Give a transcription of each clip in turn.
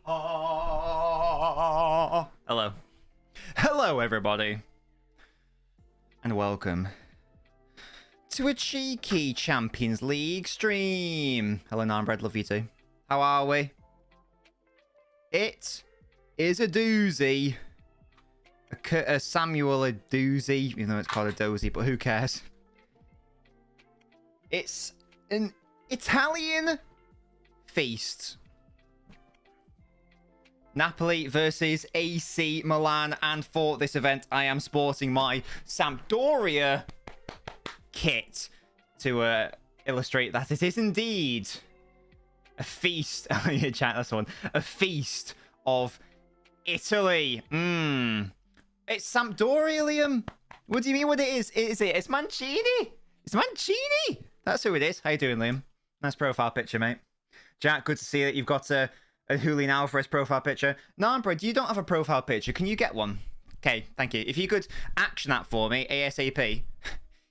Hello. Hello, everybody. And welcome to a cheeky Champions League stream. Hello, Narmbread. Love you too. How are we? It is a doozy. A Samuel a doozy, even though it's called a dozy, but who cares? It's an Italian feast. Napoli versus AC Milan, and for this event, I am sporting my Sampdoria kit to illustrate that it is indeed a feast. Yeah, chat, that's one. A feast of Italy. It's Sampdoria, Liam. What do you mean what it is? It's Mancini. It's Mancini. That's who it is. How you doing, Liam? Nice profile picture, mate. Jack, good to see that you've got a Julian Alvarez profile picture. Narmbread, you don't have a profile picture. Can you get one? Okay, thank you. If you could action that for me, ASAP.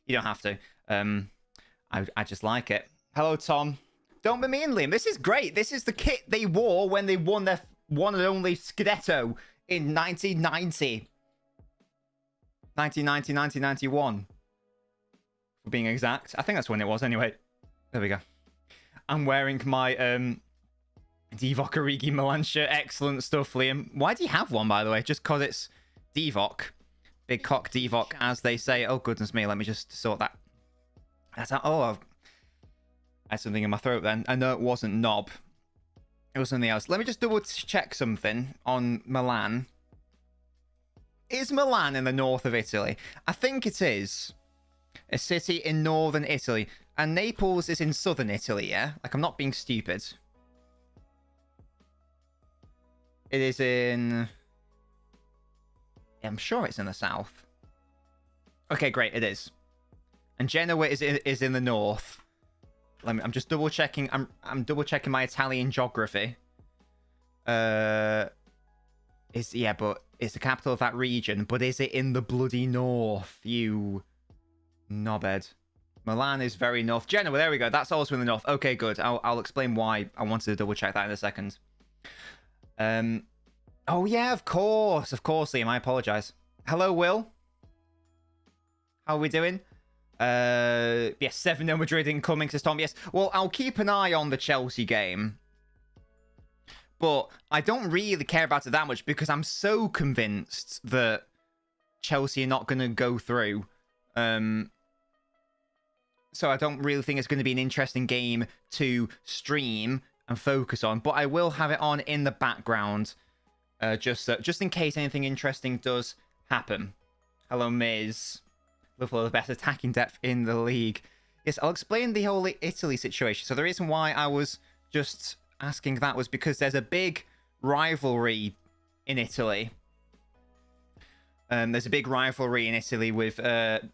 You don't have to. I just like it. Hello, Tom. Don't be mean, Liam. This is great. This is the kit they wore when they won their one and only Scudetto in 1990. 1991. For being exact. I think that's when it was anyway. There we go. I'm wearing my Divock Origi Milan shirt. Excellent stuff, Liam. Why do you have one, by the way? Just because it's Divock. Big cock Divock, as they say. Oh, goodness me. Let me just sort that. That's I had something in my throat then. I know it wasn't knob. It was something else. Let me just double check something on Milan. Is Milan in the north of Italy? I think it is. A city in northern Italy. And Naples is in southern Italy, yeah? Like, I'm not being stupid. It is in... Yeah, I'm sure it's in the south. Okay, great, it is. And Genoa is in the north. I'm just double checking. I'm double checking my Italian geography. Yeah, but it's the capital of that region. But is it in the bloody north? You knobhead. Milan is very north. Genoa, there we go. That's also in the north. Okay, good. I'll explain why I wanted to double check that in a second. Oh yeah, of course, Liam. I apologize. Hello, Will. How are we doing? Yes, 7-0 Madrid incoming, says Tom. Yes. Well, I'll keep an eye on the Chelsea game. But I don't really care about it that much because I'm so convinced that Chelsea are not going to go through. So I don't really think it's going to be an interesting game to stream and focus on. But I will have it on in the background. Just in case anything interesting does happen. Hello, Miz. Liverpool are the best attacking depth in the league. Yes, I'll explain the whole Italy situation. So the reason why I was just asking that was because there's a big rivalry in Italy. There's a big rivalry in Italy with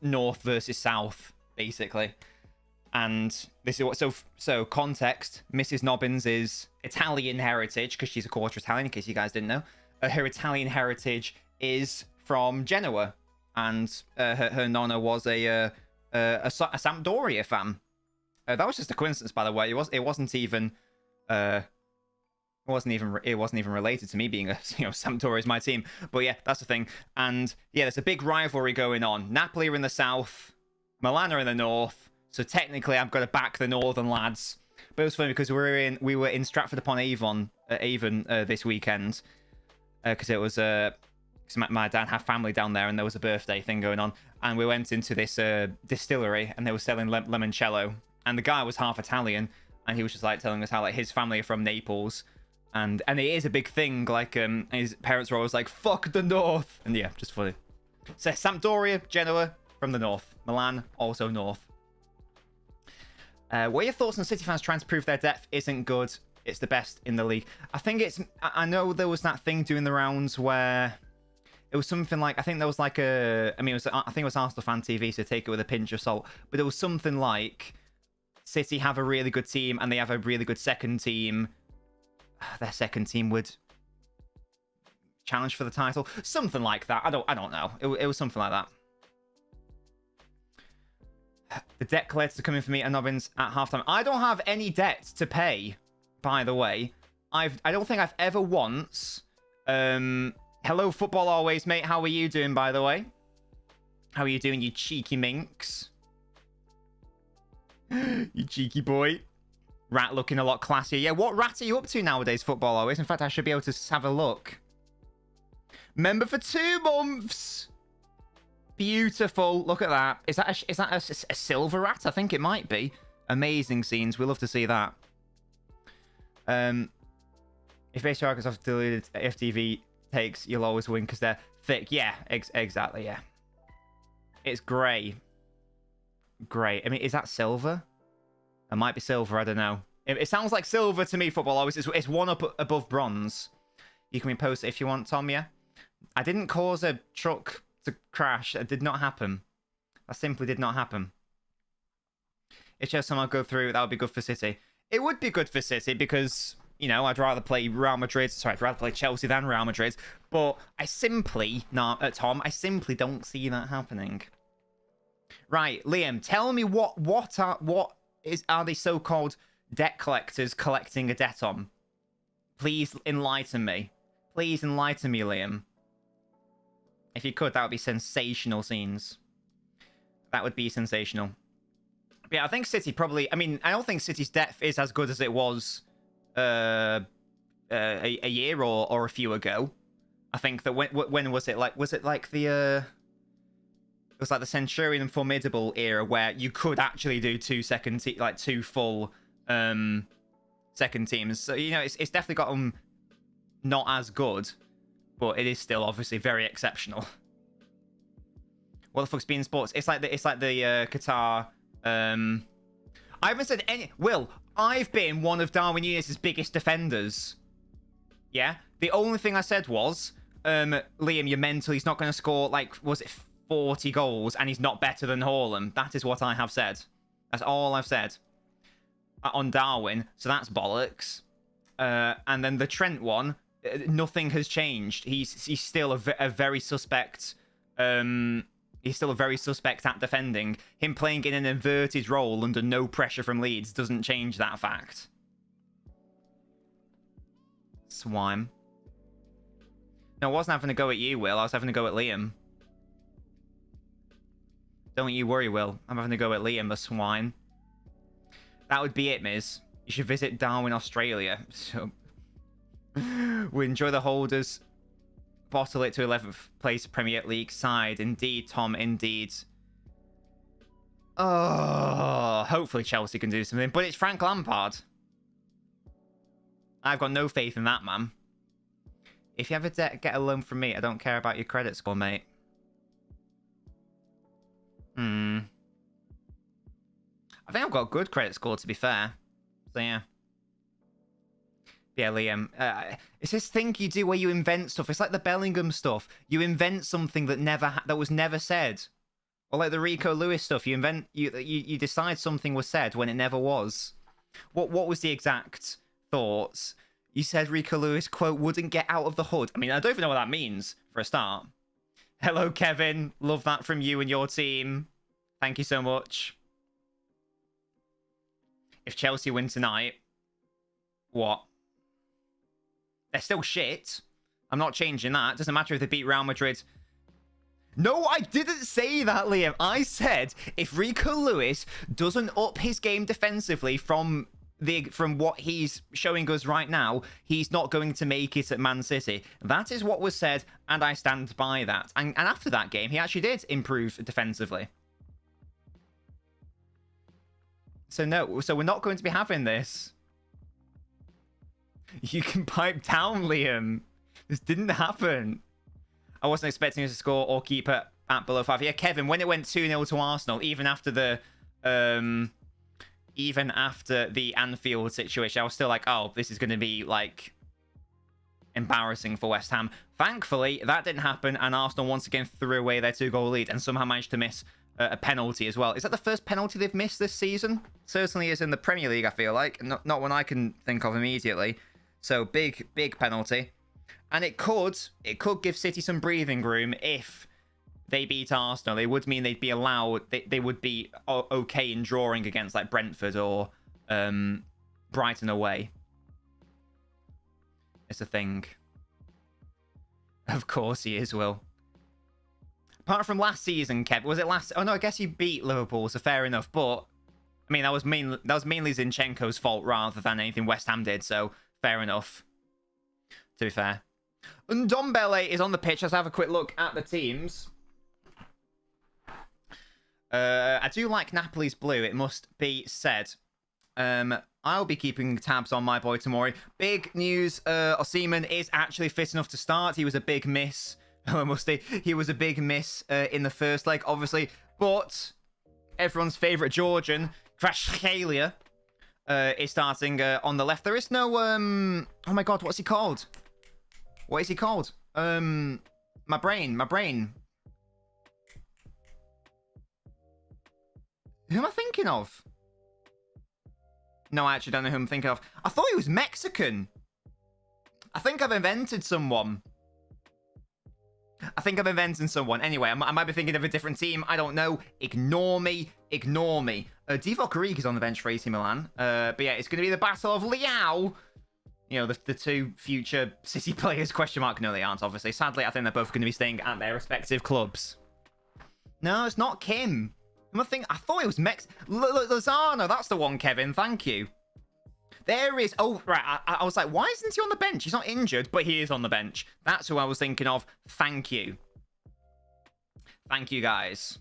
North versus South, basically. And this is what... So context, Mrs. Nobbins is Italian heritage, because she's a quarter Italian, in case you guys didn't know. Her Italian heritage is from Genoa. And her nonna was a Sampdoria fan. That was just a coincidence, by the way. It wasn't even related to me being Sampdoria is my team. But yeah, that's the thing. And yeah, there's a big rivalry going on. Napoli are in the south, Milan are in the north. So technically, I've got to back the northern lads. But it was funny because we were in Stratford upon Avon this weekend because it was my dad had family down there and there was a birthday thing going on, and we went into this distillery and they were selling limoncello, and the guy was half Italian and he was just like telling us how like his family are from Naples, and it is a big thing. Like his parents were always like fuck the north, and yeah, just funny. So Sampdoria, Genoa from the north, Milan also north. What are your thoughts on City fans trying to prove their depth isn't good? It's the best in the league. I think it's... I know there was that thing doing the rounds where it was something like... I think there was like a... I think it was Arsenal Fan TV, so take it with a pinch of salt. But it was something like City have a really good team and they have a really good second team. Their second team would challenge for the title. Something like that. I don't know. It was something like that. The debt collectors are coming for me and Nobbins at halftime. I don't have any debt to pay, by the way. I don't think I've ever once... hello, football always, mate. How are you doing, by the way? How are you doing, you cheeky minx? You cheeky boy. Rat looking a lot classier. Yeah, what rat are you up to nowadays, football always? In fact, I should be able to have a look. Member for 2 months. Beautiful. Look at that. Is that a silver rat? I think it might be. Amazing scenes. We love to see that. If base Microsoft deleted FTV takes, you'll always win because they're thick. Yeah, exactly. Yeah. It's grey. Grey. I mean, is that silver? It might be silver. I don't know. It sounds like silver to me, football always. It's one up above bronze. You can repost it if you want, Tom, yeah? I didn't cause a truck to crash. It did not happen. That simply did not happen. It's just somehow go through. That would be good for City. It would be good for City because, you know, I'd rather play Real Madrid. Sorry, I'd rather play Chelsea than Real Madrid. But I simply, Tom, I simply don't see that happening. Right, Liam, tell me what are they so-called debt collectors collecting a debt on? Please enlighten me. Please enlighten me, Liam. If you could, that would be sensational scenes. That would be sensational. But yeah, I think City probably... I mean, I don't think City's debt is as good as it was a year or a few ago. I think that when was it? Was it like the... It was like the Centurion and Formidable era where you could actually do two full second teams. So, you know, it's definitely got them not as good, but it is still obviously very exceptional. What the fuck's being sports? It's like the Qatar. I haven't said any. Will, I've been one of Darwin Núñez's biggest defenders. Yeah, the only thing I said was, Liam, you're mental. He's not going to score was it 40 goals, and he's not better than Haaland. That is what I have said. That's all I've said on Darwin. So that's bollocks. And then the Trent one, nothing has changed. He's still a very suspect. He's still a very suspect at defending. Him playing in an inverted role under no pressure from Leeds doesn't change that fact. Swine. No, I wasn't having a go at you, Will. I was having a go at Liam. Don't you worry, Will. I'm having a go at Liam, the swine. That would be it, Miz. You should visit Darwin, Australia. So we enjoy the holders. Bottle it to 11th place Premier League side. Indeed, Tom, indeed. Oh, hopefully Chelsea can do something. But it's Frank Lampard. I've got no faith in that, man. If you ever get a loan from me, I don't care about your credit score, mate. I think I've got a good credit score, to be fair. So, yeah. Yeah, Liam. It's this thing you do where you invent stuff. It's like the Bellingham stuff. You invent something that was never said. Or like the Rico Lewis stuff. You decide something was said when it never was. What was the exact thoughts? You said Rico Lewis, quote, wouldn't get out of the hood. I mean, I don't even know what that means, for a start. Hello, Kevin. Love that from you and your team. Thank you so much. If Chelsea win tonight, what? They're still shit. I'm not changing that. Doesn't matter if they beat Real Madrid. No, I didn't say that, Liam. I said if Rico Lewis doesn't up his game defensively from what he's showing us right now, he's not going to make it at Man City. That is what was said, and I stand by that. And after that game, he actually did improve defensively. So no, so we're not going to be having this. You can pipe down, Liam. This didn't happen. I wasn't expecting us to score or keep it at below 5. Yeah, Kevin, when it went 2-0 to Arsenal, even after the Anfield situation, I was still like, oh, this is going to be, like, embarrassing for West Ham. Thankfully, that didn't happen, and Arsenal once again threw away their 2-goal lead and somehow managed to miss a penalty as well. Is that the first penalty they've missed this season? Certainly is in the Premier League, I feel like. Not one I can think of immediately. So, big penalty. And it could give City some breathing room if they beat Arsenal. It would mean they'd be allowed... They would be okay in drawing against, like, Brentford or Brighton away. It's a thing. Of course he is, Will. Apart from last season, Kev, was it last? Oh no, I guess he beat Liverpool, so fair enough. But I mean, that was mainly Zinchenko's fault rather than anything West Ham did. So fair enough. To be fair, Ndombele is on the pitch. Let's have a quick look at the teams. I do like Napoli's blue. It must be said. I'll be keeping tabs on my boy Tomori. Big news. Osimhen is actually fit enough to start. He was a big miss. I must say, he was a big miss in the first leg, obviously. But everyone's favourite Georgian, Kvaratskhelia, is starting on the left. There is no... oh my god, what's he called? What is he called? My brain. Who am I thinking of? No, I actually don't know who I'm thinking of. I thought he was Mexican. I think I've invented someone. Anyway, I might be thinking of a different team. I don't know. Ignore me. Divock Origi is on the bench for AC Milan. But yeah, it's going to be the battle of Leao. You know, the two future City players, question mark. No, they aren't, obviously. Sadly, I think they're both going to be staying at their respective clubs. No, it's not Kim. I thought it was Lozano. That's the one, Kevin. Thank you. There is... Oh, right. I was like, why isn't he on the bench? He's not injured, but he is on the bench. That's who I was thinking of. Thank you. Thank you, guys.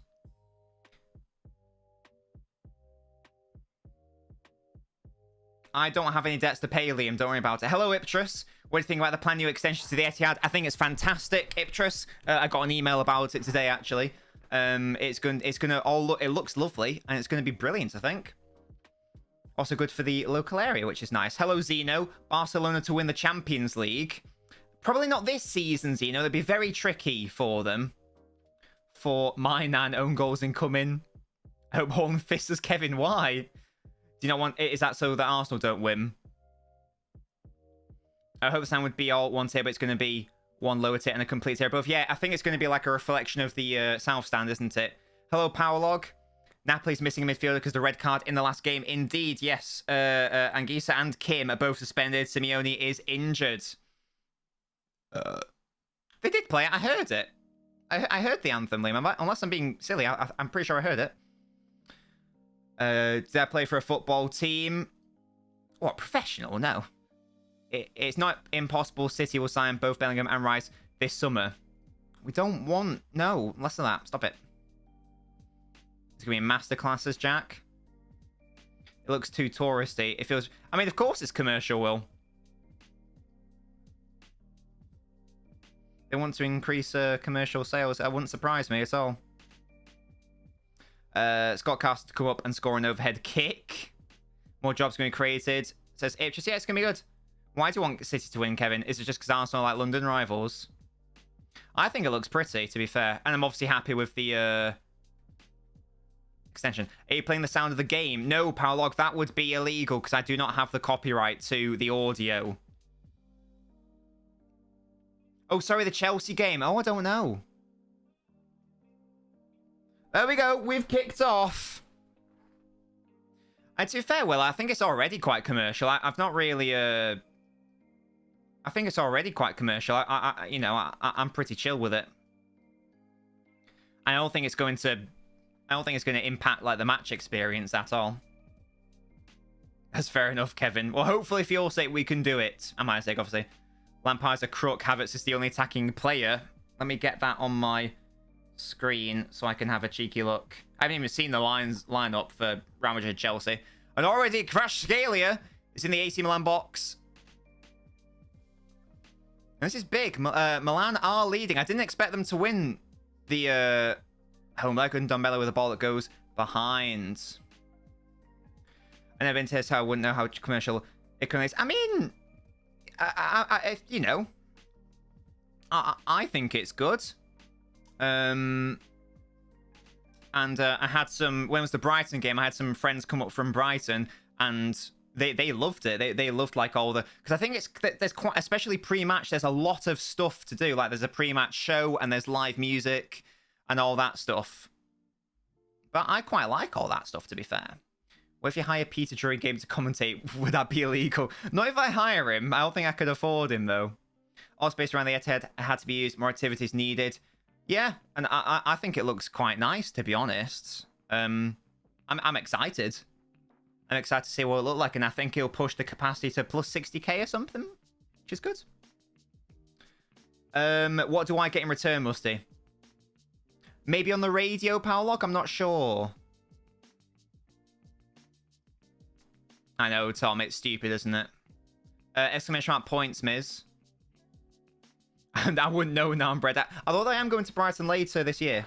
I don't have any debts to pay, Liam. Don't worry about it. Hello, Iptrus. What do you think about the planned new extension to the Etihad? I think it's fantastic, Iptrus. I got an email about it today, actually. It's gonna all look... It looks lovely, and it's going to be brilliant, I think. Also good for the local area, which is nice. Hello, Zeno. Barcelona to win the Champions League. Probably not this season, Zeno. It'd be very tricky for them. For my nan, own goals incoming. I hope Horn Fist as Kevin. Why? Do you not want... Is that so that Arsenal don't win? I hope the sound would be all one tier, but it's going to be one lower tier and a complete tier above. Yeah, I think it's going to be like a reflection of the South Stand, isn't it? Hello, Powerlog. Napoli's missing a midfielder because the red card in the last game. Indeed, yes. Anguissa and Kim are both suspended. Simeone is injured. They did play it. I heard it. I heard the anthem, Liam. Unless I'm being silly, I'm pretty sure I heard it. Did I play for a football team? What, professional? No. It's not impossible. City will sign both Bellingham and Rice this summer. We don't want... No, less than that. Stop it. It's going to be masterclasses, Jack. It looks too touristy. It feels... I mean, of course it's commercial, Will. They want to increase commercial sales. That wouldn't surprise me at all. Scott Cast to come up and score an overhead kick. More jobs going to be created. Says Ipchus. Yeah, it's going to be good. Why do you want City to win, Kevin? Is it just because Arsenal are like London rivals? I think it looks pretty, to be fair. And I'm obviously happy with the... extension. Are you playing the sound of the game? No, Powerlog, that would be illegal because I do not have the copyright to the audio. Oh, sorry, the Chelsea game. Oh, I don't know. There we go. We've kicked off. And to be fair, Will, I think it's already quite commercial. I've not really... I think it's already quite commercial. I'm pretty chill with it. I don't think it's going to... I don't think it's going to impact like the match experience at all. That's fair enough, Kevin. Well, hopefully for your sake we can do it. And my sake, obviously. Lampard's a crook. Havertz is the only attacking player. Let me get that on my screen so I can have a cheeky look. I haven't even seen the line up for Real Madrid Chelsea. And already Kvaratskhelia is in the AC Milan box. And this is big. Milan are leading. I didn't expect them to win the... home leg and Ndombele with a ball that goes behind. I never been to this, so I wouldn't know how commercial it is. I mean, you know, I think it's good. And I had some, when it was the Brighton game, I had some friends come up from Brighton and they loved it. They loved like all the, because I think there's quite, especially pre-match, there's a lot of stuff to do. Like there's a pre-match show and there's live music and all that stuff. But I quite like all that stuff, to be fair. What if you hire Peter during game to commentate? Would that be illegal? Not if I hire him. I don't think I could afford him, though. All space around the head had to be used. More activities needed. Yeah, and I think it looks quite nice, to be honest. I'm excited. I'm excited to see what it looks like, and I think it'll push the capacity to plus 60k or something, which is good. What do I get in return, Musty? Maybe on the radio, Powlock? I'm not sure. I know, Tom, it's stupid, isn't it? Exclamation mark points, Miz. And I wouldn't know now I'm bred out. Although I am going to Brighton later this year.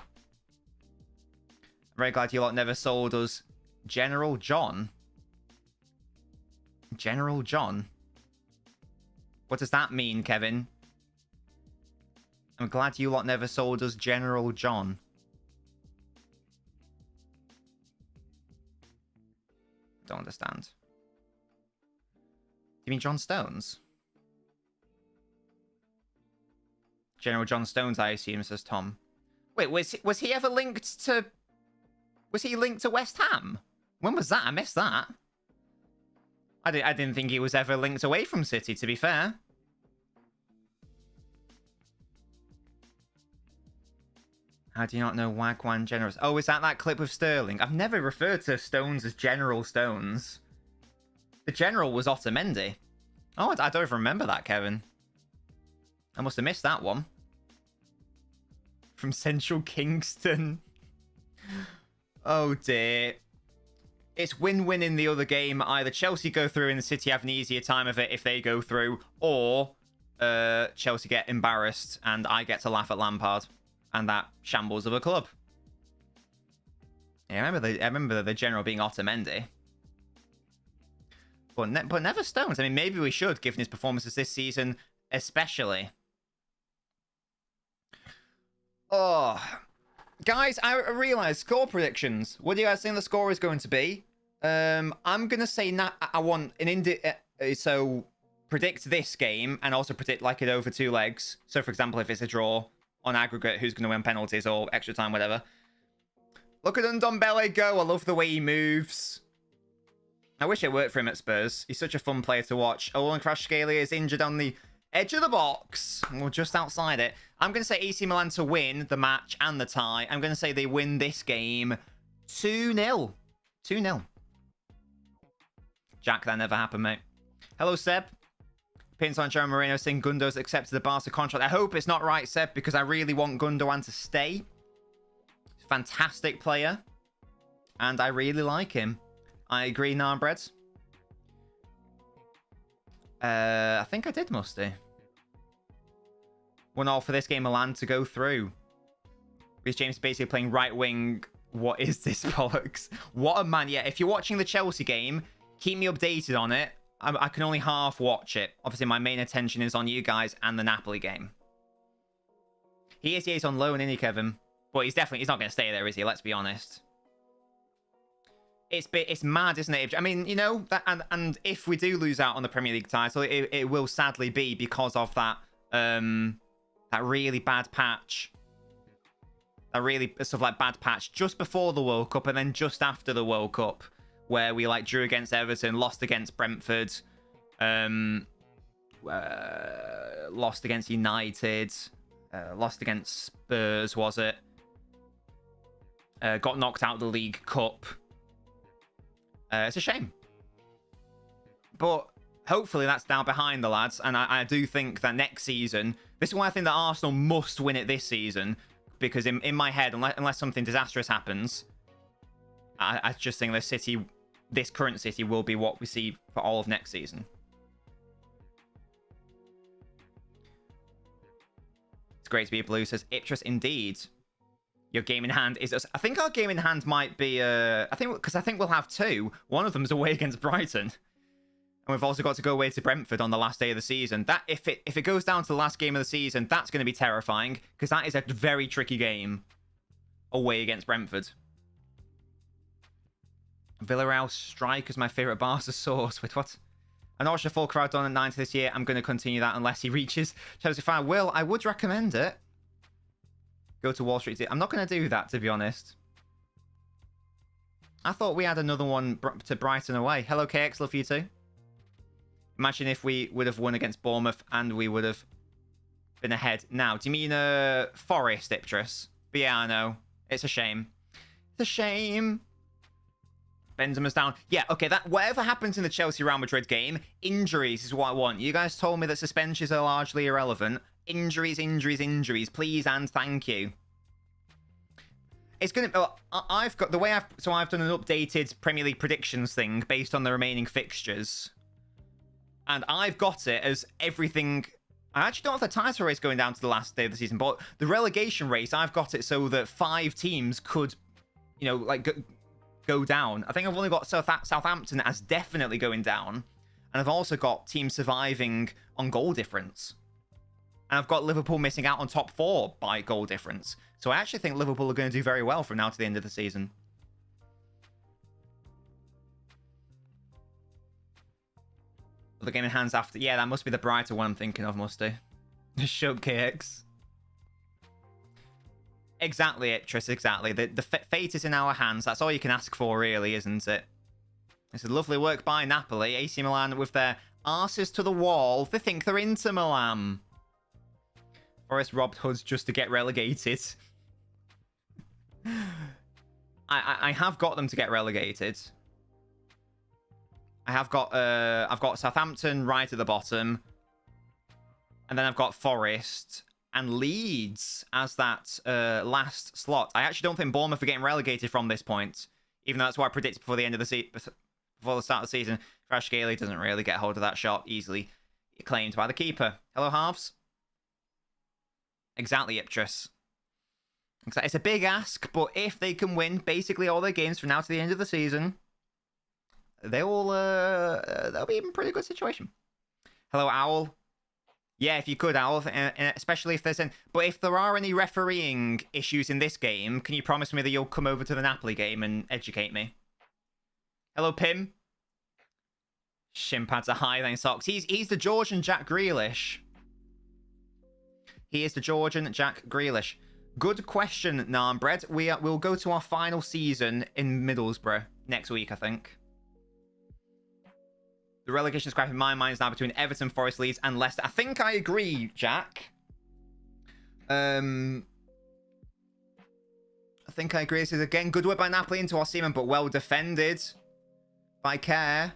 I'm very glad you lot never sold us General John. General John? What does that mean, Kevin? I'm glad you lot never sold us General John. Don't understand. You mean John Stones? General John Stones, I assume, says Tom. Wait, was he ever linked to... Was he linked to West Ham? When was that? I missed that. I didn't think he was ever linked away from City, to be fair. How do you not know Wagwan Generals? Oh, is that clip with Sterling? I've never referred to Stones as General Stones. The General was Otamendi. Oh, I don't even remember that, Kevin. I must have missed that one. From Central Kingston. Oh, dear. It's win-win in the other game. Either Chelsea go through and the City have an easier time of it if they go through, or Chelsea get embarrassed and I get to laugh at Lampard and that shambles of a club. Yeah, I remember the General being Otamendi. But never Stones. I mean, maybe we should, given his performances this season, especially. Oh, guys, I realised score predictions. What do you guys think the score is going to be? I'm gonna say I want an so predict this game and also predict like it over 2 legs. So, for example, if it's a draw on aggregate, who's gonna win penalties or extra time, whatever. Look at Ndombele go. I love the way he moves. I wish it worked for him at Spurs. He's such a fun player to watch. Olin Krashkalia is injured on the edge of the box. Or just outside it. I'm going to say AC Milan to win the match and the tie. I'm going to say they win this game 2-0. 2-0. Jack, that never happened, mate. Hello, Seb. Pins on Joe Moreno saying Gundo's accepted the Barca contract. I hope it's not right, Seb, because I really want Gundogan to stay. Fantastic player. And I really like him. I agree, Narnbreads. I think I did, Musty. 1-0 for this game, Milan to go through. Reece James basically playing right wing. What is this bollocks? What a man. Yeah, if you're watching the Chelsea game, keep me updated on it. I can only half watch it. Obviously, my main attention is on you guys and the Napoli game. He's on loan, isn't he, Kevin? But he's not going to stay there, is he? Let's be honest. It's mad, isn't it? I mean, you know, that, and if we do lose out on the Premier League title, it will sadly be because of that that really bad patch. That really sort of like bad patch just before the World Cup and then just after the World Cup, where we like drew against Everton, lost against Brentford, lost against United, lost against Spurs, was it? Got knocked out of the League Cup. It's a shame. But hopefully that's now behind the lads. And I do think that next season, this is why I think that Arsenal must win it this season. Because in my head, unless something disastrous happens, I just think this current City will be what we see for all of next season. It's great to be a Blue, says Iptris indeed. Your game in hand is... I think our game in hand might be... Because I think we'll have 2. One of them is away against Brighton. And we've also got to go away to Brentford on the last day of the season. That if it goes down to the last game of the season, that's going to be terrifying. Because that is a very tricky game. Away against Brentford. Villarreal strike is my favourite Barca source. With what? I'm not sure full crowd done at 90 this year. I'm going to continue that unless he reaches Chelsea 5. Will, I would recommend it. Go to Wall Street. I'm not going to do that, to be honest. I thought we had another one to Brighton away. Hello, KX. Love you too. Imagine if we would have won against Bournemouth and we would have been ahead. Now, do you mean Forest, Iptris? But yeah, I know. It's a shame. It's a shame. Benzema's down. Yeah, okay, that whatever happens in the Chelsea-Real Madrid game, injuries is what I want. You guys told me that suspensions are largely irrelevant. Injuries, injuries, injuries. Please and thank you. It's going to... I've got... The way I've... So I've done an updated Premier League predictions thing based on the remaining fixtures. And I've got it as everything... I actually don't have the title race going down to the last day of the season, but the relegation race, I've got it so that 5 teams could, you know, like, go down. I think I've only got Southampton as definitely going down. And I've also got teams surviving on goal difference. And I've got Liverpool missing out on top 4 by goal difference. So I actually think Liverpool are going to do very well from now to the end of the season. The game in hands after... Yeah, that must be the brighter one I'm thinking of, must do. Shug KX. Exactly, Itris, exactly. The fate is in our hands. That's all you can ask for, really, isn't it? It's a lovely work by Napoli. AC Milan with their arses to the wall. They think they're Inter Milan. Forest robbed Hoods just to get relegated. I have got them to get relegated. I've got Southampton right at the bottom. And then I've got Forest and Leeds as that last slot. I actually don't think Bournemouth are getting relegated from this point. Even though that's what I predicted before the end of the season, before the start of the season. Crash Gailey doesn't really get hold of that shot easily. Claimed by the keeper. Hello, Halves. Exactly, Iptris. It's a big ask, but if they can win basically all their games from now to the end of the season, they'll be in a pretty good situation. Hello, Owl. Yeah, if you could, Owl, especially if there's but if there are any refereeing issues in this game, can you promise me that you'll come over to the Napoli game and educate me? Hello, Pim. Shin pads are high than socks. He's the Georgian Jack Grealish. He is the Georgian Jack Grealish. Good question, Narmbread. We'll go to our final season in Middlesbrough next week, I think. The relegation scrap in my mind is now between Everton, Forest, Leeds, and Leicester. I think I agree, Jack. I think I agree. This is, again, good work by Napoli into our seaman, but well defended by Care.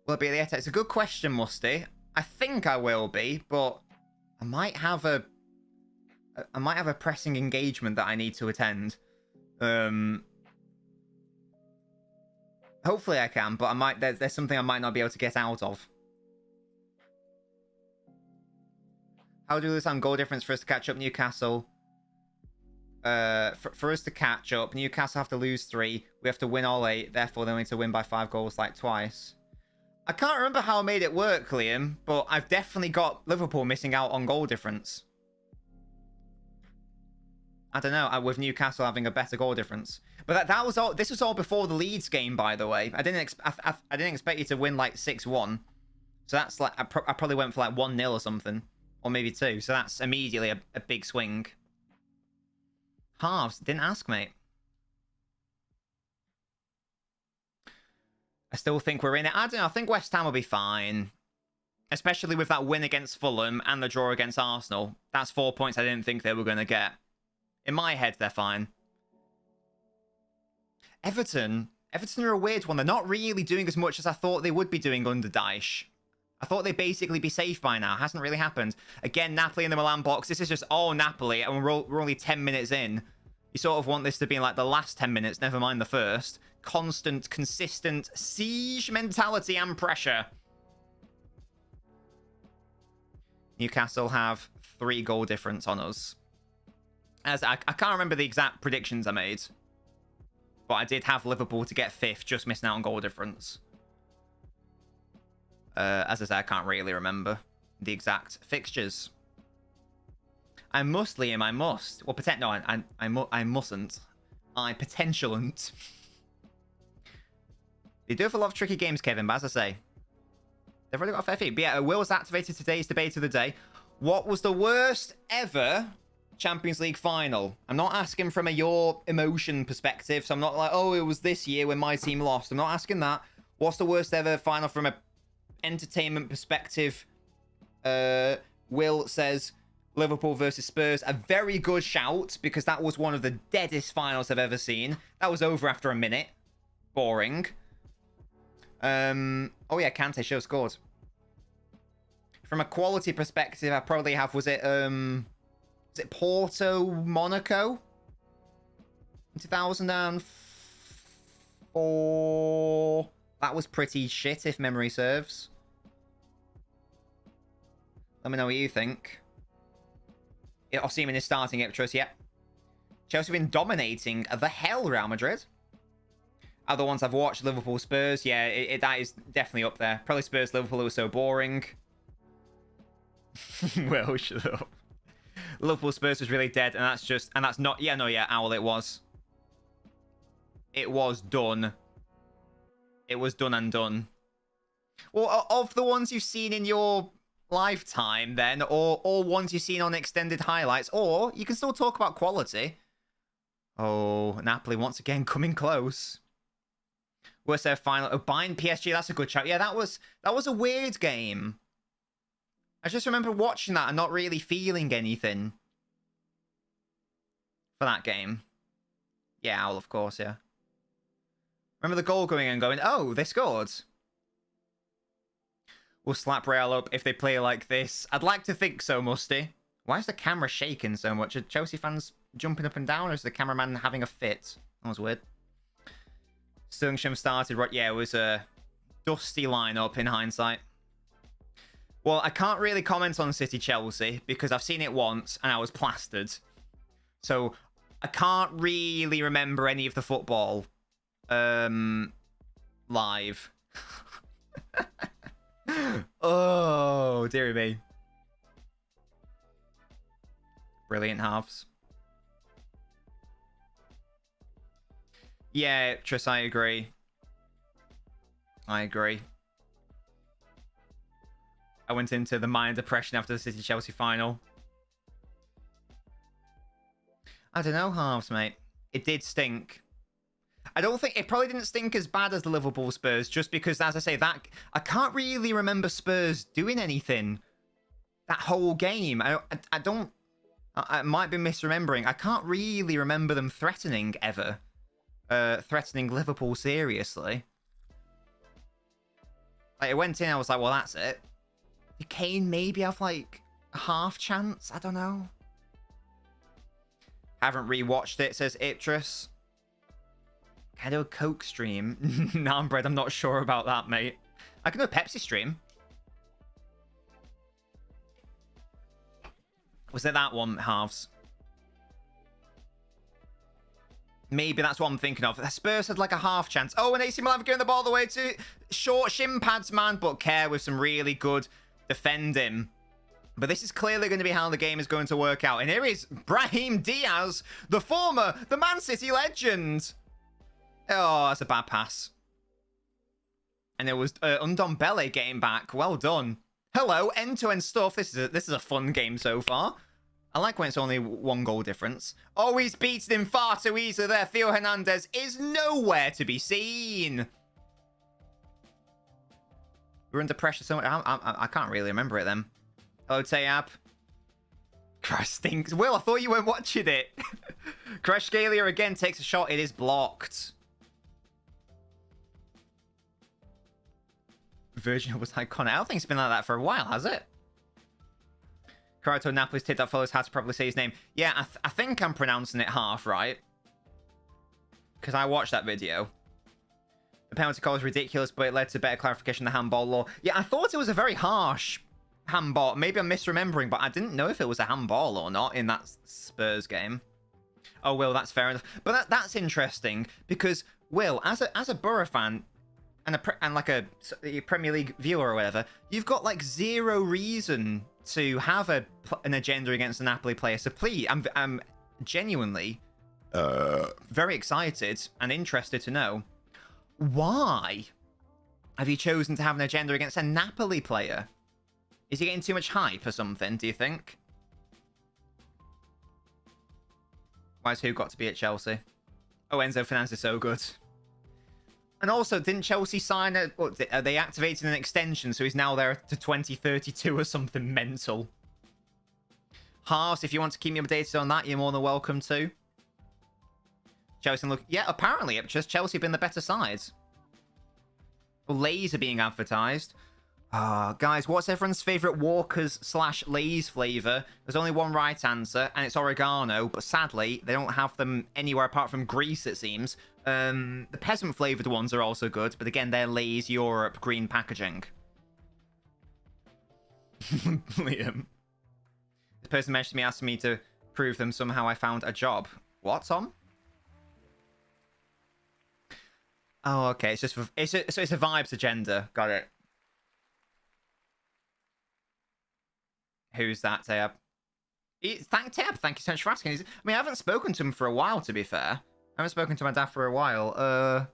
Will it be the It's a good question, Musty. I think I will be, but I might have a pressing engagement that I need to attend. Hopefully I can, but I might. There's something I might not be able to get out of. How do we lose on goal difference for us to catch up Newcastle? For us to catch up, Newcastle have to lose 3. We have to win all 8. Therefore, they need to win by 5 goals like twice. I can't remember how I made it work, Liam, but I've definitely got Liverpool missing out on goal difference. I don't know, with Newcastle having a better goal difference. But that was all. This was all before the Leeds game, by the way. I didn't expect you to win like 6-1. So that's like I probably went for like 1-0 or something, or maybe 2. So that's immediately a big swing. Halves didn't ask, mate. I still think we're in it. I don't know. I think West Ham will be fine. Especially with that win against Fulham and the draw against Arsenal. That's 4 points I didn't think they were going to get. In my head, they're fine. Everton are a weird one. They're not really doing as much as I thought they would be doing under Dyche. I thought they'd basically be safe by now. Hasn't really happened. Again, Napoli in the Milan box. This is just all Napoli, and we're only 10 minutes in. You sort of want this to be like the last 10 minutes, never mind the first. Constant, consistent siege mentality and pressure. Newcastle have 3 goal difference on us. As I can't remember the exact predictions I made. But I did have Liverpool to get 5th, just missing out on goal difference. As I said, I can't really remember the exact fixtures. I must, Liam, I must. Well, no, I mustn't. I potentialant. They do have a lot of tricky games, Kevin, but as I say, they've already got a fair feat. But yeah, Will's activated today's debate of the day. What was the worst ever Champions League final. I'm not asking from your emotion perspective, so I'm not like, oh, it was this year when my team lost. I'm not asking that. What's the worst ever final from a entertainment perspective? Will says Liverpool versus Spurs. A very good shout, because that was one of the deadest finals I've ever seen. That was over after a minute. Boring. Oh yeah, Kante should have scored. From a quality perspective, I probably have, was it Porto Monaco in 2004? That was pretty shit, if memory serves. Let me know what you think. Osimhen is starting Iptros, yep. Chelsea have been dominating the hell Real Madrid. Other ones I've watched, Liverpool Spurs, yeah, that is definitely up there. Probably Spurs Liverpool, it was so boring. Well, shut up. Liverpool Spurs was really dead, and that's not, yeah, no, yeah, Owl, it was. It was done. It was done and done. Well, of the ones you've seen in your lifetime, then, or ones you've seen on extended highlights, or you can still talk about quality. Oh, Napoli once again coming close. Worst ever final. Oh, Bayern PSG, that's a good shout. Yeah, that was a weird game. I just remember watching that and not really feeling anything for that game. Yeah, Owl, of course, yeah. Remember the goal going and going, oh, they scored. We'll slap Real up if they play like this. I'd like to think so, Musty. Why is the camera shaking so much? Are Chelsea fans jumping up and down, or is the cameraman having a fit? That was weird. Sungsham started, right? Yeah, it was a dusty lineup in hindsight. Well, I can't really comment on City Chelsea because I've seen it once and I was plastered. So I can't really remember any of the football live. Oh, dearie me. Brilliant halves. Yeah, Tris, I agree. I agree. I went into the mind depression after the City-Chelsea final. I don't know, halves, mate. It did stink. I don't think... It probably didn't stink as bad as the Liverpool Spurs, just because, as I say, that... I can't really remember Spurs doing anything that whole game. I don't... I might be misremembering. I can't really remember them threatening, ever. Threatening Liverpool seriously. Like, it went in, I was like, well, that's it. Did Kane maybe have, like, a half chance? I don't know. Haven't rewatched it, says Iptris. Can I do a Coke stream? Nah, Bread, I'm not sure about that, mate. I can do a Pepsi stream. Was it that one, halves? Maybe that's what I'm thinking of. Spurs had like a half chance. Oh, and AC Milan getting the ball all the way to short shin pads, man. But Care with some really good defending. But this is clearly going to be how the game is going to work out. And here is Brahim Diaz, the Man City legend. Oh, that's a bad pass. And it was Ndombele getting back. Well done. Hello, end-to-end stuff. This is a fun game so far. I like when it's only one goal difference. Oh, he's beaten him far too easily there. Theo Hernandez is nowhere to be seen. We're under pressure so much. I can't really remember it then. Hello, Tayab. Christ stinks. Will, I thought you weren't watching it. Crash Scalia again takes a shot. It is blocked. Virgin was iconic. I don't think it's been like that for a while, has it? Karato Napoli's tip that follows how to properly say his name. Yeah, I think I'm pronouncing it half right. Because I watched that video. The penalty call was ridiculous, but it led to better clarification of the handball law. Yeah, I thought it was a very harsh handball. Maybe I'm misremembering, but I didn't know if it was a handball or not in that Spurs game. Oh, Will, that's fair enough. But that's interesting, because, Will, as a Borough fan, and like a Premier League viewer or whatever, you've got like zero reason to have an agenda against the Napoli player. So please, I'm genuinely very excited and interested to know, why have you chosen to have an agenda against a Napoli player? Is he getting too much hype or something, do you think? Why's who got to be at Chelsea? Oh, Enzo Fernandez is so good. And also, didn't Chelsea sign a... What, they activated an extension, so he's now there to 2032 or something mental. Halves, if you want to keep me updated on that, you're more than welcome to. Chelsea look... Yeah, apparently, just Chelsea have been the better side. Lays are being advertised. Guys, what's everyone's favourite Walkers/Lay's flavour? There's only one right answer, and it's oregano, but sadly, they don't have them anywhere apart from Greece, it seems. The peasant-flavoured ones are also good, but again, they're Lay's Europe green packaging. Liam. This person messaged me asking me to prove them somehow I found a job. What, Tom? Oh, okay, so it's a vibes agenda. Got it. Who's that, Tab? Tab, thank you so much for asking. I mean, I haven't spoken to him for a while, to be fair. I haven't spoken to my dad for a while.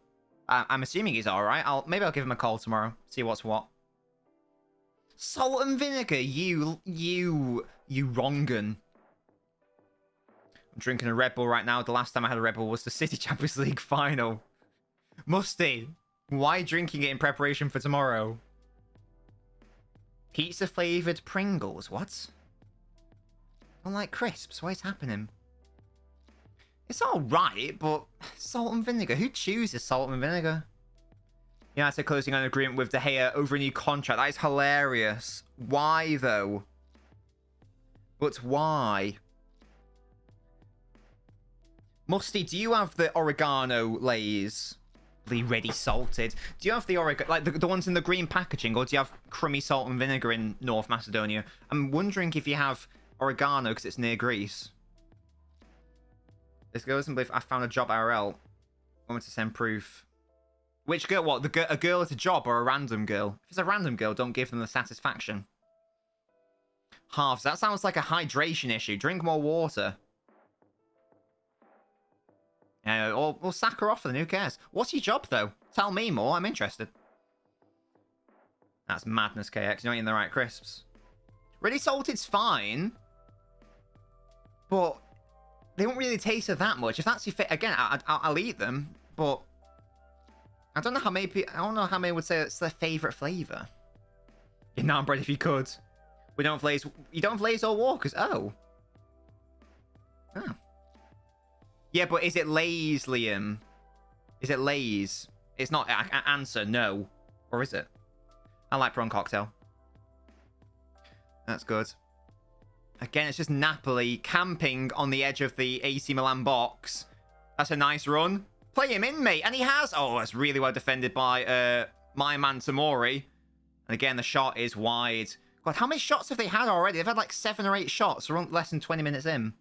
I'm assuming he's alright. Maybe I'll give him a call tomorrow. See what's what. Salt and vinegar, you wrongun. I'm drinking a Red Bull right now. The last time I had a Red Bull was the City Champions League final. Musty, why drinking it in preparation for tomorrow? Pizza flavoured Pringles, what? I don't like crisps, what is happening? It's alright, but salt and vinegar, who chooses salt and vinegar? Yeah, it's closing an agreement with De Gea over a new contract. That is hilarious. Why, though? But why? Musty, do you have the oregano Lays? Ready salted. Do you have the oregano, like the ones in the green packaging, or do you have crummy salt and vinegar in North Macedonia? I'm wondering if you have oregano because it's near Greece. This girl doesn't believe I found a job IRL. I want to send proof. Which girl? What? A girl at a job or a random girl? If it's a random girl, don't give them the satisfaction. Halves. That sounds like a hydration issue. Drink more water. Or we'll sack her off then, who cares? What's your job, though? Tell me more, I'm interested. That's madness, KX. You're not eating the right crisps. Ready salted's fine. But they don't really taste that much. If that's your fit, again, I'll eat them. But I don't know how many would say it's their favourite flavour. You're naan bread if you could. We don't have Lay's. You don't have Lay's or Walkers? Oh. Oh. Yeah, but is it Lay's, Liam? Is it Lay's? It's not. Answer no. Or is it? I like prawn cocktail. That's good. Again, it's just Napoli camping on the edge of the AC Milan box. That's a nice run. Play him in, mate. And he has. Oh, that's really well defended by my man Tamori. And again, the shot is wide. God, how many shots have they had already? They've had like 7 or 8 shots. We're less than 20 minutes in.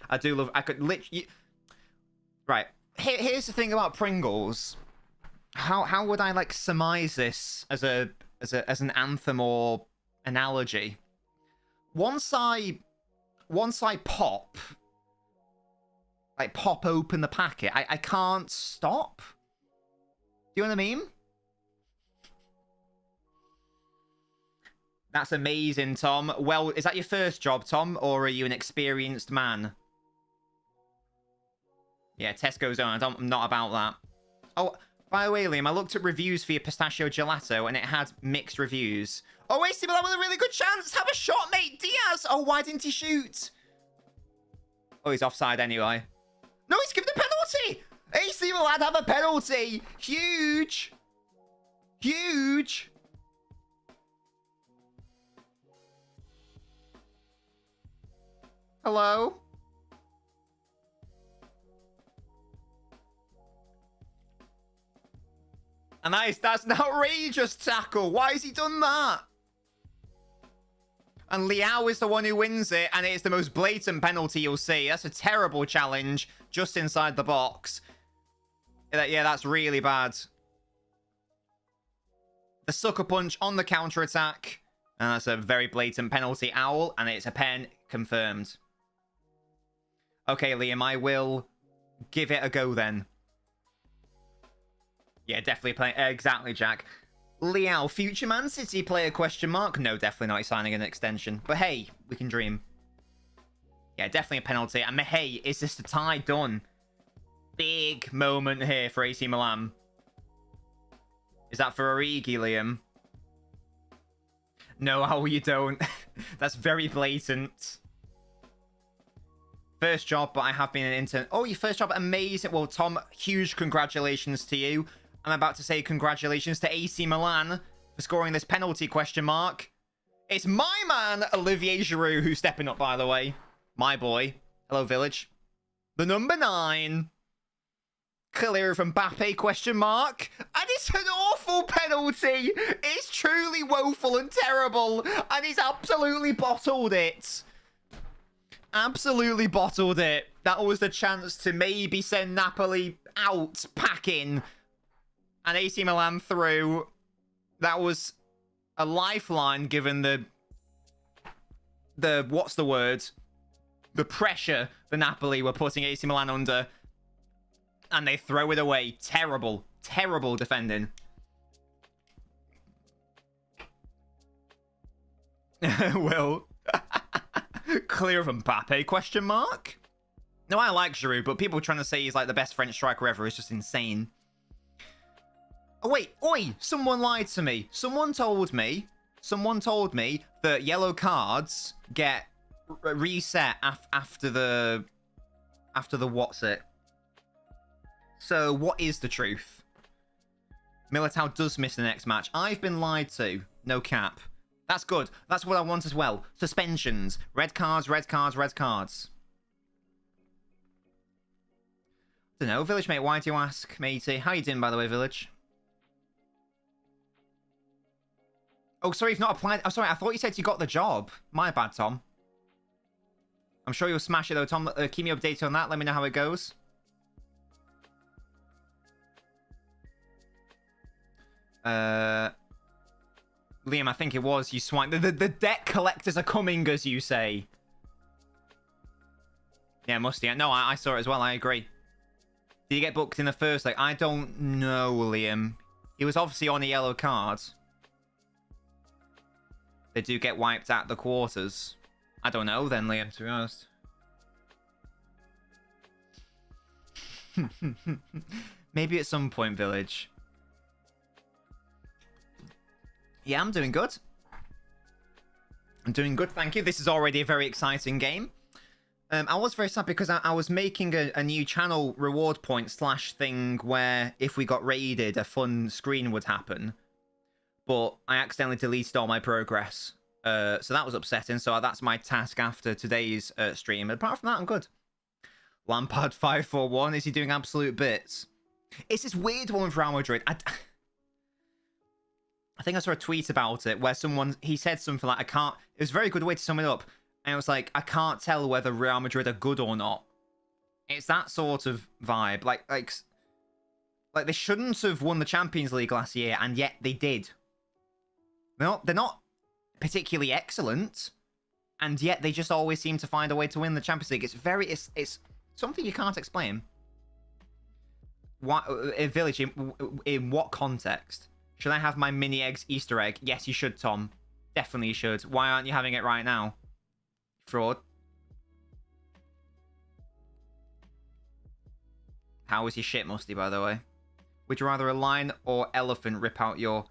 I do love... I could literally... Right. Here's the thing about Pringles. How would I like surmise this as an anthem or analogy? Once I pop open the packet, I can't stop. Do you know what I mean? That's amazing, Tom. Well, is that your first job, Tom, or are you an experienced man? Yeah, Tesco's own. I'm not about that. Oh, by the way, Liam, I looked at reviews for your pistachio gelato, and it had mixed reviews. Oh, AC Milan with a really good chance. Have a shot, mate. Diaz. Oh, why didn't he shoot? Oh, he's offside anyway. No, he's given a penalty. AC Milan have a penalty. Huge. Huge. Hello? And that's an outrageous tackle. Why has he done that? And Liao is the one who wins it, and it's the most blatant penalty you'll see. That's a terrible challenge just inside the box. Yeah, that's really bad. The sucker punch on the counter-attack. And that's a very blatant penalty. Owl, and it's a pen confirmed. Okay, Liam, I will give it a go then. Yeah, definitely playing. Exactly, Jack. Liao, future Man City player, question mark? No, definitely not. He's signing an extension. But hey, we can dream. Yeah, definitely a penalty. And hey, is this the tie done? Big moment here for AC Milan. Is that for Origi, Liam? No, how you don't. That's very blatant. First job, but I have been an intern. Oh, your first job, amazing. Well, Tom, huge congratulations to you. I'm about to say congratulations to AC Milan for scoring this penalty, question mark. It's my man, Olivier Giroud, who's stepping up, by the way. My boy. Hello, Village. The number 9. Clear from Mbappe, question mark. And it's an awful penalty. It's truly woeful and terrible. And he's absolutely bottled it. Absolutely bottled it. That was the chance to maybe send Napoli out packing. And AC Milan through. That was a lifeline given the what's the word? The pressure the Napoli were putting AC Milan under. And they throw it away. Terrible. Terrible defending. Well, clear of Mbappe, question mark? No, I like Giroud, but people trying to say he's like the best French striker ever is just insane. Oh, wait. Oi! Someone lied to me. Someone told me that yellow cards get reset after the what's it? So, what is the truth? Militao does miss the next match. I've been lied to. No cap. That's good. That's what I want as well. Suspensions. Red cards, red cards, red cards. I don't know. Village mate, why do you ask, matey? How you doing, by the way, Village? Oh, sorry, you've not applied. Oh, sorry, I thought you said you got the job. My bad, Tom. I'm sure you'll smash it, though, Tom. Keep me updated on that. Let me know how it goes. Liam, I think it was you swine. The debt collectors are coming, as you say. Yeah, musty. No, I saw it as well. I agree. Did he get booked in the first leg? I don't know, Liam. He was obviously on a yellow card. They do get wiped at the quarters. I don't know then, Liam, to be honest. Maybe at some point, Village. Yeah, I'm doing good. I'm doing good, thank you. This is already a very exciting game. I was very sad because I was making a new channel reward point slash thing where if we got raided, a fun screen would happen. But I accidentally deleted all my progress. So that was upsetting. So that's my task after today's stream. Apart from that, I'm good. Lampard 541. Is he doing absolute bits? It's this weird one for Real Madrid. I think I saw a tweet about it where he said something like, it was a very good way to sum it up. And it was like, I can't tell whether Real Madrid are good or not. It's that sort of vibe. Like they shouldn't have won the Champions League last year, and yet they did. They're not particularly excellent, and yet they just always seem to find a way to win the Champions League. It's something you can't explain. What Village, in what context? Should I have my mini eggs Easter egg? Yes, you should, Tom. Definitely you should. Why aren't you having it right now? Fraud. How was your shit, Musty, by the way? Would you rather a lion or elephant rip out your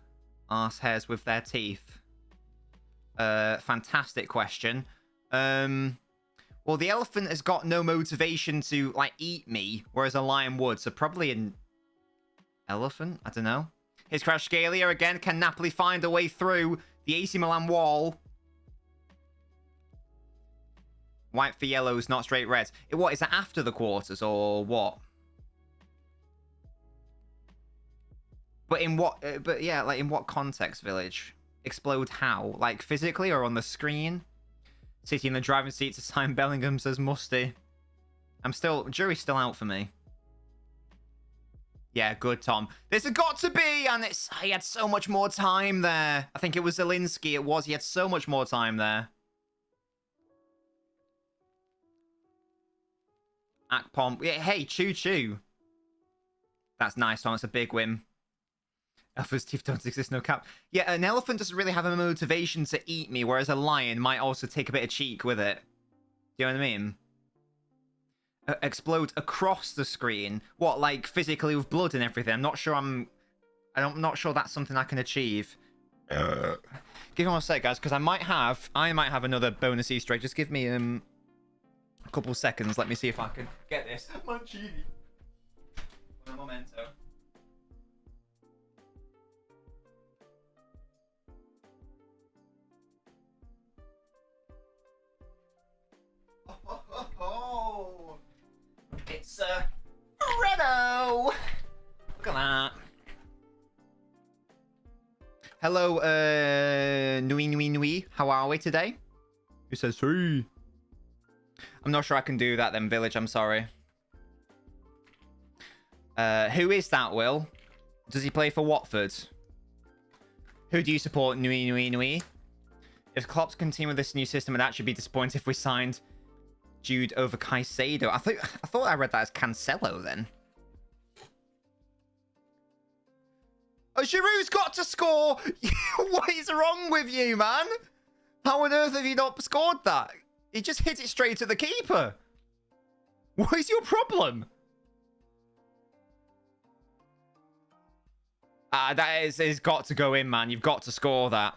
arse hairs with their teeth? Fantastic question. Well, the elephant has got no motivation to, like, eat me, whereas a lion would. So probably an elephant? I don't know. Here's Crash Scalia again. Can Napoli find a way through the AC Milan wall? White for yellows, not straight reds. What, is that after the quarters or what? But in what, but yeah, like in what context, Village? Explode how? Like physically or on the screen? Sitting in the driving seat to sign Bellingham, says Musty. Jury's still out for me. Yeah, good, Tom. This has got to be, and he had so much more time there. I think it was Zielinski, he had so much more time there. Akpom, yeah, hey, choo-choo. That's nice, Tom, it's a big win. Elephant's teeth don't exist, no cap. Yeah, an elephant doesn't really have a motivation to eat me, whereas a lion might also take a bit of cheek with it. Do you know what I mean? Explode across the screen. What, like physically with blood and everything? I'm not sure that's something I can achieve. Give me one sec, guys, because I might have another bonus Easter egg. Just give me a couple seconds. Let me see if I can get this. Mancini. Un momento. Oh. It's Renault. Look at that. Hello, Nui. How are we today? Who says hey? I'm not sure I can do that then, Village. I'm sorry. Who is that, Will? Does he play for Watford? Who do you support, Nui? If Klopp's continue with this new system, I'd actually be disappointed if we signed Jude over Caicedo. I thought I read that as Cancelo then. Oh, Giroud's got to score! What is wrong with you, man? How on earth have you not scored that? He just hit it straight to the keeper. What is your problem? That is got to go in, man. You've got to score that.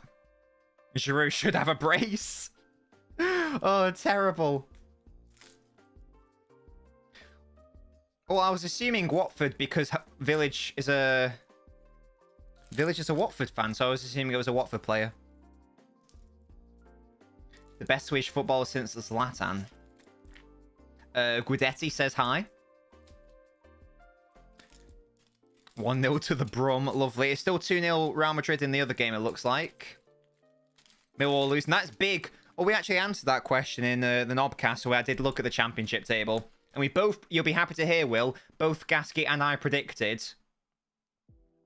Giroud should have a brace. Oh, terrible. Well, I was assuming Watford because Village is a Watford fan, so I was assuming it was a Watford player. The best Swedish footballer since Zlatan. Guidetti says hi. 1-0 to the Brum. Lovely. It's still 2-0 Real Madrid in the other game, it looks like. Millwall losing. That's big. Oh, we actually answered that question in the Knobcast, where I did look at the championship table. And we both, you'll be happy to hear, Will, both Gasky and I predicted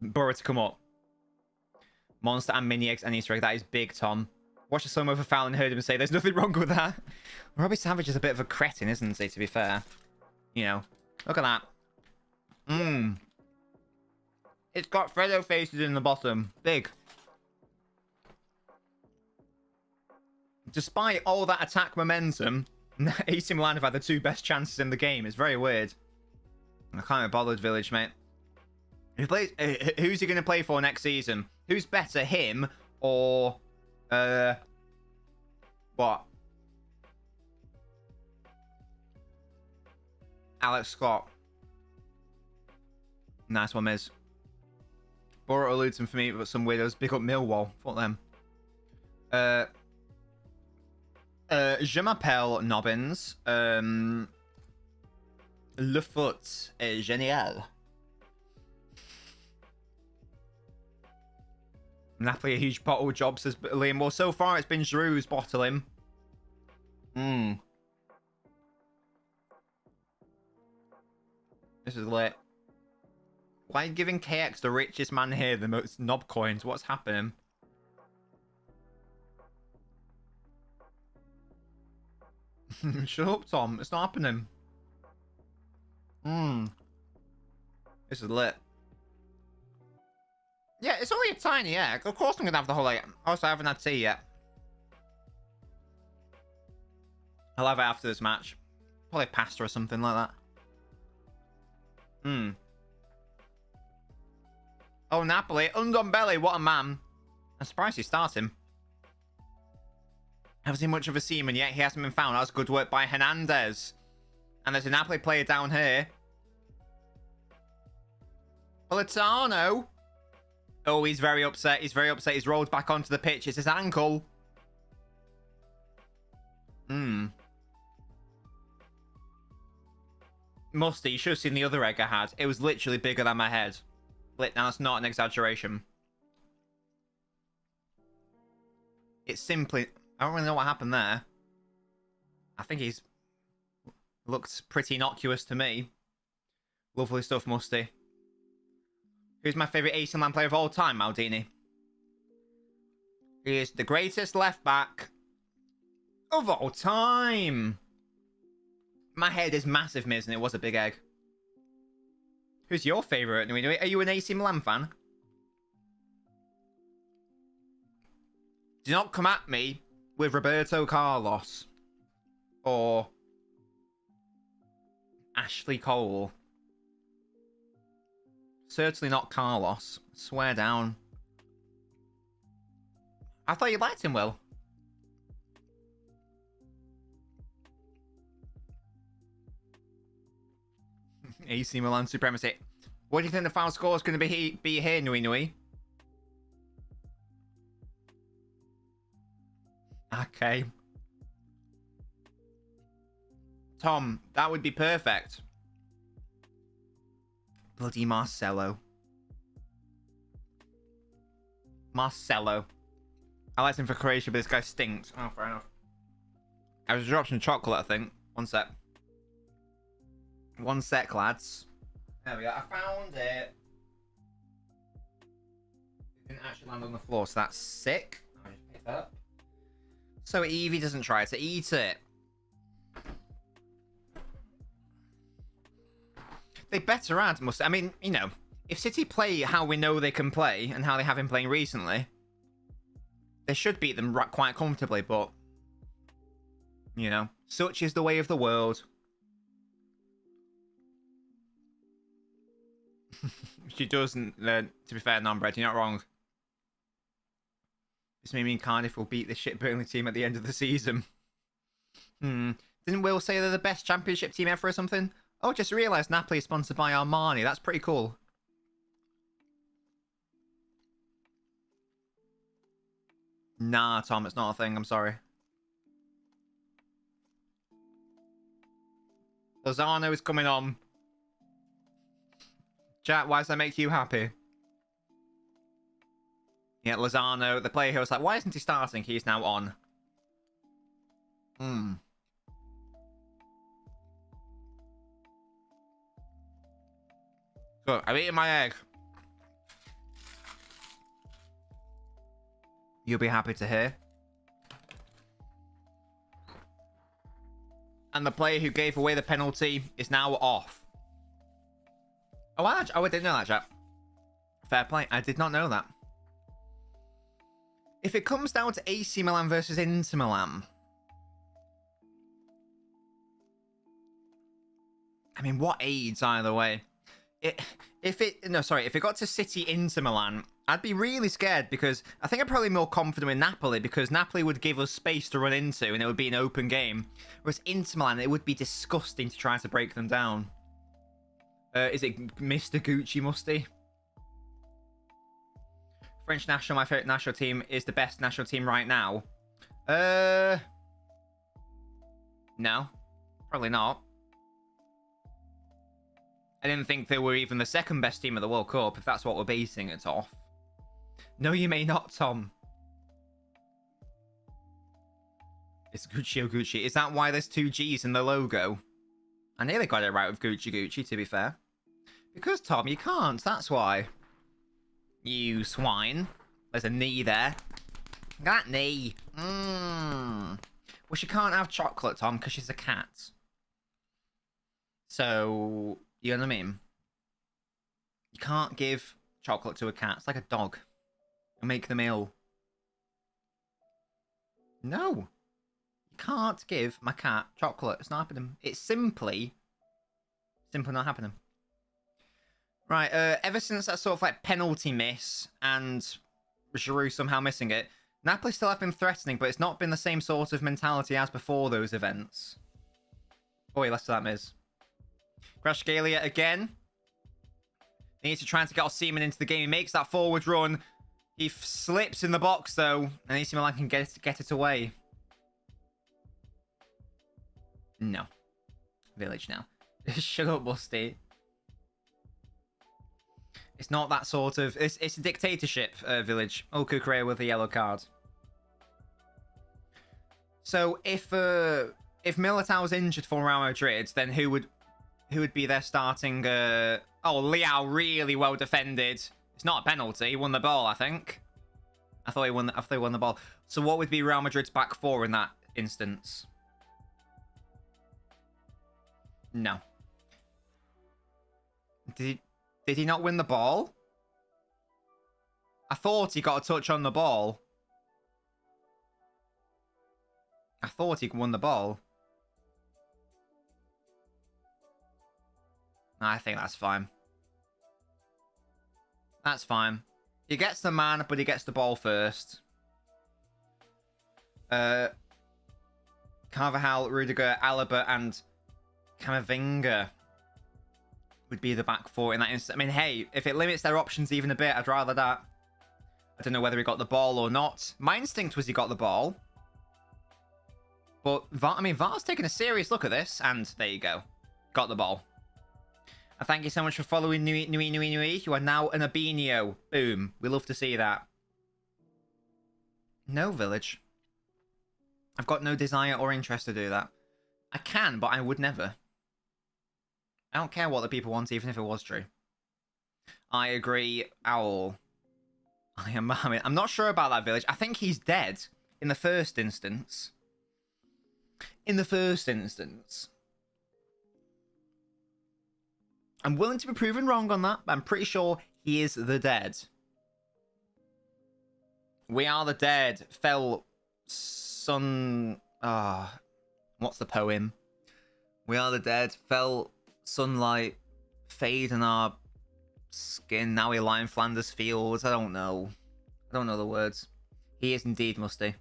Borough to come up. Monster and mini eggs and Easter egg. That is big, Tom. Watched the slow-mo for foul and heard him say there's nothing wrong with that. Robbie Savage is a bit of a cretin, isn't he, to be fair? You know. Look at that. It's got Fredo faces in the bottom. Big. Despite all that attack momentum, AC Milan have had the two best chances in the game. It's very weird. I can't be bothered, Village, mate. Who's he going to play for next season? Who's better, him or... what? Alex Scott. Nice one, Miz. Borough eludes him for me, but some weirdos. Big up Millwall. Fuck them. Je m'appelle Nobbins. Le foot est génial. Napoli a huge bottle job, says Liam. Well, so far it's been Giroud's bottling. This is lit. Why are you giving KX, the richest man here, the most knob coins? What's happening? Shut up, Tom. It's not happening. This is lit. Yeah, it's only a tiny egg. Of course I'm going to have the whole egg. Also, I haven't had tea yet. I'll have it after this match. Probably pasta or something like that. Oh, Napoli. Undombele, what a man. I'm surprised he's starting. Haven't seen much of a seaman yet. He hasn't been found. That's good work by Hernandez. And there's a Napoli player down here. Politano. Oh, he's very upset. He's very upset. He's rolled back onto the pitch. It's his ankle. Musty, you should have seen the other egg I had. It was literally bigger than my head. Now, that's not an exaggeration. It's simply... I don't really know what happened there. I think he's... looked pretty innocuous to me. Lovely stuff, Musty. Who's my favourite AC Milan player of all time, Maldini? He is the greatest left-back of all time. My head is massive, Miz, and it was a big egg. Who's your favourite? Are you an AC Milan fan? Do not come at me with Roberto Carlos. or Ashley Cole. Certainly not Carlos. Swear down. I thought you liked him, Will. AC Milan supremacy. What do you think the final score is going to be here, Nui Nui? Okay. Tom, that would be perfect. Bloody Marcelo. Marcelo. I liked him for Croatia, but this guy stinks. Oh, fair enough. I was dropping some chocolate, I think. One sec. One sec, lads. There we go. I found it. It didn't actually land on the floor, so that's sick. I just picked it up. So Evie doesn't try to eat it. They better add, I mean, you know, if City play how we know they can play and how they have been playing recently, they should beat them quite comfortably, but, you know, such is the way of the world. She doesn't, to be fair, Nombred, you're not wrong. This may mean Cardiff will beat the shit Burnley team at the end of the season. Didn't Will say they're the best championship team ever or something? Oh, just realised Napoli is sponsored by Armani. That's pretty cool. Nah, Tom, it's not a thing. I'm sorry. Lozano is coming on. Chat, why does that make you happy? Yeah, Lozano, the player who was like, why isn't he starting? He's now on. Good, I'm eating my egg. You'll be happy to hear. And the player who gave away the penalty is now off. Oh, I didn't know that, chat. Fair play. I did not know that. If it comes down to AC Milan versus Inter Milan, I mean, what aids either way? If it got to City Inter Milan, I'd be really scared because I think I'm probably more confident with Napoli because Napoli would give us space to run into and it would be an open game. Whereas Inter Milan, it would be disgusting to try to break them down. Is it Mr. Gucci Musty? French national, my favorite national team, is the best national team right now. No, probably not. I didn't think they were even the second best team of the World Cup, if that's what we're basing it off. No, you may not, Tom. It's Gucci or Gucci. Is that why there's two G's in the logo? I nearly got it right with Gucci Gucci, to be fair. Because, Tom, you can't. That's why. You swine. There's a knee there. That knee. Well, she can't have chocolate, Tom, because she's a cat. So, you know what I mean? You can't give chocolate to a cat. It's like a dog. It'll make them ill. No. You can't give my cat chocolate. It's not happening. It's simply not happening. Right, ever since that sort of like penalty miss and Giroud somehow missing it, Napoli still have been threatening, but it's not been the same sort of mentality as before those events. Oh, he left that miss. Kvaratskhelia again. He needs to try to get Osimhen into the game. He makes that forward run. He slips in the box, though, and AC Milan can get it away. No. Village now. Shut up, Busty. It's not that sort of... It's a dictatorship, Village. Oh, Kukurea with a yellow card. So, if Militao's injured for Real Madrid, then who would be their starting... Oh, Leao, really well defended. It's not a penalty. He won the ball, I think. I thought he won the ball. So what would be Real Madrid's back four in that instance? No. Did he not win the ball? I thought he got a touch on the ball. I thought he won the ball. I think that's fine. That's fine. He gets the man, but he gets the ball first. Carvajal, Rudiger, Alaba, and Camavinga would be the back four in that instance. I mean, hey, if it limits their options even a bit, I'd rather that. I don't know whether he got the ball or not. My instinct was he got the ball. But, VAR's taking a serious look at this, and there you go. Got the ball. And thank you so much for following Nui. You are now an Albino. Boom. We love to see that. No, Village. I've got no desire or interest to do that. I can, but I would never. I don't care what the people want, even if it was true. I agree, Owl. I'm not sure about that, Village. I think he's dead in the first instance. I'm willing to be proven wrong on that, but I'm pretty sure he is the dead. We are the dead. Fell sun... what's the poem? We are the dead. Fell sunlight. Fade in our skin. Now we lie in Flanders fields. I don't know. I don't know the words. He is indeed musty. I'm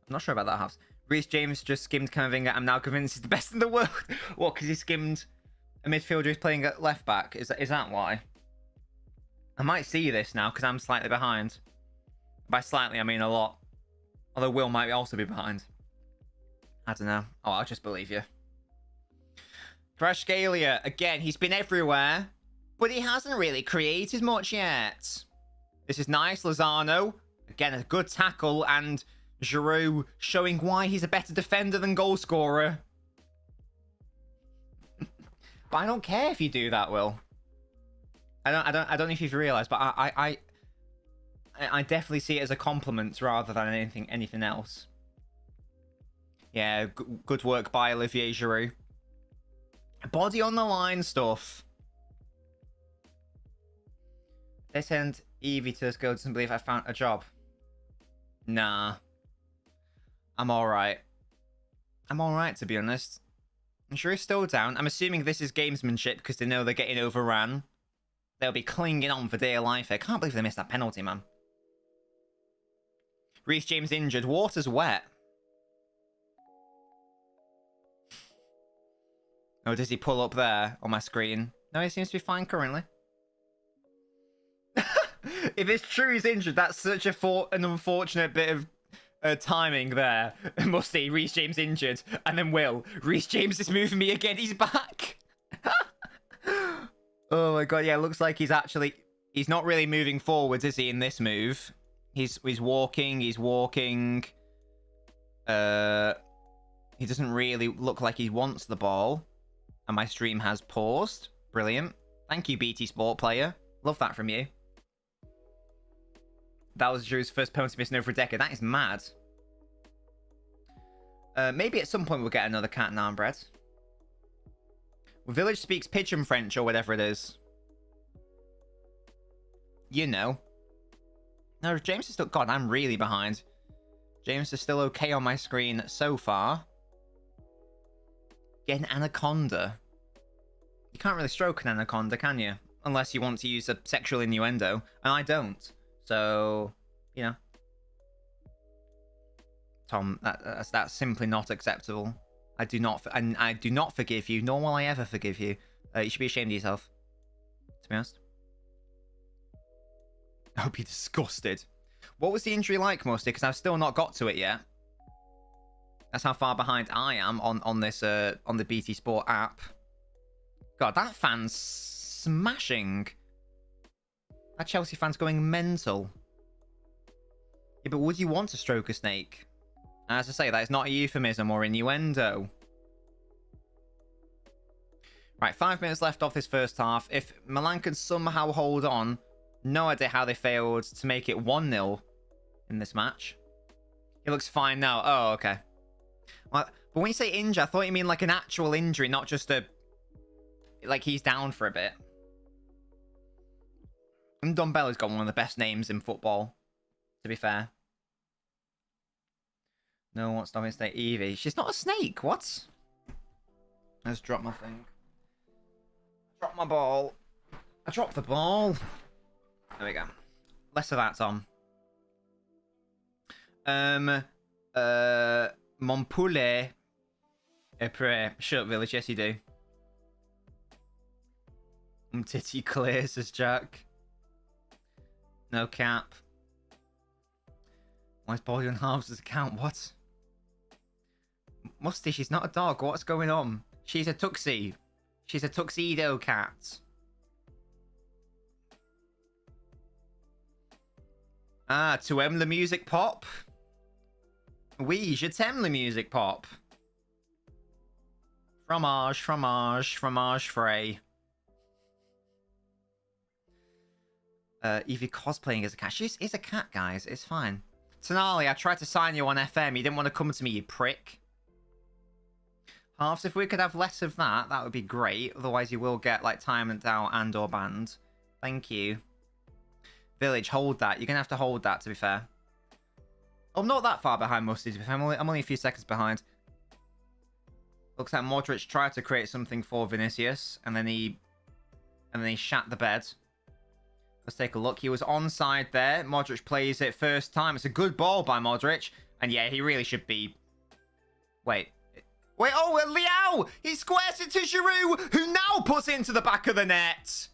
not sure about that house. Reece James just skimmed Camavinga. I'm now convinced he's the best in the world. What, because he skimmed a midfielder who's playing at left back? Is that why? I might see this now because I'm slightly behind. By slightly, I mean a lot. Although Will might also be behind. I don't know. Oh, I'll just believe you. Kvaratskhelia, again, he's been everywhere, but he hasn't really created much yet. This is nice. Lozano, again, a good tackle, and Giroud showing why he's a better defender than goal scorer. But I don't care if you do that, Will. I don't know if you've realised, but I definitely see it as a compliment rather than anything else. Yeah, good work by Olivier Giroud. Body on the line stuff. They send Evie to school, doesn't believe I found a job. Nah. I'm alright. I'm alright, to be honest. I'm sure he's still down. I'm assuming this is gamesmanship because they know they're getting overran. They'll be clinging on for dear life. I can't believe they missed that penalty, man. Reece James injured. Water's wet. Oh, does he pull up there on my screen? No, he seems to be fine currently. If it's true he's injured, that's such an unfortunate bit of timing there. Musty, Reece James injured. And then Will, Reece James is moving me again. He's back. Oh my god, yeah, it looks like he's not really moving forwards, is he, in this move? He's walking. He doesn't really look like he wants the ball. And my stream has paused. Brilliant. Thank you, BT Sport player. Love that from you. That was Drew's first penalty miss in over a decade. That is mad. Maybe at some point we'll get another cat and armbread. Village speaks Pigeon French or whatever it is. You know. No, James is still... God, I'm really behind. James is still okay on my screen so far. Get an anaconda. You can't really stroke an anaconda, can you? Unless you want to use a sexual innuendo. And I don't. So, you know. Tom, that's simply not acceptable. I do not forgive you, nor will I ever forgive you. You should be ashamed of yourself. To be honest. I hope you're disgusted. What was the injury like, Musty? Because I've still not got to it yet. That's how far behind I am on this on the BT Sport app. God, that fan's smashing. That Chelsea fan's going mental. Yeah, but would you want to stroke a snake? As I say, that is not a euphemism or innuendo. Right, 5 minutes left off this first half. If Milan can somehow hold on, no idea how they failed to make it 1-0 in this match. He looks fine now. Oh, okay. Well, but when you say injury, I thought you mean like an actual injury, not just a... Like he's down for a bit. And Ndombella's got one of the best names in football, to be fair. No, what's stopping stay Evie? She's not a snake. What? Let's drop my thing. Drop my ball. I dropped the ball. There we go. Less of that, Tom. Mon poulet est prêt. Shut up, Village. Yes, you do. Titty clear, says Jack. No cap. Why is Bolly on Harv's account? What? Musty, she's not a dog. What's going on? She's a tuxie. She's a tuxedo cat. Ah, tu aimes la musique pop? Oui, je t'aime la musique pop. Fromage, fromage, fromage frais. Evie cosplaying as a cat. She is a cat, guys. It's fine. Tonali, I tried to sign you on FM. You didn't want to come to me, you prick. Halves, if we could have less of that, that would be great. Otherwise, you will get, like, timed out and or banned. Thank you. Village, hold that. You're going to have to hold that, to be fair. I'm not that far behind Musty, to be fair. I'm only a few seconds behind. Looks like Modric tried to create something for Vinicius, and then he shat the bed. Let's take a look. He was onside there. Modric plays it first time. It's a good ball by Modric. And yeah, he really should be... Wait, oh, Liao! He squares it to Giroud, who now puts it into the back of the net.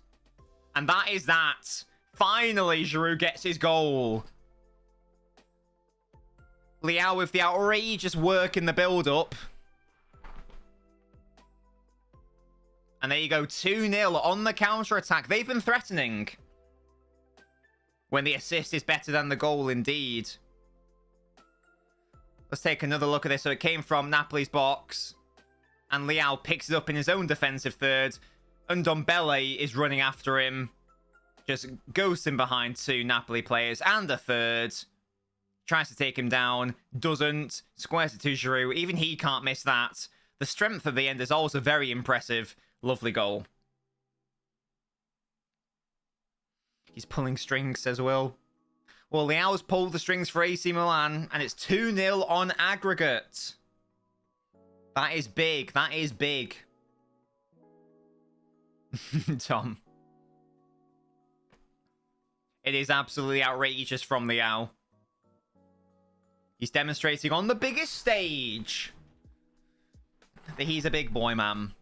And that is that. Finally, Giroud gets his goal. Liao with the outrageous work in the build-up. And there you go, 2-0 on the counter-attack. They've been threatening. When the assist is better than the goal, indeed. Let's take another look at this. So it came from Napoli's box. And Liao picks it up in his own defensive third. Ndombele is running after him. Just ghosting behind two Napoli players. And a third. Tries to take him down. Doesn't. Squares it to Giroud. Even he can't miss that. The strength of the end is also very impressive. Lovely goal. He's pulling strings, says Will. Well, Liao's pulled the strings for AC Milan, and it's 2-0 on aggregate. That is big. That is big. Tom. It is absolutely outrageous from Liao. He's demonstrating on the biggest stage that he's a big boy, man.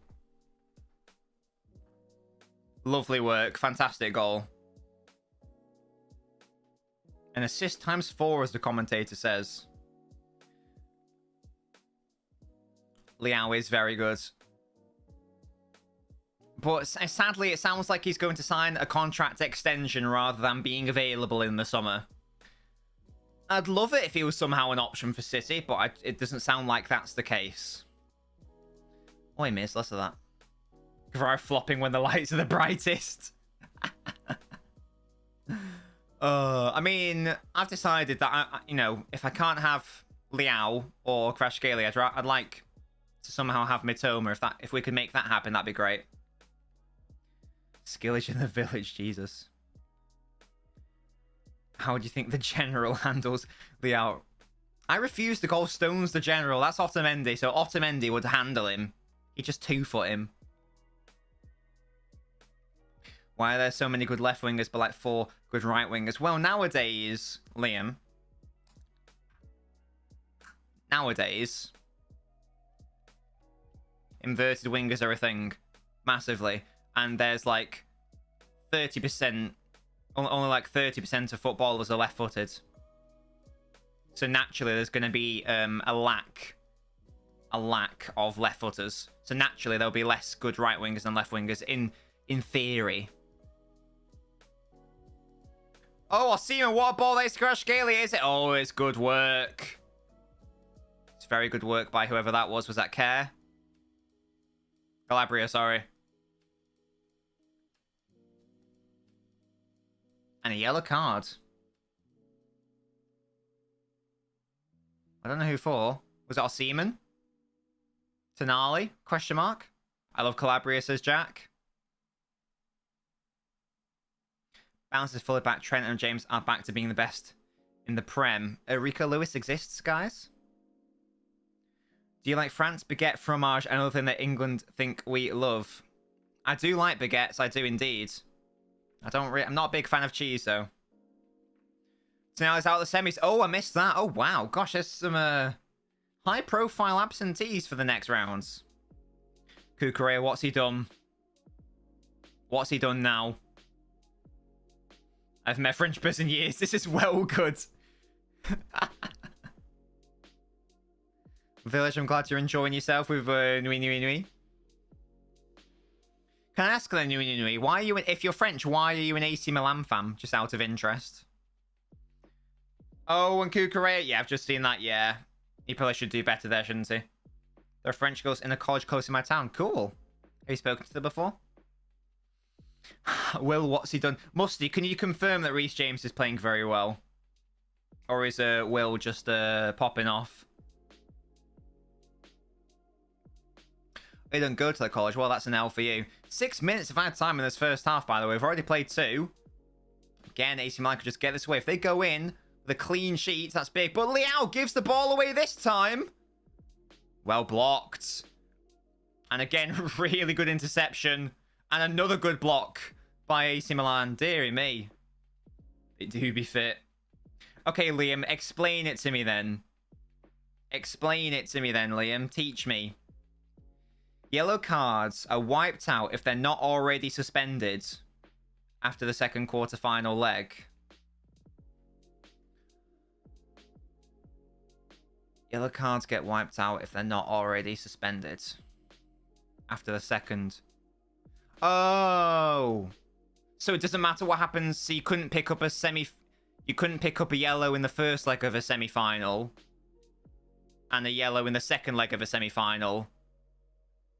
Lovely work. Fantastic goal. An assist times 4, as the commentator says. Liao is very good. But sadly, it sounds like he's going to sign a contract extension rather than being available in the summer. I'd love it if he was somehow an option for City, but it doesn't sound like that's the case. Oh, he missed. Less of that. Guevara flopping when the lights are the brightest. I mean, I've decided that, you know, if I can't have Liao or Kvaratskhelia, I'd like to somehow have Mitoma. If we could make that happen, that'd be great. Skillage in the village, Jesus. How do you think the general handles Liao? I refuse to call Stones the general. That's Otamendi, so Otamendi would handle him. He'd just 2-foot him. Why are there so many good left wingers, but like 4 good right wingers? Well, nowadays, Liam. Nowadays, inverted wingers are a thing. Massively. And there's like 30%, only like 30% of footballers are left-footed. So naturally, there's going to be a lack of left-footers. So naturally, there'll be less good right wingers than left wingers in theory. Oh, I see him. What a ball is Kvaratskhelia, is it? Oh, it's good work. It's very good work by whoever that was. Was that Care? Calabria, sorry. And a yellow card. I don't know who for. Was it Osimhen? Tonali? Question mark. I love Calabria, says Jack. Bounces fully back. Trent and James are back to being the best in the Prem. Rico Lewis exists, guys. Do you like France, baguette, fromage, and another thing that England think we love? I do like baguettes. I do indeed. I'm not a big fan of cheese, though. So now it's out of the semis. Oh, I missed that. Oh, wow. Gosh, there's some high-profile absentees for the next rounds. Kukurea, what's he done? What's he done now? I've met French person years. This is well good. Village, I'm glad you're enjoying yourself with Nui Nui Nui. Can I ask then, Nui Nui Nui, why are you, if you're French, why are you an AC Milan fan? Just out of interest. Oh, and Kukurea? Yeah, I've just seen that, yeah. He probably should do better there, shouldn't he? There are French girls in a college close to my town. Cool. Have you spoken to them before? Will, what's he done? Musty, can you confirm that Reece James is playing very well? Or is Will just popping off? They don't go to the college. Well, that's an L for you. 6 minutes of added time in this first half, by the way. We've already played 2. Again, AC Milan could just get this away. If they go in with a clean sheet, that's big. But Liao gives the ball away this time. Well blocked. And again, really good interception. And another good block by AC Milan. Deary me. It do be fit. Okay, Liam, explain it to me then. Explain it to me then, Liam. Teach me. Yellow cards are wiped out if they're not already suspended after the second quarter-final leg. Yellow cards get wiped out if they're not already suspended after the second. Oh. So it doesn't matter what happens. So you couldn't pick up a You couldn't pick up a yellow in the first leg of a semi-final. And a yellow in the second leg of a semi-final.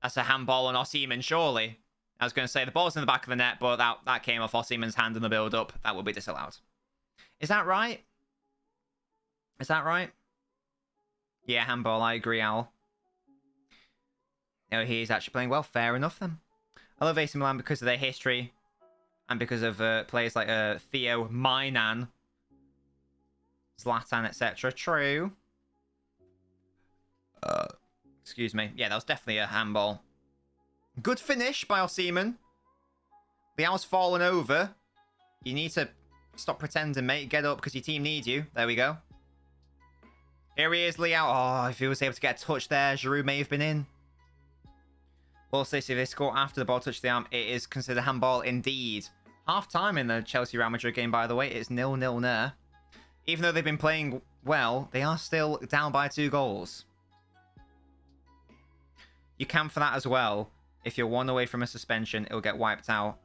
That's a handball on Osimhen, surely. I was going to say, the ball's in the back of the net, but that came off Osimhen's hand in the build-up. That will be disallowed. Is that right? Is that right? Yeah, handball, I agree, Al. No, he's actually playing well. Fair enough, then. I love AC Milan because of their history. And because of players like Theo, Mainan, Zlatan, etc. True. Excuse me. Yeah, that was definitely a handball. Good finish by Osimhen. Liao's fallen over. You need to stop pretending, mate. Get up because your team needs you. There we go. Here he is, Liao. Oh, if he was able to get a touch there, Giroud may have been in. Also, if they score after the ball touched the arm, it is considered handball indeed. Half-time in the Chelsea-Real Madrid game, by the way. It's 0-0 there. Even though they've been playing well, they are still down by 2 goals. You can for that as well. If you're 1 away from a suspension, it'll get wiped out.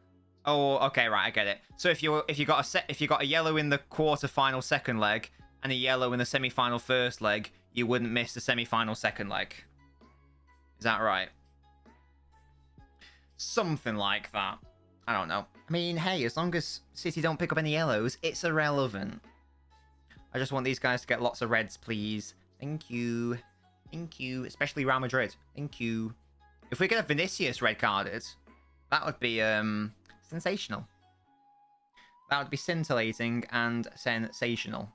Oh, okay, right, I get it. So if you got a yellow in the quarter-final second leg and a yellow in the semi-final first leg, you wouldn't miss the semi-final second leg. Is that right? Something like that. I don't know. I mean, hey, as long as City don't pick up any yellows, it's irrelevant. I just want these guys to get lots of reds, please. Thank you. Thank you. Especially Real Madrid. Thank you. If we get a Vinicius red carded, that would be sensational. That would be scintillating and sensational.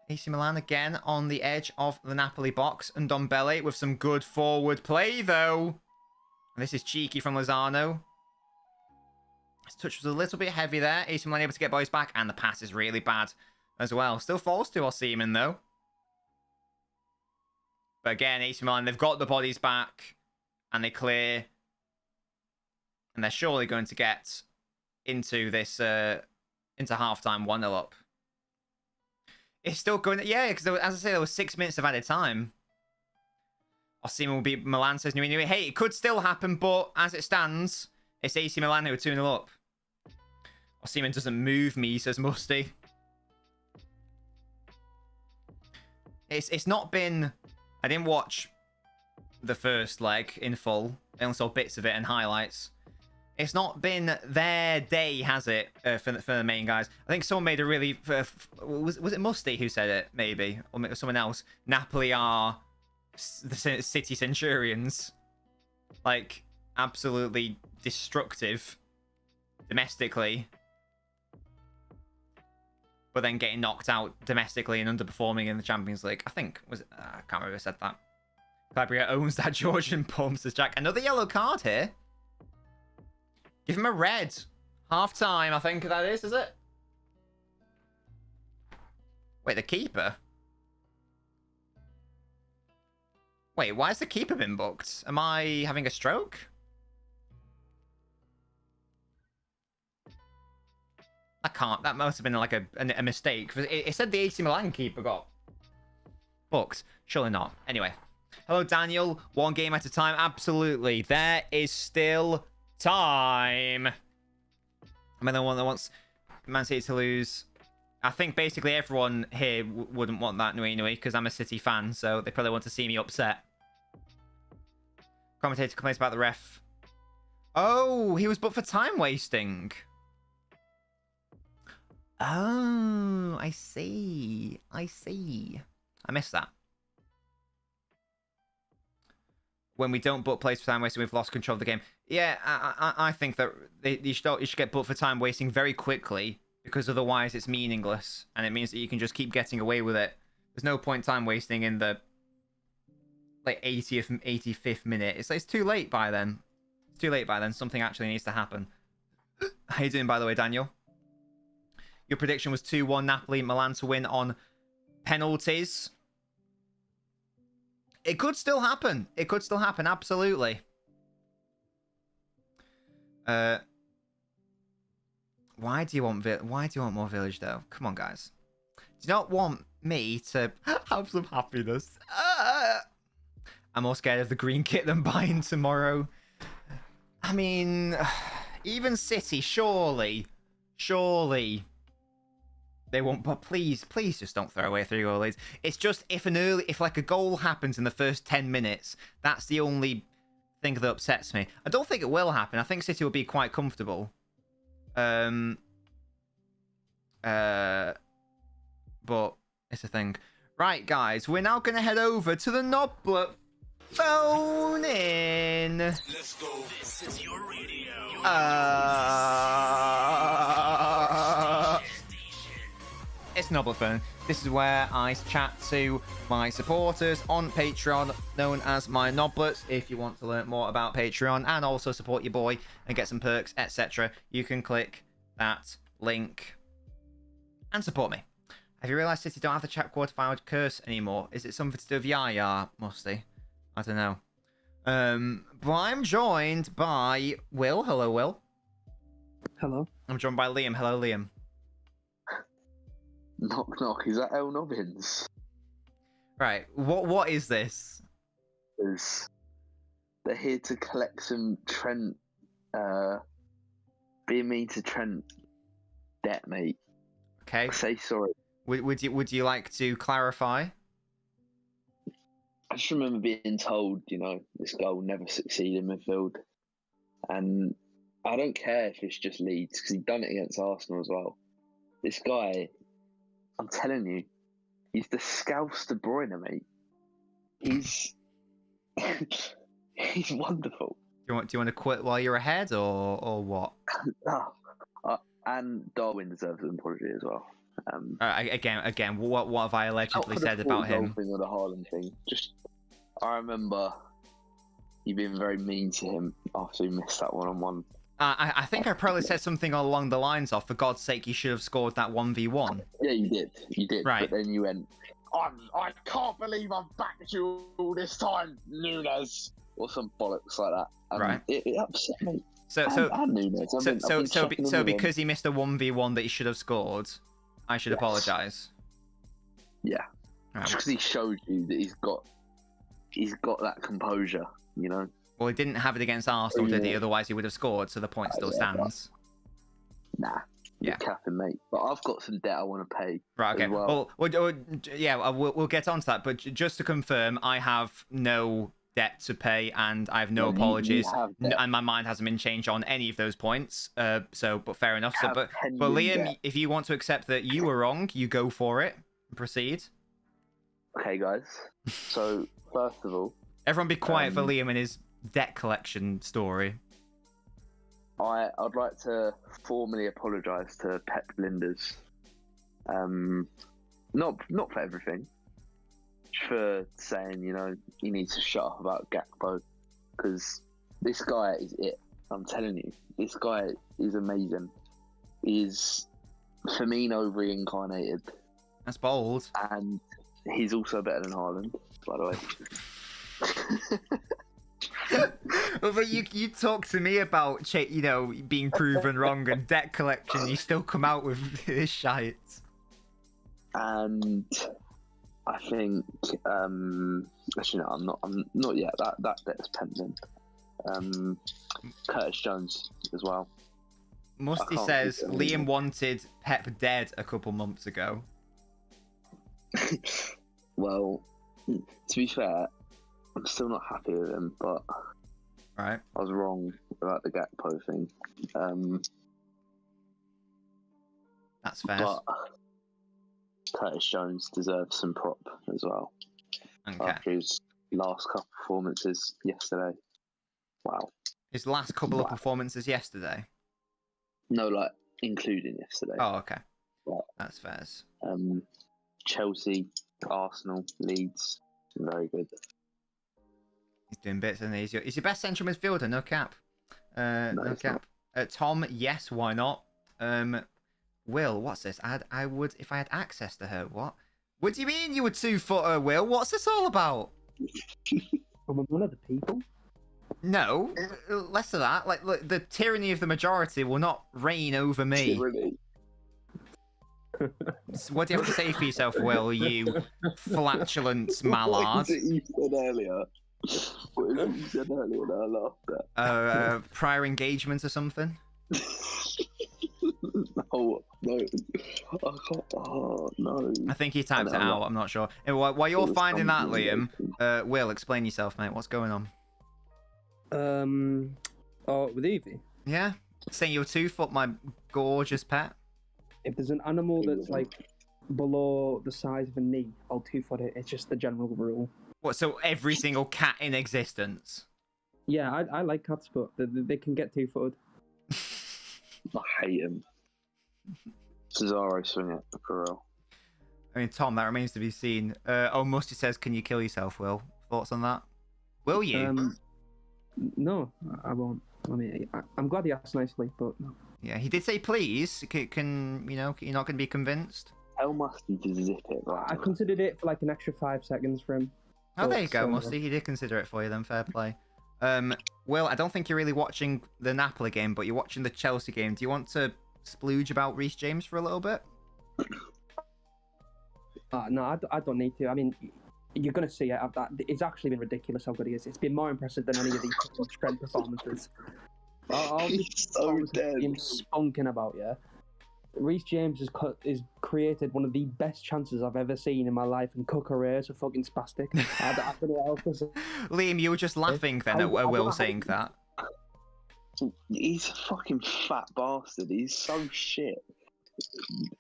AC Milan again on the edge of the Napoli box. And Ndombele with some good forward play, though. And this is cheeky from Lozano. His touch was a little bit heavy there. AC Milan able to get boys back. And the pass is really bad as well. Still falls to Osimhen, though. But again, AC Milan, they've got the bodies back. And they clear. And they're surely going to get into this, into halftime 1-0 up. It's still going, yeah, because as I say, there was 6 minutes of added time. Osimhen will be Milan, says Nui Nui. Hey, it could still happen, but as it stands, it's AC Milan who are 2-0 up. Osimhen doesn't move me, says Musty. It's not been... I didn't watch the first leg in full. I only saw bits of it and highlights. It's not been their day, has it, for the main guys? I think someone made a really... was it Musty who said it, maybe? Or someone else? Napoli are the City Centurions. Like, absolutely destructive domestically. But then getting knocked out domestically and underperforming in the Champions League. I think, was it... I can't remember who said that. Fabio owns that Georgian pump, says Jack. Another yellow card here. Give him a red. Half time, I think that is it? Wait, the keeper? Wait, why has the keeper been booked? Am I having a stroke? I can't. That must have been like a mistake. It said the AC Milan keeper got booked. Surely not. Anyway. Hello, Daniel. One game at a time. Absolutely. There is still time. I'm the one that wants Man City to lose. I think basically everyone here wouldn't want that, Nui, because I'm a City fan, so they probably want to see me upset. Commentator complains about the ref. Oh, he was booked for time wasting. Oh, I see. I see. I missed that. When we don't book plays for time wasting, we've lost control of the game. Yeah, I think that you should get booked for time wasting very quickly, because otherwise it's meaningless, and it means that you can just keep getting away with it. There's no point time wasting in the like 80th and 85th minute. It's too late by then. It's too late by then. Something actually needs to happen. How you doing, by the way, Daniel? Your prediction was 2-1 Napoli, Milan to win on penalties. It could still happen. It could still happen, absolutely. Why do you want more village though? Come on, guys. Do you not want me to have some happiness? I'm more scared of the green kit than buying tomorrow. I mean, even City, surely they won't. But please just don't throw away 3 goal leads. It's just if like a goal happens in the first 10 minutes, that's the only thing that upsets me. I don't think it will happen. I think City will be quite comfortable. But it's a thing. Right, guys, we're now going to head over to the Nobbler phone in. Let's go. This is your radio. It's Nobbler phone. This is where I chat to my supporters on Patreon, known as my Nobblers. If you want to learn more about Patreon and also support your boy and get some perks, etc., you can click that link and support me. Have you realised City don't have the chat quarterfinal curse anymore? Is it something to do with Yaya, Musty? I don't know. But I'm joined by Will. Hello, Will. Hello. I'm joined by Liam. Hello, Liam. Knock knock. Is that LNobbins? Right. What is this? They're here to collect some Trent. Being mean to Trent debt, mate. Okay. Say sorry. Would you like to clarify? I just remember being told, this guy will never succeed in midfield, and I don't care if it's just Leeds because he'd done it against Arsenal as well. This guy, I'm telling you, he's the Scouse De Bruyne, mate. He's he's wonderful. Do you want to quit while you're ahead, or what? And Darwin deserves an apology as well. Again, what have I allegedly said about him? Thing or the Haaland thing. I remember you being very mean to him after he missed that one-on-one. I think I probably said something along the lines of, for God's sake, you should have scored that 1v1. Yeah, you did. Right. But then you went, I can't believe I've backed you all this time, Nunes, or some bollocks like that. Right. It upset me. So Nunes. So because he missed a 1v1 that he should have scored, I should apologise. Yeah. Right. Just because he showed you that he's got that composure, Well, he didn't have it against Arsenal, did he? Otherwise, he would have scored, so the point still stands. Nah. Yeah. Capping, mate. But I've got some debt I want to pay. Right, okay. Well. We'll get onto that. But just to confirm, I have no debt to pay, and I have no apologies, and my mind hasn't been changed on any of those points. But fair enough. But Liam, if you want to accept that you were wrong, you go for it. Proceed. Okay, guys. So first of all, everyone be quiet for Liam and his debt collection story. I'd like to formally apologise to Pep Linders. Not for everything. for saying, he needs to shut up about Gakpo, because this guy is it. I'm telling you, this guy is amazing. He's Firmino reincarnated. That's bold. And he's also better than Haaland, by the way. But you talk to me about being proven wrong and debt collection. You still come out with this shite. And I think actually no, I'm not yet. That debt's pending. Curtis Jones as well. Musty says Liam wanted Pep dead a couple months ago. Well, to be fair, I'm still not happy with him, but right, I was wrong about the Gakpo thing. That's fair. But Curtis Jones deserves some prop as well. Okay. After his last couple performances yesterday. Wow. His last couple of performances yesterday? No, including yesterday. Oh, okay. Yeah. That's fair. Chelsea, Arsenal, Leeds, very good. He's doing bits, and he's your best central midfielder, no cap. No cap. Tom, yes, why not? Will, what's this? I would if I had access to her. What? What do you mean you were 2-footer, Will? What's this all about? From one of the people? No, less of that. Look, the tyranny of the majority will not reign over me. What do you have to say for yourself, Will, you flatulent mallard? What was it you said earlier? What was it you said earlier that I laughed at? Prior engagement or something? No. I can't. Oh, no. I think he typed it out, I'm not sure. Anyway, while you're finding that, Liam, Will, explain yourself, mate. What's going on? With Evie? Yeah? Saying you're 2 foot, my gorgeous pet? If there's an animal that's below the size of a knee, I'll 2-foot it. It's just the general rule. What, so every single cat in existence? Yeah, I like cats, but they can get 2-footed. I hate him. Cesaro swing it, for real. I mean, Tom, that remains to be seen. Musty says, can you kill yourself, Will? Thoughts on that? Will you? No, I won't. I mean, I'm glad he asked nicely, but no. Yeah, he did say please. Can you're not going to be convinced? Tell Musty to zip it. Right, I considered it for an extra 5 seconds for him. Oh, there you go, Musty. He did consider it for you then. Fair play. Will, I don't think you're really watching the Napoli game, but you're watching the Chelsea game. Do you want to splooge about Reece James for a little bit? No, I don't need to. I mean, you're going to see it. It's actually been ridiculous how good he is. It's been more impressive than any of these strength performances. All these performances he's spunking about, yeah. Reece James has created one of the best chances I've ever seen in my life, and Cucurella's a fucking spastic. I don't know what else to say. Liam, you were just laughing then at Will saying that. He's a fucking fat bastard. He's so shit.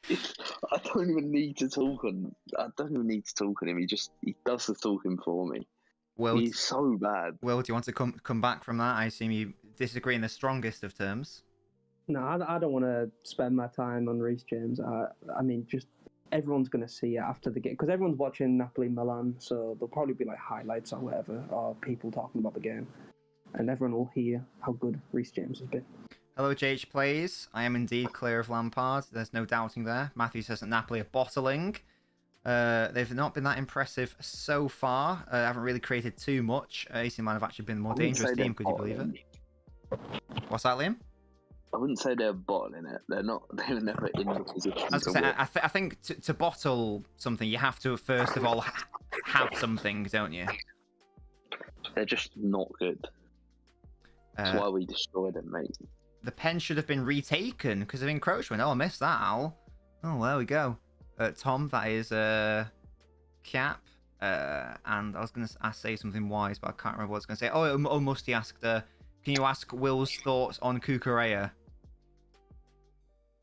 I don't even need to talk on him. He does the talking for me. Will, he's so bad. Will, do you want to come back from that? I assume you disagree in the strongest of terms. No, I don't want to spend my time on Reece James. I mean, just everyone's going to see it after the game, because everyone's watching Napoli Milan, so there'll probably be highlights or whatever, or people talking about the game, and everyone will hear how good Reece James has been. Hello, JH Plays. I am indeed clear of Lampard. There's no doubting there. Matthew says that Napoli are bottling. They've not been that impressive so far. Haven't really created too much. AC Milan have actually been the more dangerous team. Could you believe it? What's that, Liam? I wouldn't say they're bottling it. They're not. They're never in the position. I think to bottle something, you have to first of all have something, don't you? They're just not good. That's why we destroyed them, mate. The pen should have been retaken because of encroachment. Oh, I missed that, Al. Oh, there we go. Tom, that is Cap. And I was going to say something wise, but I can't remember what I was going to say. Oh, Musty asked, can you ask Will's thoughts on Cucurella?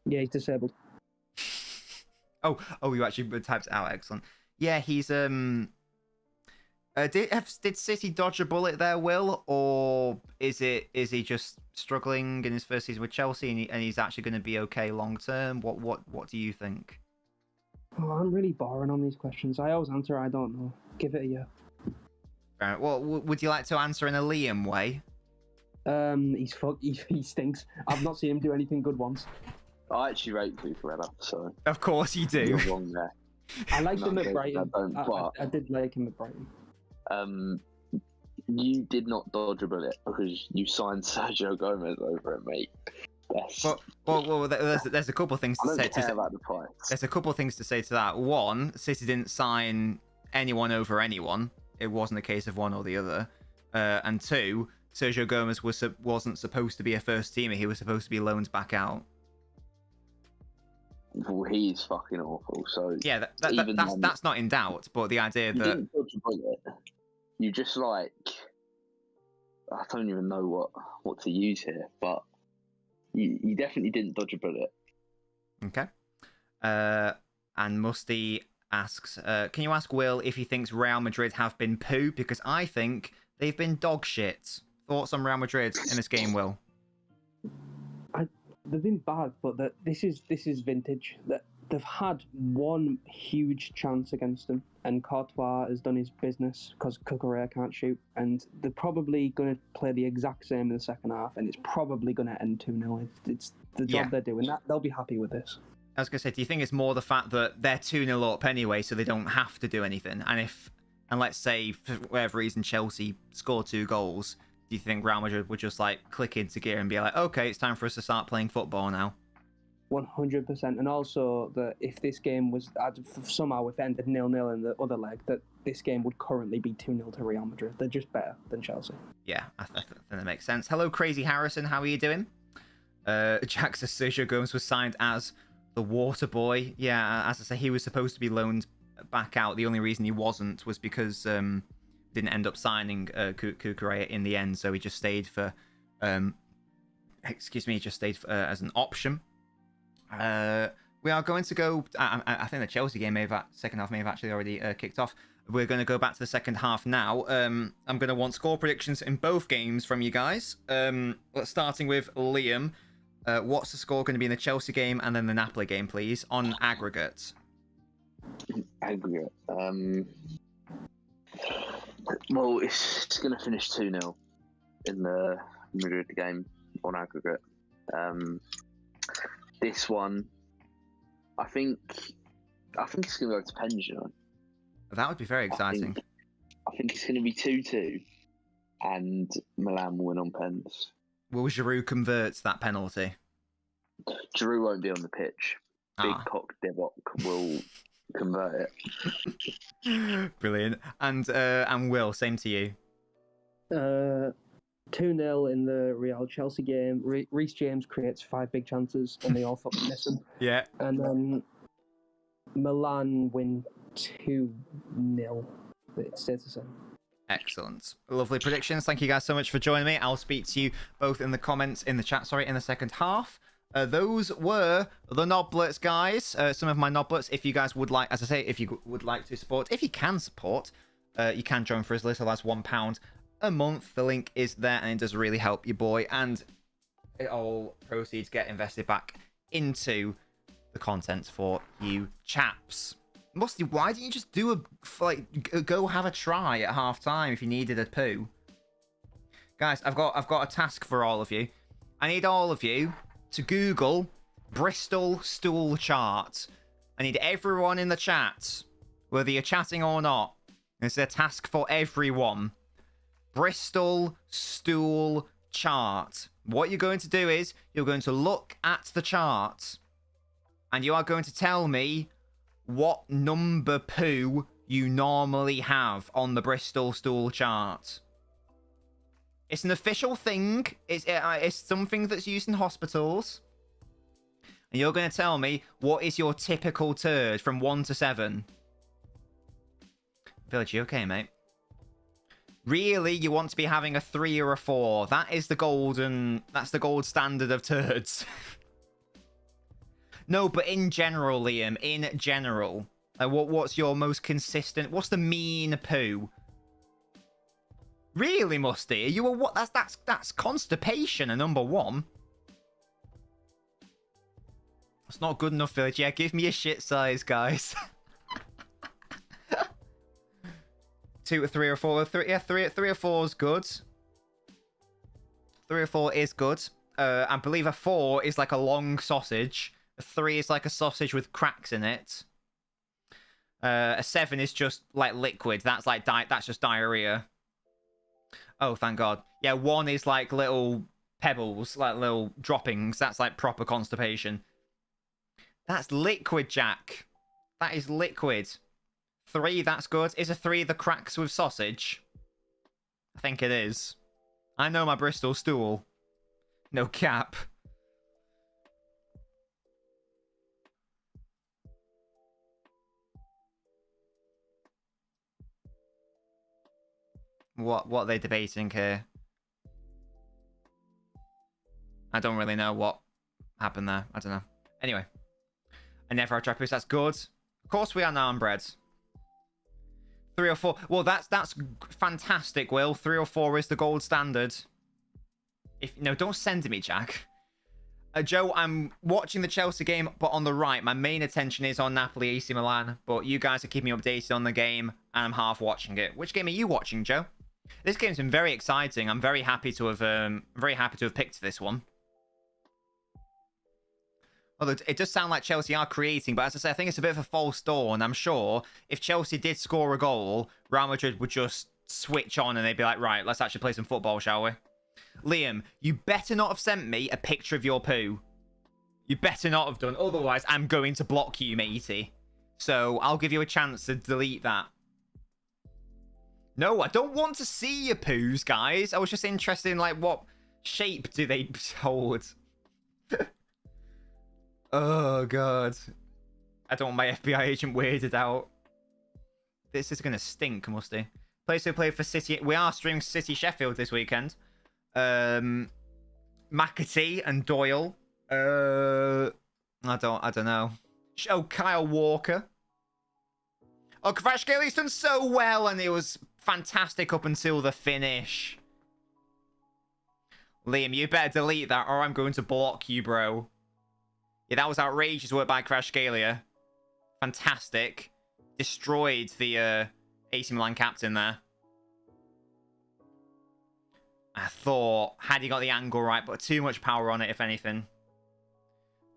Yeah, he's disabled. Oh, you actually typed it out. Excellent. Yeah, he's did City dodge a bullet there, Will, or is he just struggling in his first season with Chelsea and he's actually going to be okay long term? What do you think? I'm really boring on these questions. I always answer I don't know. Give it a yeah. Well, would you like to answer in a Liam way? He's he stinks. I've not seen him do anything good once. I actually rate Cucurella, so Of course you do. you're wrong there. I liked No, him at I Brighton. don't, but I did like him at Brighton. you did not dodge a bullet because you signed Sergio Gomez over it, mate. Well, there's a couple of things I to don't say. care about the price. There's a couple of things to say to that. One, City didn't sign anyone over anyone. It wasn't a case of one or the other. And two, Sergio Gomez wasn't supposed to be a first teamer. He was supposed to be loaned back out. Well, he's fucking awful. So Yeah, that's not in doubt. But the idea you that didn't dodge a bullet. You just I don't even know what to use here, but you definitely didn't dodge a bullet. okay. And Musty asks, can you ask Will if he thinks Real Madrid have been poo? Because I think they've been dog shit. Thoughts on Real Madrid in this game, Will? They've been bad, but this is vintage. That they've had one huge chance against them, and Courtois has done his business because Cucurella can't shoot, and they're probably going to play the exact same in the second half, and it's probably going to end 2-0. It's the job they're doing. They'll be happy with this. I was going to say, do you think it's more the fact that they're 2-0 up anyway, so they don't have to do anything? And let's say, for whatever reason, Chelsea score 2 goals, do you think Real Madrid would just click into gear and be like, okay, it's time for us to start playing football now? 100%. And also that if this game was somehow if it ended 0-0 in the other leg, that this game would currently be 2-0 to Real Madrid. They're just better than Chelsea. Yeah, I think that makes sense. Hello, Crazy Harrison. How are you doing? Jack says Sergio Gomez was signed as the water boy. Yeah, as I say, he was supposed to be loaned back out. The only reason he wasn't was because didn't end up signing Cucurella in the end, so he just stayed for as an option. We are going to go. I think the Chelsea game second half may have actually already kicked off. We're going to go back to the second half now. I'm going to want score predictions in both games from you guys. Starting with Liam. What's the score going to be in the Chelsea game and then the Napoli game, please, on aggregate? Aggregate. Well, it's going to finish 2-0 in the Madrid game on aggregate. This one, I think it's going to go to pens, you know. That would be very exciting. I think it's going to be 2-2, and Milan will win on pens. Will Giroud convert that penalty? Giroud won't be on the pitch. Big Cock Divock will convert it. Brilliant. And Will, same to you. 2-0 in the Real Chelsea game. Reece James creates 5 big chances and they all fucking miss him. Yeah. And then Milan win 2-0. It stays the same. Excellent. Lovely predictions. Thank you guys so much for joining me. I'll speak to you both in the comments, in the chat, in the second half. Those were the Nobblets, guys. Some of my Nobblets. If you guys would like, as I say, if you would like to support, if you can support, you can join for as little as £1 a month. The link is there, and it does really help you, boy. And all proceeds get invested back into the content for you chaps. Musty, why didn't you just do go have a try at half time if you needed a poo? Guys, I've got a task for all of you. I need all of you to Google Bristol stool chart. I need everyone in the chat, whether you're chatting or not. It's a task for everyone. Bristol stool chart. What you're going to do is you're going to look at the chart and you are going to tell me what number poo you normally have on the Bristol stool chart. It's an official thing. It's something that's used in hospitals. And you're going to tell me what is your typical turd from 1 to 7. Village, you okay, mate? Really, you want to be having a 3 or a 4. That's the gold standard of turds. No, but in general, Liam, in general, what's your most consistent? What's the mean poo? Really, Musty? Are you a what? That's constipation, a number 1. It's not good enough, Village. Yeah, give me a shit size, guys. 2 or 3 or 4. Yeah, 3 or 4 is good. 3 or 4 is good. I believe a 4 is like a long sausage. A 3 is like a sausage with cracks in it. A 7 is just like liquid. That's like that's just diarrhea. Oh, thank God. Yeah, 1 is like little pebbles, like little droppings. That's like proper constipation. That's liquid, Jack. That is liquid. 3, that's good. Is a 3 the cracks with sausage? I think it is. I know my Bristol stool. No cap. What are they debating here? I don't really know what happened there. I don't know. Anyway. I never had trappers. That's good. Of course we are now on bread. 3 or 4. Well, that's fantastic, Will. 3 or 4 is the gold standard. No, don't send me, Jack. Joe, I'm watching the Chelsea game, but on the right. My main attention is on Napoli, AC Milan. But you guys are keeping me updated on the game, and I'm half watching it. Which game are you watching, Joe? This game's been very exciting. I'm very happy to have picked this one. Although it does sound like Chelsea are creating, but as I say, I think it's a bit of a false dawn. I'm sure if Chelsea did score a goal, Real Madrid would just switch on and they'd be like, right, let's actually play some football, shall we? Liam, you better not have sent me a picture of your poo. You better not have done. Otherwise, I'm going to block you, matey. So I'll give you a chance to delete that. No, I don't want to see your poos, guys. I was just interested in, like, what shape do they hold? Oh, God. I don't want my FBI agent weirded out. This is going to stink, musty. Players who play for City. We are streaming City Sheffield this weekend. McAtee and Doyle. I don't know. Oh, Kyle Walker. Oh, Kvaratskhelia done so well, and it was fantastic up until the finish. Liam, you better delete that, or I'm going to block you, bro. Yeah, that was outrageous work by Kvaratskhelia. Fantastic. Destroyed the AC Milan captain there. I thought, had he got the angle right, but too much power on it, if anything.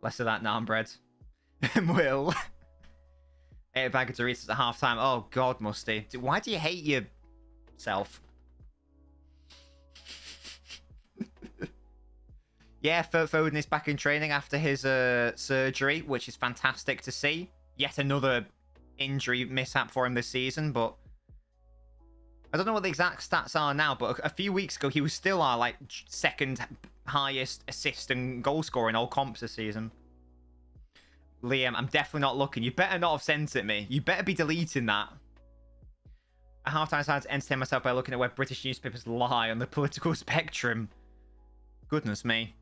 Less of that naan bread. Will. Ate a bag of Doritos at halftime. Oh, God, Musty. Why do you hate yourself? Yeah, Foden is back in training after his surgery, which is fantastic to see. Yet another injury mishap for him this season, but I don't know what the exact stats are now, but a few weeks ago, he was still our, like, second highest assist and goal scorer in all comps this season. Liam, I'm definitely not looking. You better not have sent it me. You better be deleting that. At halftime, I decided to entertain myself by looking at where British newspapers lie on the political spectrum. Goodness me.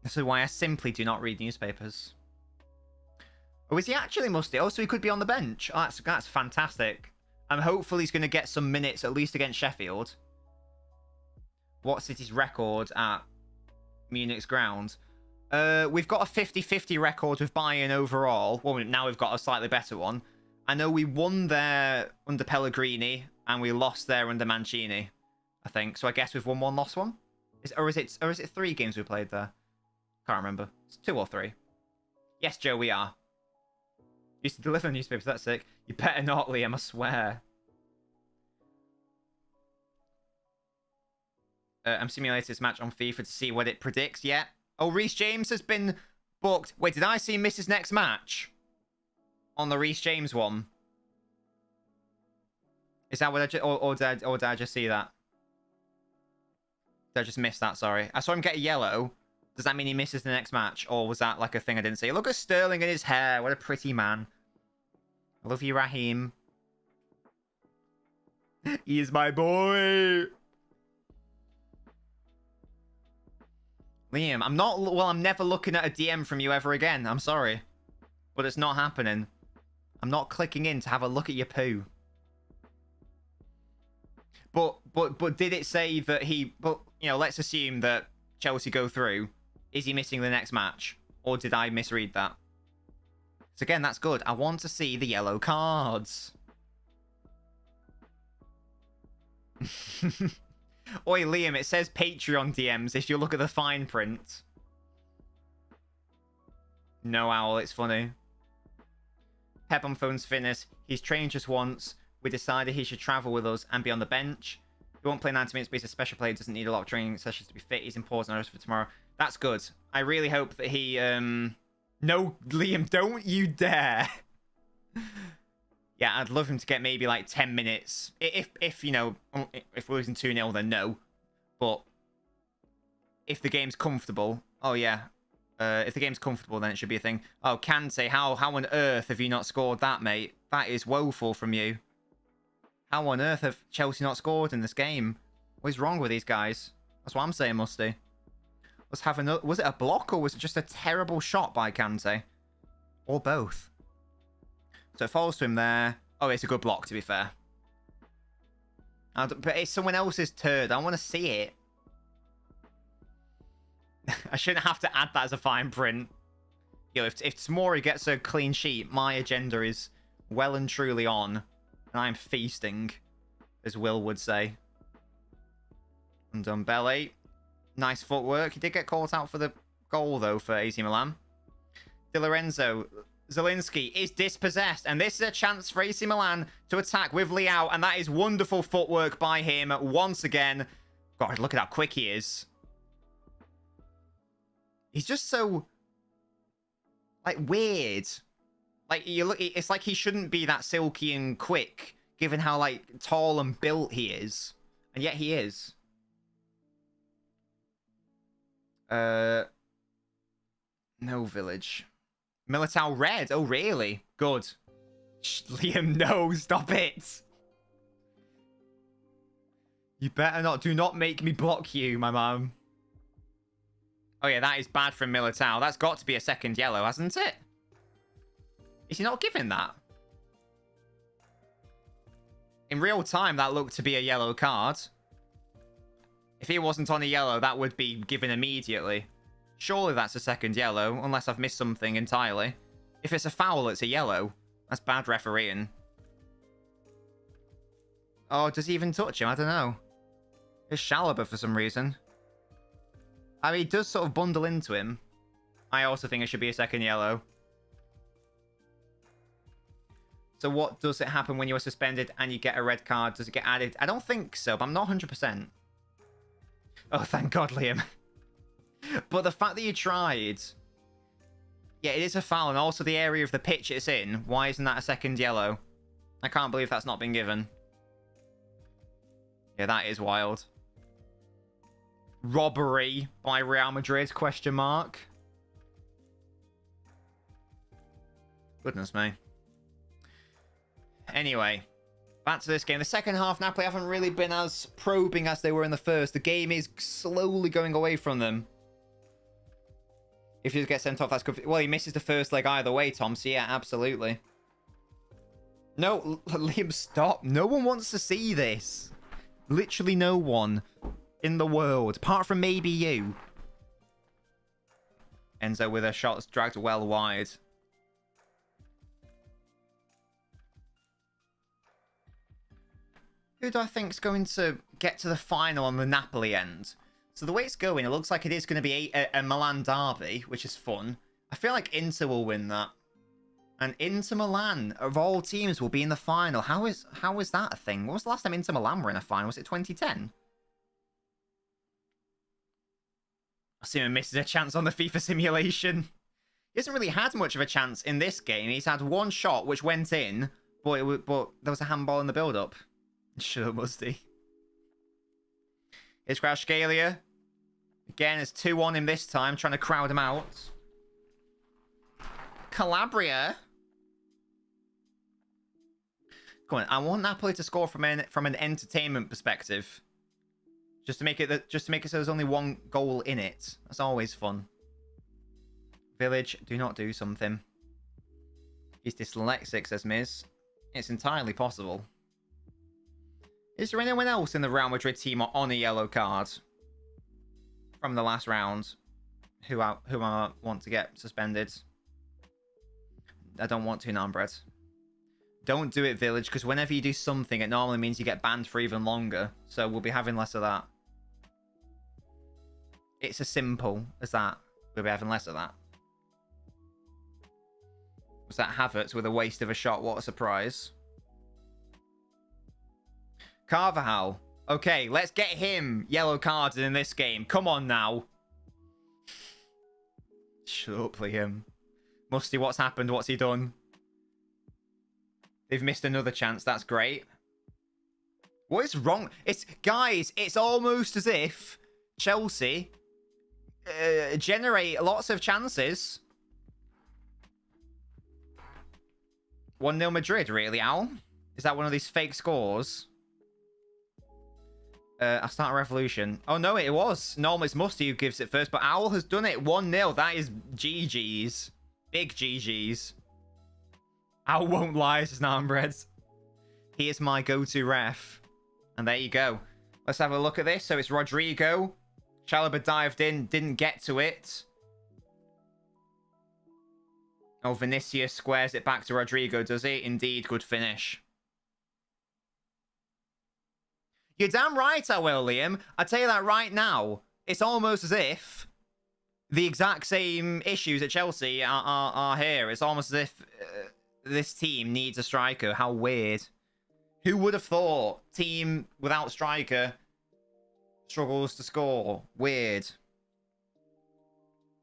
This is why I simply do not read newspapers. Oh, is he actually musty? Oh, so he could be on the bench. Oh, that's fantastic. And hopefully he's going to get some minutes, at least against Sheffield. What City's record at Munich's ground? We've got a 50-50 record with Bayern overall. Well, now we've got a slightly better one. I know we won there under Pellegrini, and we lost there under Mancini, I think. So I guess we've won 1, lost 1? Or is it 3 games we played there? Can't remember. It's 2 or 3. Yes, Joe, we are. Used to deliver newspapers, that's sick. You better not, Liam, I swear. I'm simulating this match on FIFA to see what it predicts. Yeah. Oh, Reece James has been booked. Wait, did I see him miss his next match? On the Reece James one? Is that what I just... Or did I just see that? Did I just miss that? Sorry. I saw him get a yellow. Does that mean he misses the next match? Or was that like a thing I didn't see? Look at Sterling and his hair. What a pretty man. I love you, Raheem. He is my boy. Liam, I'm not... Well, I'm never looking at a DM from you ever again. I'm sorry. But it's not happening. I'm not clicking in to have a look at your poo. But did it say that he... But, you know, let's assume that Chelsea go through. Is he missing the next match? Or did I misread that? So again, that's good. I want to see the yellow cards. Oi, Liam, it says Patreon DMs if you look at the fine print. No, Owl, it's funny. Pep on phone's fitness. He's trained just once. We decided he should travel with us and be on the bench. He won't play 90 minutes, but he's a special player. Doesn't need a lot of training sessions to be fit. He's important for tomorrow. That's good. I really hope that he... No, Liam, don't you dare. Yeah, I'd love him to get maybe like 10 minutes. If you know, if we're losing 2-0, then no. But if the game's comfortable... Oh, yeah. If the game's comfortable, then it should be a thing. Oh, Kante, how on earth have you not scored that, mate? That is woeful from you. How on earth have Chelsea not scored in this game? What is wrong with these guys? That's what I'm saying, Musty. Was it a block or was it just a terrible shot by Kante? Or both? So it falls to him there. Oh, it's a good block, to be fair. But it's someone else's turd. I want to see it. I shouldn't have to add that as a fine print. Yo, if Tomori gets a clean sheet, my agenda is well and truly on. And I'm feasting, as Will would say. And Belly. Nice footwork. He did get caught out for the goal, though, for AC Milan. Di Lorenzo. Zelinski is dispossessed. And this is a chance for AC Milan to attack with Leao. And that is wonderful footwork by him once again. God, look at how quick he is. He's just so, like, weird. Like, you look, it's like he shouldn't be that silky and quick, given how, like, tall and built he is. And yet he is. No village. Militao red. Oh, really? Good. Liam, no, stop it. You better not. Do not make me block you, my mum. Oh, yeah, that is bad from Militao. That's got to be a second yellow, hasn't it? Is he not giving that? In real time, that looked to be a yellow card. If he wasn't on a yellow, that would be given immediately. Surely that's a second yellow, unless I've missed something entirely. If it's a foul, it's a yellow. That's bad refereeing. Oh, does he even touch him? I don't know. It's Chalobah for some reason. I mean, he does sort of bundle into him. I also think it should be a second yellow. So what does it happen when you are suspended and you get a red card? Does it get added? I don't think so, but I'm not 100%. Oh, thank God, Liam. But the fact that you tried... Yeah, it is a foul, and also the area of the pitch it's in. Why isn't that a second yellow? I can't believe that's not been given. Yeah, that is wild. Robbery by Real Madrid, question mark. Goodness me. Anyway, back to this game. The second half, Napoli haven't really been as probing as they were in the first. The game is slowly going away from them. If he does get sent off, that's good. Well, he misses the first leg either way, Tom. So yeah, absolutely. No, Liam, stop. No one wants to see this. Literally no one in the world, apart from maybe you. Enzo with a shot that's dragged well wide. Who do I think is going to get to the final on the Napoli end? So the way it's going, it looks like it is going to be a Milan derby, which is fun. I feel like Inter will win that. And Inter Milan, of all teams, will be in the final. How is that a thing? When was the last time Inter Milan were in a final? Was it 2010? Osimhen misses a chance on the FIFA simulation. He hasn't really had much of a chance in this game. He's had one shot, which went in, but there was a handball in the build-up. Sure, Musty. Here's Kvaratskhelia. Again, it's 2-1 him this time, trying to crowd him out. Calabria. Come on, I want Napoli to score from an entertainment perspective. Just to make it so there's only one goal in it. That's always fun. Village, do not do something. He's dyslexic, says Miz. It's entirely possible. Is there anyone else in the Real Madrid team on a yellow card from the last round? who I want to get suspended. I don't want to, Nambred. Don't do it, Village, because whenever you do something, it normally means you get banned for even longer. So we'll be having less of that. It's as simple as that. We'll be having less of that. Was that Havertz with a waste of a shot? What a surprise. Carvajal. Okay, let's get him yellow carded in this game. Come on now. Shut up, Liam. Musty, what's happened? What's he done? They've missed another chance. That's great. What is wrong? Guys, it's almost as if Chelsea generate lots of chances. 1-0 Madrid, really, Al? Is that one of these fake scores? I start a revolution. Oh, no, it was. Normally it's Musty who gives it first, but Owl has done it. 1-0. That is GG's. Big GG's. Owl won't lie, says Narmbreads. He is my go-to ref. And there you go. Let's have a look at this. So it's Rodrigo. Chalobah dived in, didn't get to it. Oh, Vinicius squares it back to Rodrigo, does he? Indeed, good finish. You're damn right I will, Liam. I tell you that right now. It's almost as if the exact same issues at Chelsea are here. It's almost as if this team needs a striker. How weird. Who would have thought team without striker struggles to score? Weird.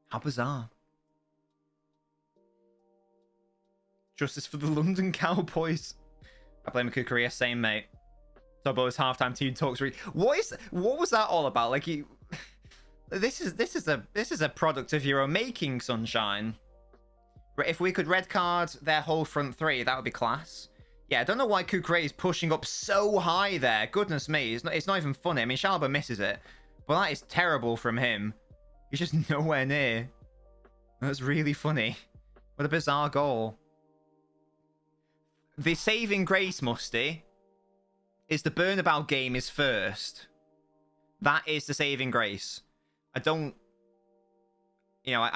How bizarre. Justice for the London Cowboys. I blame Kukurea, same mate. Tobo's halftime team talks. What was that all about? Like this is a product of your own making, Sunshine. If we could red card their whole front three, that would be class. Yeah, I don't know why Kukurea is pushing up so high there. Goodness me, it's not even funny. I mean, Chalobah misses it, but that is terrible from him. He's just nowhere near. That's really funny. What a bizarre goal. The saving grace, Musty, is the Burnabout game is first. That is the saving grace. I don't... You know,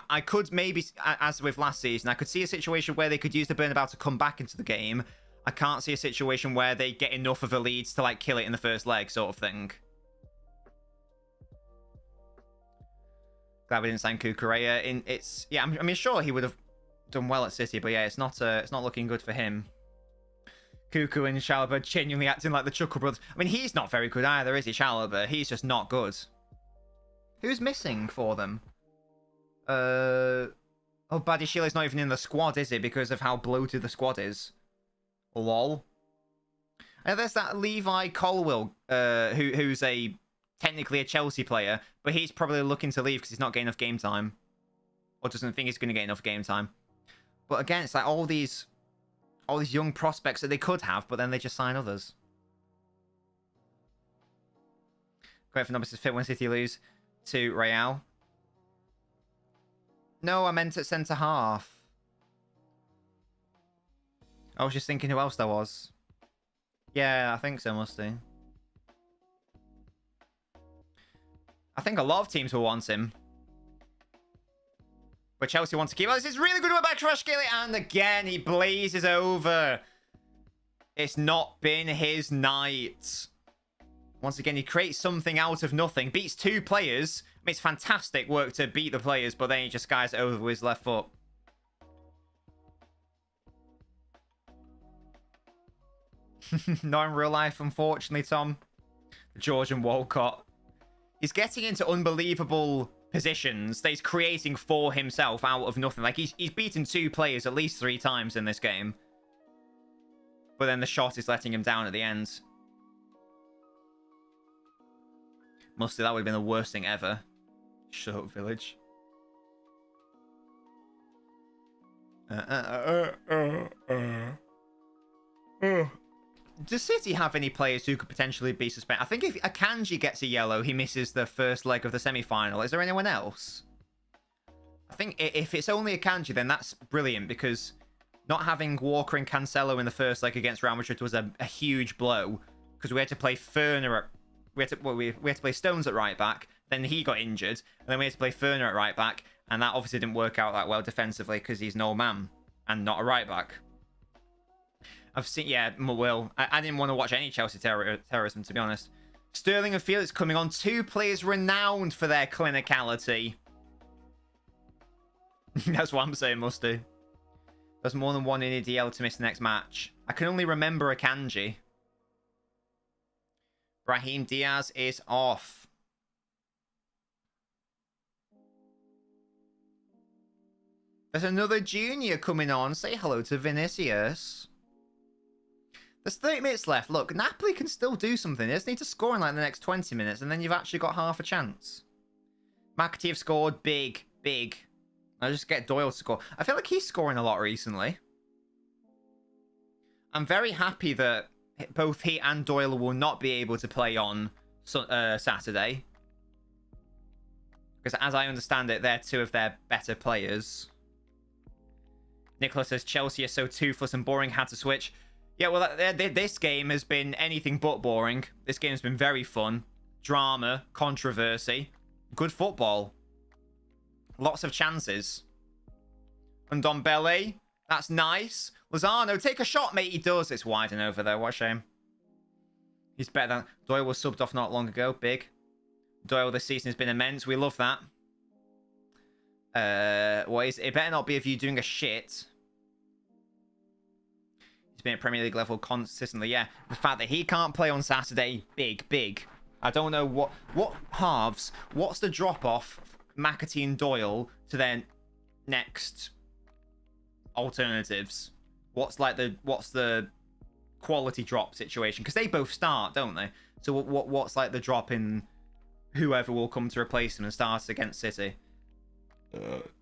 I could maybe, as with last season, I could see a situation where they could use the Burnabout to come back into the game. I can't see a situation where they get enough of a lead to, like, kill it in the first leg, sort of thing. Glad we didn't sign Kukurea. Yeah, I mean, sure, he would have done well at City, but yeah, it's not looking good for him. Cuckoo and Chalobah genuinely acting like the Chuckle Brothers. I mean, he's not very good either, is he, Chalobah? He's just not good. Who's missing for them? Oh, Badiashile's not even in the squad, is he? Because of how bloated the squad is. Lol. And there's that Levi Colwill, who's technically a Chelsea player, but he's probably looking to leave because he's not getting enough game time. Or doesn't think he's going to get enough game time. But again, it's like all these young prospects that they could have, but then they just sign others. Great for numbers to fit when City lose to Real. No, I meant at centre half. I was just thinking who else there was. Yeah, I think so, Musty. I think a lot of teams will want him. But Chelsea want to keep... Oh, this is really good. We're back to Rashkili. And again, he blazes over. It's not been his night. Once again, he creates something out of nothing. Beats two players. I mean, it's fantastic work to beat the players, but then he just skies it over with his left foot. Not in real life, unfortunately, Tom. Georgian Walcott. He's getting into unbelievable positions that he's creating for himself out of nothing. Like, he's beaten two players at least 3 times in this game. But then the shot is letting him down at the end. Musty, that would have been the worst thing ever. Shut up, Village. Does City have any players who could potentially be suspended? I think if Akanji gets a yellow, he misses the first leg of the semi-final. Is there anyone else? I think if it's only Akanji, then that's brilliant, because not having Walker and Cancelo in the first leg against Real Madrid was a huge blow, because we had to play Ferner at... We had to play Stones at right back, Then he got injured, and then we had to play Ferner at right back, and that obviously didn't work out that well defensively because he's no man and not a right back. I've seen, yeah, Will. I didn't want to watch any Chelsea terrorism, to be honest. Sterling and Felix coming on, 2 players renowned for their clinicality. That's what I'm saying, Musty. There's more than one in EDL to miss the next match. I can only remember Akanji. Brahim Diaz is off. There's another junior coming on. Say hello to Vinicius. There's 30 minutes left. Look, Napoli can still do something. They just need to score in like the next 20 minutes, and then you've actually got half a chance. McAtee have scored big. I'll just get Doyle to score. I feel like he's scoring a lot recently. I'm very happy that both he and Doyle will not be able to play on Saturday. Because as I understand it, they're 2 of their better players. Nicholas says, Chelsea are so toothless and boring, had to switch. Yeah, well, this game has been anything but boring. This game has been very fun. Drama, controversy, good football. Lots of chances. And Ndombele, that's nice. Lozano, take a shot, mate. He does. It's wide and over there. What a shame. He's better than... Doyle was subbed off not long ago. Big. Doyle this season has been immense. We love that. What is it? It better not be of you doing a shit. He's been at Premier League level consistently. Yeah, the fact that he can't play on Saturday, big. I don't know what halves. What's the drop off, McAtee and Doyle, to their next alternatives? What's the quality drop situation? Because they both start, don't they? So what's like the drop in whoever will come to replace them and start against City?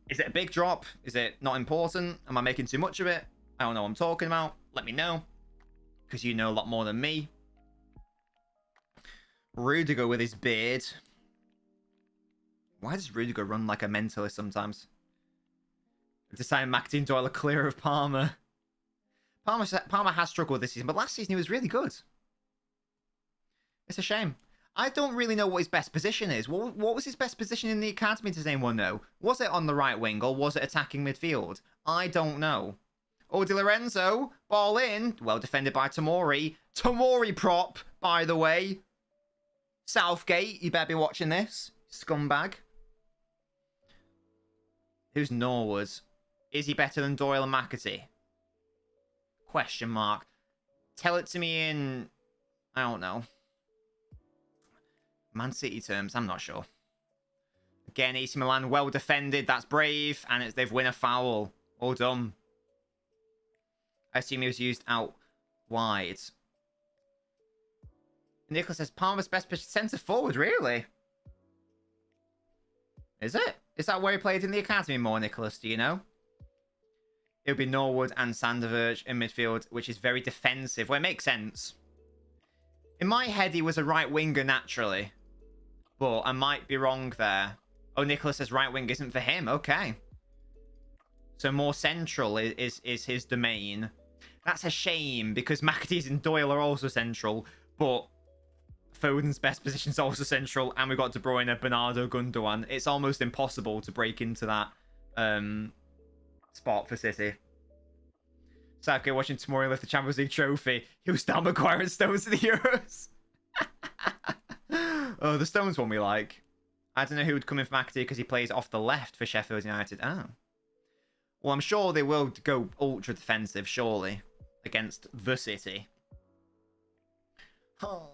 Is it a big drop? Is it not important? Am I making too much of it? I don't know what I'm talking about. Let me know, because you know a lot more than me. Rudiger with his beard. Why does Rudiger run like a mentalist sometimes? Deciding McAtee and Doyle are clear of Palmer. Palmer has struggled this season, but last season he was really good. It's a shame. I don't really know what his best position is. What was his best position in the academy? Does anyone know? Was it on the right wing or was it attacking midfield? I don't know. Oh, Di Lorenzo, ball in. Well defended by Tomori. Tomori prop, by the way. Southgate, you better be watching this. Scumbag. Who's Norwood? Is he better than Doyle and McAtee? Question mark. Tell it to me in... I don't know. Man City terms, I'm not sure. Again, AC Milan, well defended. That's brave. And they've win a foul. All done. I assume he was used out wide. Nicholas says, Palmer's best pitch centre forward, really? Is it? Is that where he played in the academy more, Nicholas? Do you know? It would be Norwood and Sanderverge in midfield, which is very defensive. Well, it makes sense. In my head, he was a right winger naturally. But I might be wrong there. Oh, Nicholas says right wing isn't for him. Okay. So more central is his domain. That's a shame, because McAtee's and Doyle are also central, but Foden's best position is also central, and we've got De Bruyne, Bernardo, Gundogan. It's almost impossible to break into that spot for City. Southgate watching Tomori lift the Champions League trophy. He was down Maguire and Stones to the Euros. Oh, the Stones one we like. I don't know who would come in for McAtee because he plays off the left for Sheffield United. Oh. Well, I'm sure they will go ultra defensive, surely, against the City. Oh.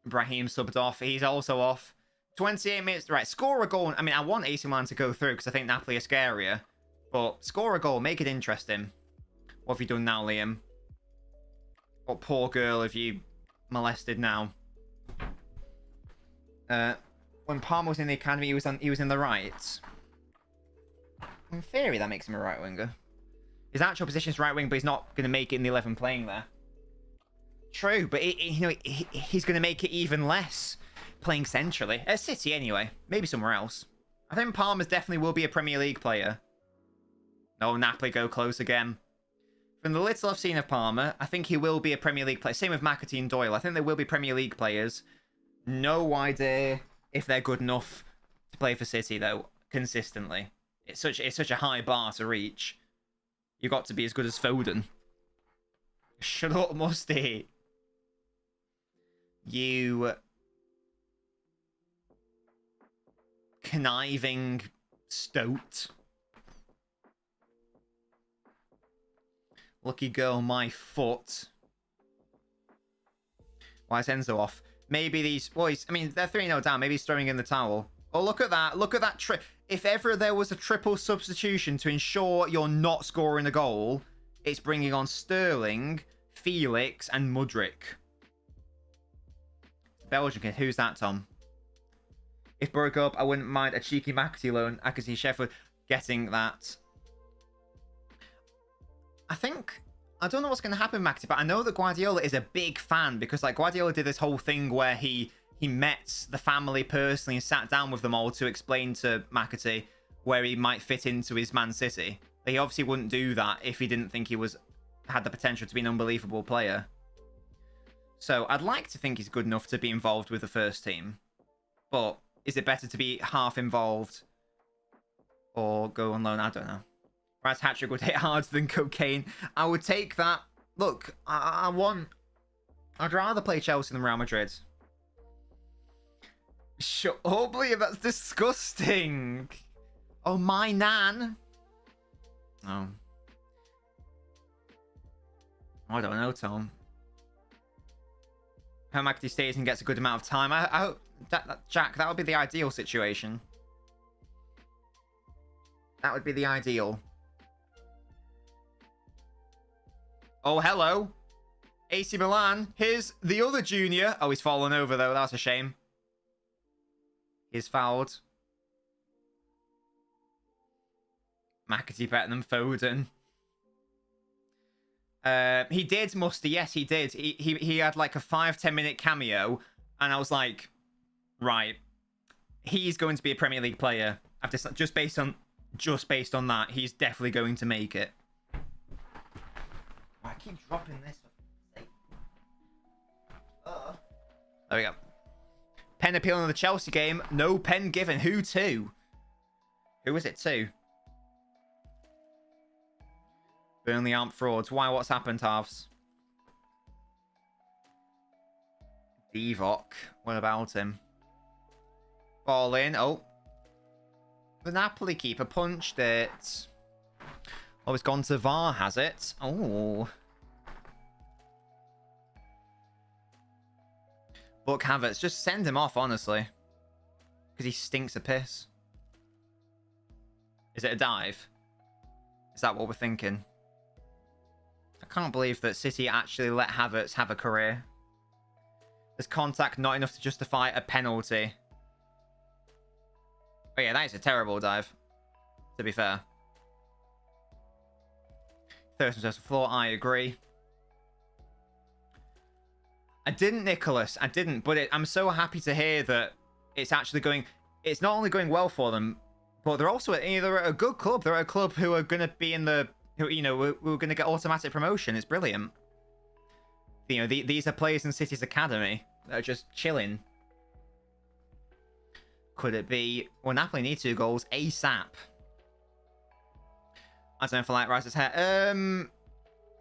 Brahim subbed off. He's also off. 28 minutes. Right, score a goal. I mean, I want AC Milan to go through because I think Napoli are scarier. But score a goal. Make it interesting. What have you done now, Liam? What poor girl have you molested now? When Palmer was in the academy, he was in the right. In theory, that makes him a right winger. His actual position is right wing, but he's not going to make it in the 11 playing there. True, but he's going to make it even less playing centrally. At City, anyway. Maybe somewhere else. I think Palmer definitely will be a Premier League player. No, Napoli go close again. From the little I've seen of Palmer, I think he will be a Premier League player. Same with McAtee and Doyle. I think they will be Premier League players. No idea if they're good enough to play for City, though, consistently. It's such a high bar to reach. You got to be as good as Foden. Shut up, Musty. You conniving stoat. Lucky girl, my foot. Why is Enzo off? Maybe these boys, I mean, they're 3-0 down. Maybe he's throwing in the towel. Oh, look at that. Look at that trip. If ever there was a triple substitution to ensure you're not scoring a goal, it's bringing on Sterling, Felix, and Mudryk. Belgian kid. Who's that, Tom? If broke up, I wouldn't mind a cheeky McAtee loan. I could see Sheffield getting that. I don't know what's going to happen, Maxi, but I know that Guardiola is a big fan because, like, Guardiola did this whole thing where he met the family personally and sat down with them all to explain to McAtee where he might fit into his Man City. He obviously wouldn't do that if he didn't think he had the potential to be an unbelievable player. So I'd like to think he's good enough to be involved with the first team. But is it better to be half involved or go on loan? I don't know. Rice hat-trick would hit harder than cocaine. I would take that. Look, I'd rather play Chelsea than Real Madrid. Shut up, Liam. That's disgusting. Oh, my nan. Oh. I don't know, Tom. Home active stays and gets a good amount of time. I hope Jack, that would be the ideal situation. That would be the ideal. Oh, hello. AC Milan. Here's the other junior. Oh, he's fallen over, though. That's a shame. He's fouled. McAtee better than Foden. He did, Musty. Yes, he did. He had like a 5-10 minute cameo. And I was like, right. He's going to be a Premier League player. Just based on that, he's definitely going to make it. I keep dropping this. There we go. Pen appealing on the Chelsea game. No pen given. Who to? Who was it to? Burnley aren't frauds. Why? What's happened, halves? Divock. What about him? Ball in. Oh. The Napoli keeper punched it. Oh, it's gone to VAR, has it? Oh. Book Havertz. Just send him off, honestly. Because he stinks a piss. Is it a dive? Is that what we're thinking? I can't believe that City actually let Havertz have a career. There's contact not enough to justify a penalty. Oh yeah, that is a terrible dive. To be fair. Thurston says floor, I agree. I didn't, Nicholas. I didn't, but I'm so happy to hear that it's actually going... It's not only going well for them, but they're also they're a good club. They're a club who are going to be in the... Who, you know, we're going to get automatic promotion. It's brilliant. You know, these are players in City's academy that are just chilling. Could it be... Well, Napoli need 2 goals ASAP. I don't know if I like Rice's hair.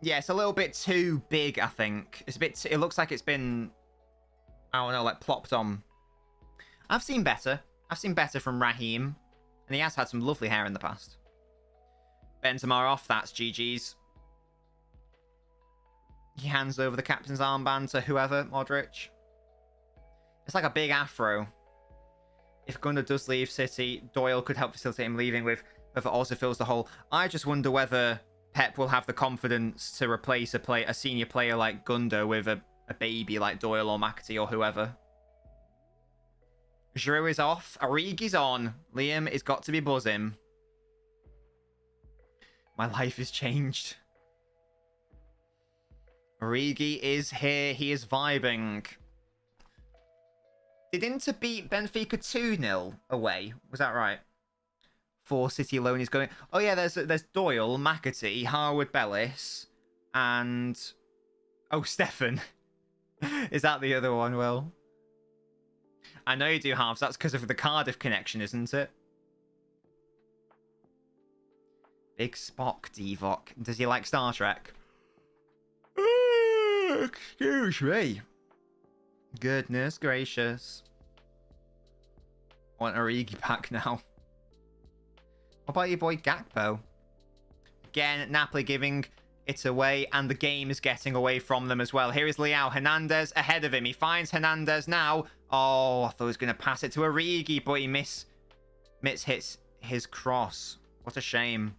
Yeah, it's a little bit too big, I think. It's a bit... It looks like it's been... I don't know, like plopped on. I've seen better. I've seen better from Raheem. And he has had some lovely hair in the past. Benzema off. That's GG's. He hands over the captain's armband to whoever, Modric. It's like a big afro. If Gunnar does leave City, Doyle could help facilitate him leaving with whoever also fills the hole. I just wonder whether Pep will have the confidence to replace a senior player like Gundo with a baby like Doyle or McAtee or whoever. Giroud is off. Origi's on. Liam has got to be buzzing. My life has changed. Origi is here. He is vibing. Did Inter beat Benfica 2-0 away? Was that right? 4 City alone is going... Oh, yeah, there's Doyle, McAtee, Harwood Bellis, and... Oh, Stefan. Is that the other one, Will? I know you do halves. That's because of the Cardiff connection, isn't it? Big Spock, Divock. Does he like Star Trek? Excuse me. Goodness gracious. I want Origi back now. What about your boy Gakpo? Again, Napoli giving it away, and the game is getting away from them as well. Here is Leao Hernandez ahead of him. He finds Hernandez now. Oh, I thought he was going to pass it to Origi, but he hits his cross. What a shame.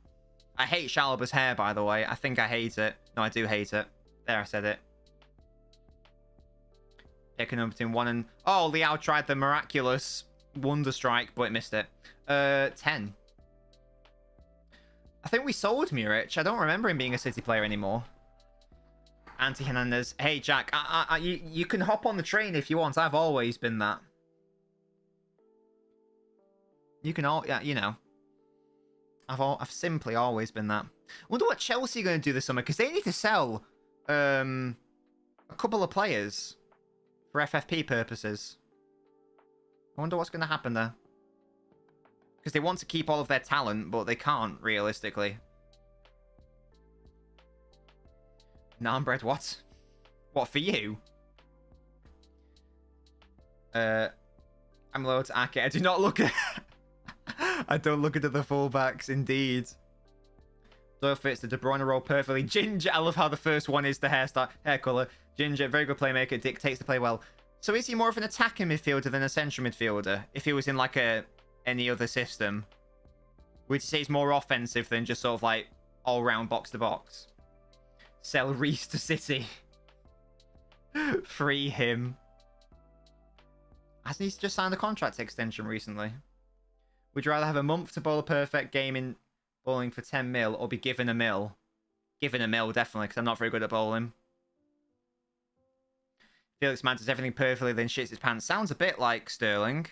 I hate Chalobah's hair, by the way. I think I hate it. No, I do hate it. There, I said it. Picking up between 1 and... Oh, Leao tried the miraculous wonder strike, but it missed it. 10. I think we sold Muric. I don't remember him being a City player anymore. Anti Hernandez. Hey, Jack, you can hop on the train if you want. I've always been that. You can all... Yeah, you know. I've simply always been that. I wonder what Chelsea are going to do this summer, because they need to sell a couple of players for FFP purposes. I wonder what's going to happen there. Because they want to keep all of their talent, but they can't, realistically. Naan-bread, what? What, for you? I'm low to Ake. I do not look at... I don't look at the fullbacks, indeed. Doyle fits the De Bruyne role perfectly. Ginger, I love how the first one is the hair colour. Ginger, very good playmaker, dictates the play well. So is he more of an attacking midfielder than a central midfielder? If he was in like any other system, would you say he's more offensive than just sort of like all-round box-to-box? Sell Reece to City. Free him. Hasn't he just signed a contract extension recently? Would you rather have a month to bowl a perfect game in bowling for 10 mil or be given a mil? Given a mil, definitely, because I'm not very good at bowling. Felix Mann does everything perfectly, then shits his pants. Sounds a bit like Sterling.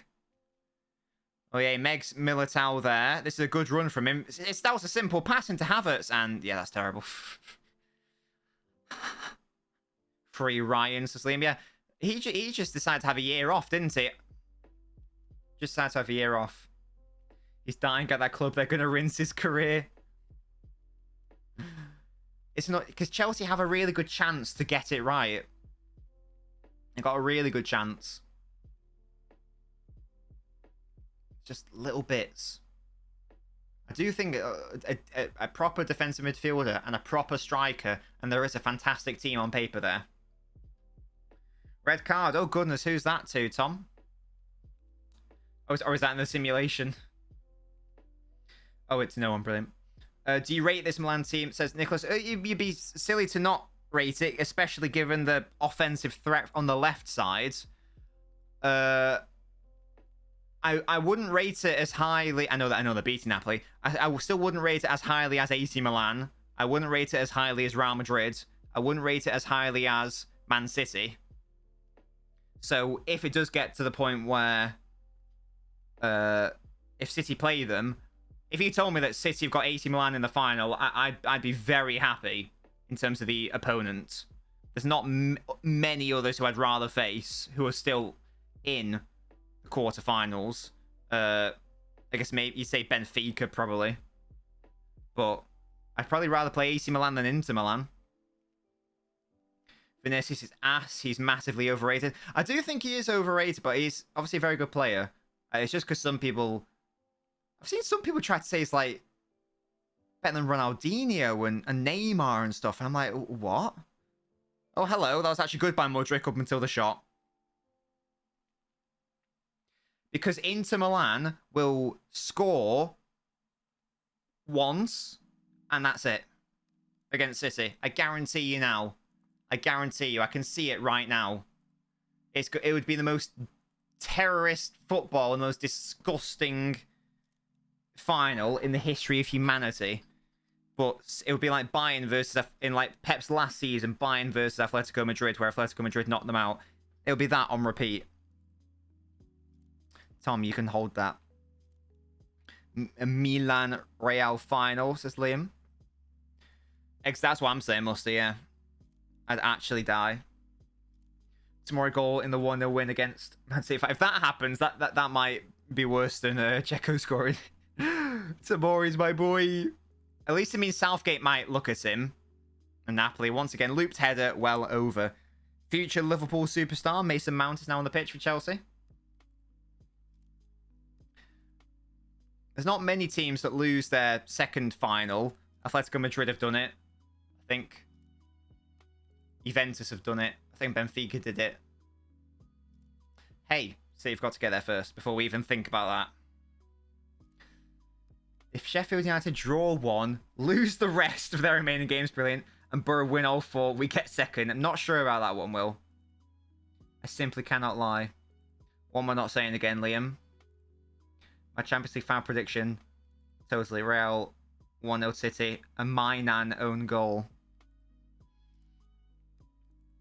Oh yeah, Megs Militao there. This is a good run from him. That was a simple pass into Havertz, and yeah, that's terrible. Free Ryan Saslim. Yeah, he just decided to have a year off, didn't he? Just decided to have a year off. He's dying at that club. They're going to rinse his career. It's not... Because Chelsea have a really good chance to get it right. They've got a really good chance. Just little bits. I do think a proper defensive midfielder and a proper striker, and there is a fantastic team on paper there. Red card. Oh, goodness. Who's that to, Tom? Oh, or is that in the simulation? Oh, it's no one. Brilliant. Do you rate this Milan team? Says Nicholas. You'd be silly to not rate it, especially given the offensive threat on the left side. I wouldn't rate it as highly. I know they're beating Napoli. I still wouldn't rate it as highly as AC Milan. I wouldn't rate it as highly as Real Madrid. I wouldn't rate it as highly as Man City. So if it does get to the point where if City play them, if you told me that City have got AC Milan in the final, I'd be very happy in terms of the opponent. There's not many others who I'd rather face who are still in the quarterfinals. I guess maybe you'd say Benfica probably, but I'd probably rather play AC Milan than Inter Milan. Vinicius is ass. He's massively overrated. I do think he is overrated, but he's obviously a very good player. It's just because some people... I've seen some people try to say it's like better than Ronaldinho and Neymar and stuff. And I'm like, what? Oh, hello. That was actually good by Mudryk up until the shot. Because Inter Milan will score once, and that's it. Against City. I guarantee you now. I guarantee you. I can see it right now. It would be the most terrorist football and the most disgusting final in the history of humanity. But it would be like Bayern versus... In like Pep's last season, Bayern versus Atletico Madrid, where Atletico Madrid knocked them out. It'll be that on repeat. Tom, you can hold that. A Milan Real final, says Liam. That's what I'm saying, Musty, yeah. I'd actually die. Tomorrow goal in the 1-0 win against Man City. If that happens, that might be worse than Checo scoring. Tomorrow's my boy. At least it means Southgate might look at him. And Napoli, once again, looped header well over. Future Liverpool superstar Mason Mount is now on the pitch for Chelsea. There's not many teams that lose their second final. Atletico Madrid have done it. I think Juventus have done it. I think Benfica did it. Hey, so you've got to get there first before we even think about that. If Sheffield United draw 1, lose the rest of their remaining games, brilliant, and Borough win all 4, we get second. I'm not sure about that one, Will. I simply cannot lie. What am I not saying again, Liam? My Champions League fan prediction. Totally Real, 1-0 City, a Mainan own goal.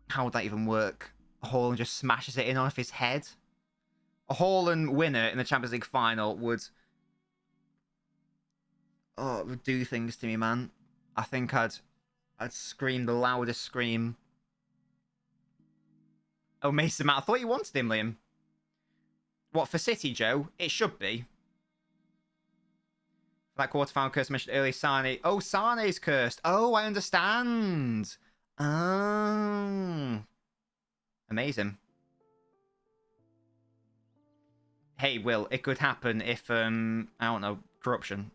How would that even work? Haaland just smashes it in off his head? A Haaland winner in the Champions League final would... Oh, it would do things to me, man. I think I'd scream the loudest scream. Oh, Mason Mount. I thought you wanted him, Liam. What, for City, Joe? It should be. That quarterfinal curse mentioned earlier, Sane. Oh, Sane's cursed. Oh, I understand. Oh. Amazing. Hey, Will, it could happen if, I don't know, corruption.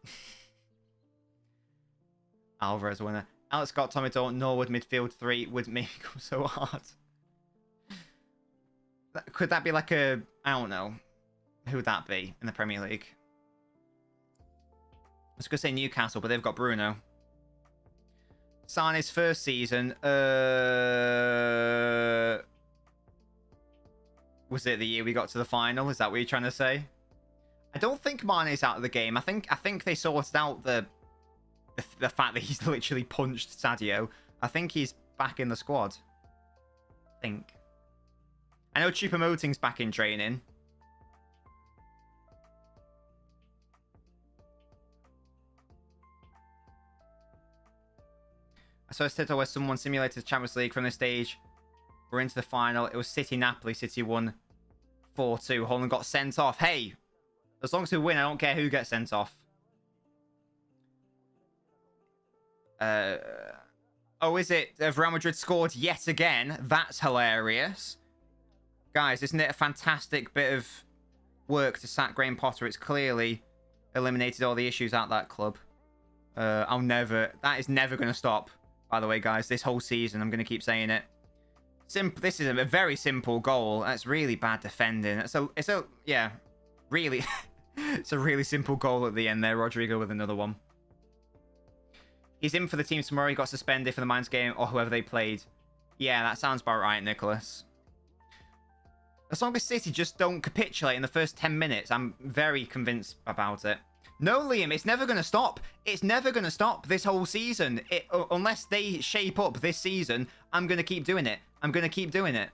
Alvarez winner. Alex Scott, Tommy Dalton, Norwood, midfield 3 would make me go so hard. Could that be like a... I don't know. Who would that be in the Premier League? I was going to say Newcastle, but they've got Bruno. Sane's first season. Was it the year we got to the final? Is that what you're trying to say? I don't think Mane's out of the game. I think they sorted out the fact that he's literally punched Sadio. I think he's back in the squad. I know Choupo-Moting's back in training. I saw a title where someone simulated the Champions League from this stage. We're into the final. It was City-Napoli. City won 4-2. Holland got sent off. Hey, as long as we win, I don't care who gets sent off. Oh, is it? Real Madrid scored yet again. That's hilarious. Guys, isn't it a fantastic bit of work to sack Graham Potter? It's clearly eliminated all the issues at that club. That is never going to stop, by the way, guys. This whole season, I'm going to keep saying it. This is a very simple goal. That's really bad defending. Yeah, really. It's a really simple goal at the end there. Rodrigo with another one. He's in for the team tomorrow. He got suspended for the Mainz game or whoever they played. Yeah, that sounds about right, Nicholas. As long as City just don't capitulate in the first 10 minutes, I'm very convinced about it. No, Liam, it's never going to stop. It's never going to stop this whole season. Unless they shape up this season, I'm going to keep doing it. I'm going to keep doing it.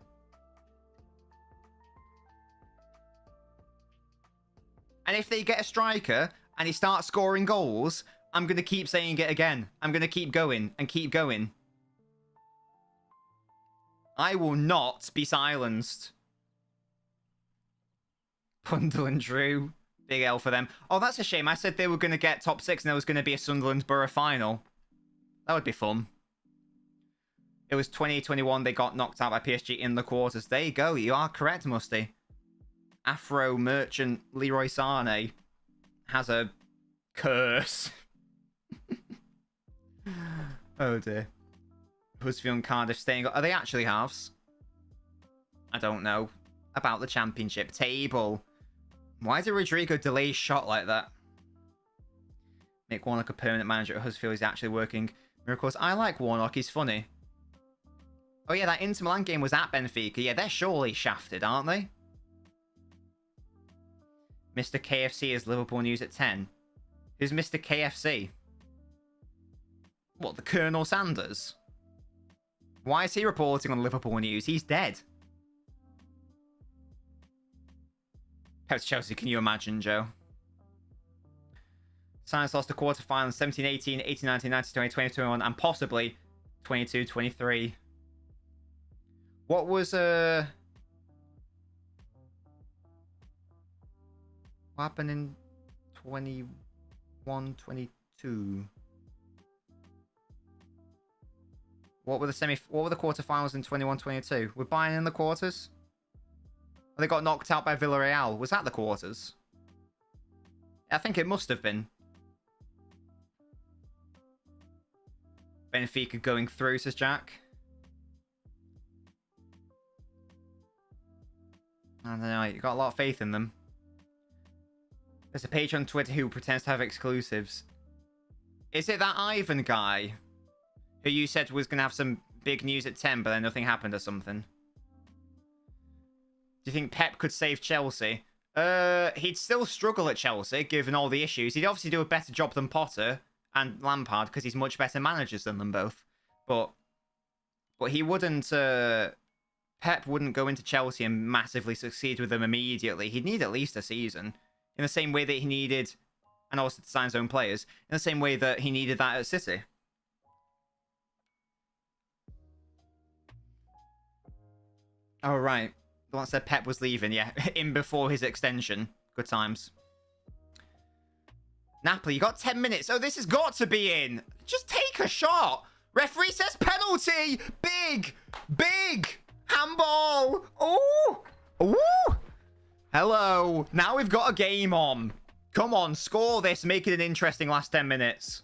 And if they get a striker and he starts scoring goals, I'm going to keep saying it again. I'm going to keep going and keep going. I will not be silenced. Pundle and Drew. Big L for them. Oh, that's a shame. I said they were going to get top 6 and there was going to be a Sunderland Borough final. That would be fun. It was 2021. They got knocked out by PSG in the quarters. There you go. You are correct, Musty. Afro Merchant Leroy Sane has a curse. Oh dear. Huddersfield and Cardiff staying. Are they actually halves? I don't know. About the championship table. Why did Rodrigo delay his shot like that? Make Warnock a permanent manager at Huddersfield. He's actually working miracles. I like Warnock. He's funny. Oh yeah, that Inter Milan game was at Benfica. Yeah, they're surely shafted, aren't they? Mr. KFC is Liverpool news at 10. Who's Mr. KFC? What, the Colonel Sanders? Why is he reporting on Liverpool news? He's dead. Pep to Chelsea, can you imagine, Joe? Science lost the quarterfinal in 17-18, 18-19, 19-20, 20-21, and possibly 22-23. What was What happened in 21, 22? What were the quarterfinals in 21, 22? Were Bayern in the quarters? Or they got knocked out by Villarreal. Was that the quarters? I think it must have been. Benfica going through, says Jack. I don't know, you got a lot of faith in them. There's a page on Twitter who pretends to have exclusives. Is it that Ivan guy who you said was going to have some big news at 10, but then nothing happened or something? Do you think Pep could save Chelsea? He'd still struggle at Chelsea, given all the issues. He'd obviously do a better job than Potter and Lampard, because he's much better managers than them both. But he wouldn't... Pep wouldn't go into Chelsea and massively succeed with them immediately. He'd need at least a season. In the same way that he needed... And also to sign his own players. In the same way that he needed that at City. Oh, right. The one that said Pep was leaving, yeah. In before his extension. Good times. Napoli, you got 10 minutes. Oh, this has got to be in. Just take a shot. Referee says penalty. Big. Big. Handball. Oh. Ooh. Hello. Now we've got a game on. Come on, score this. Make it an interesting last 10 minutes.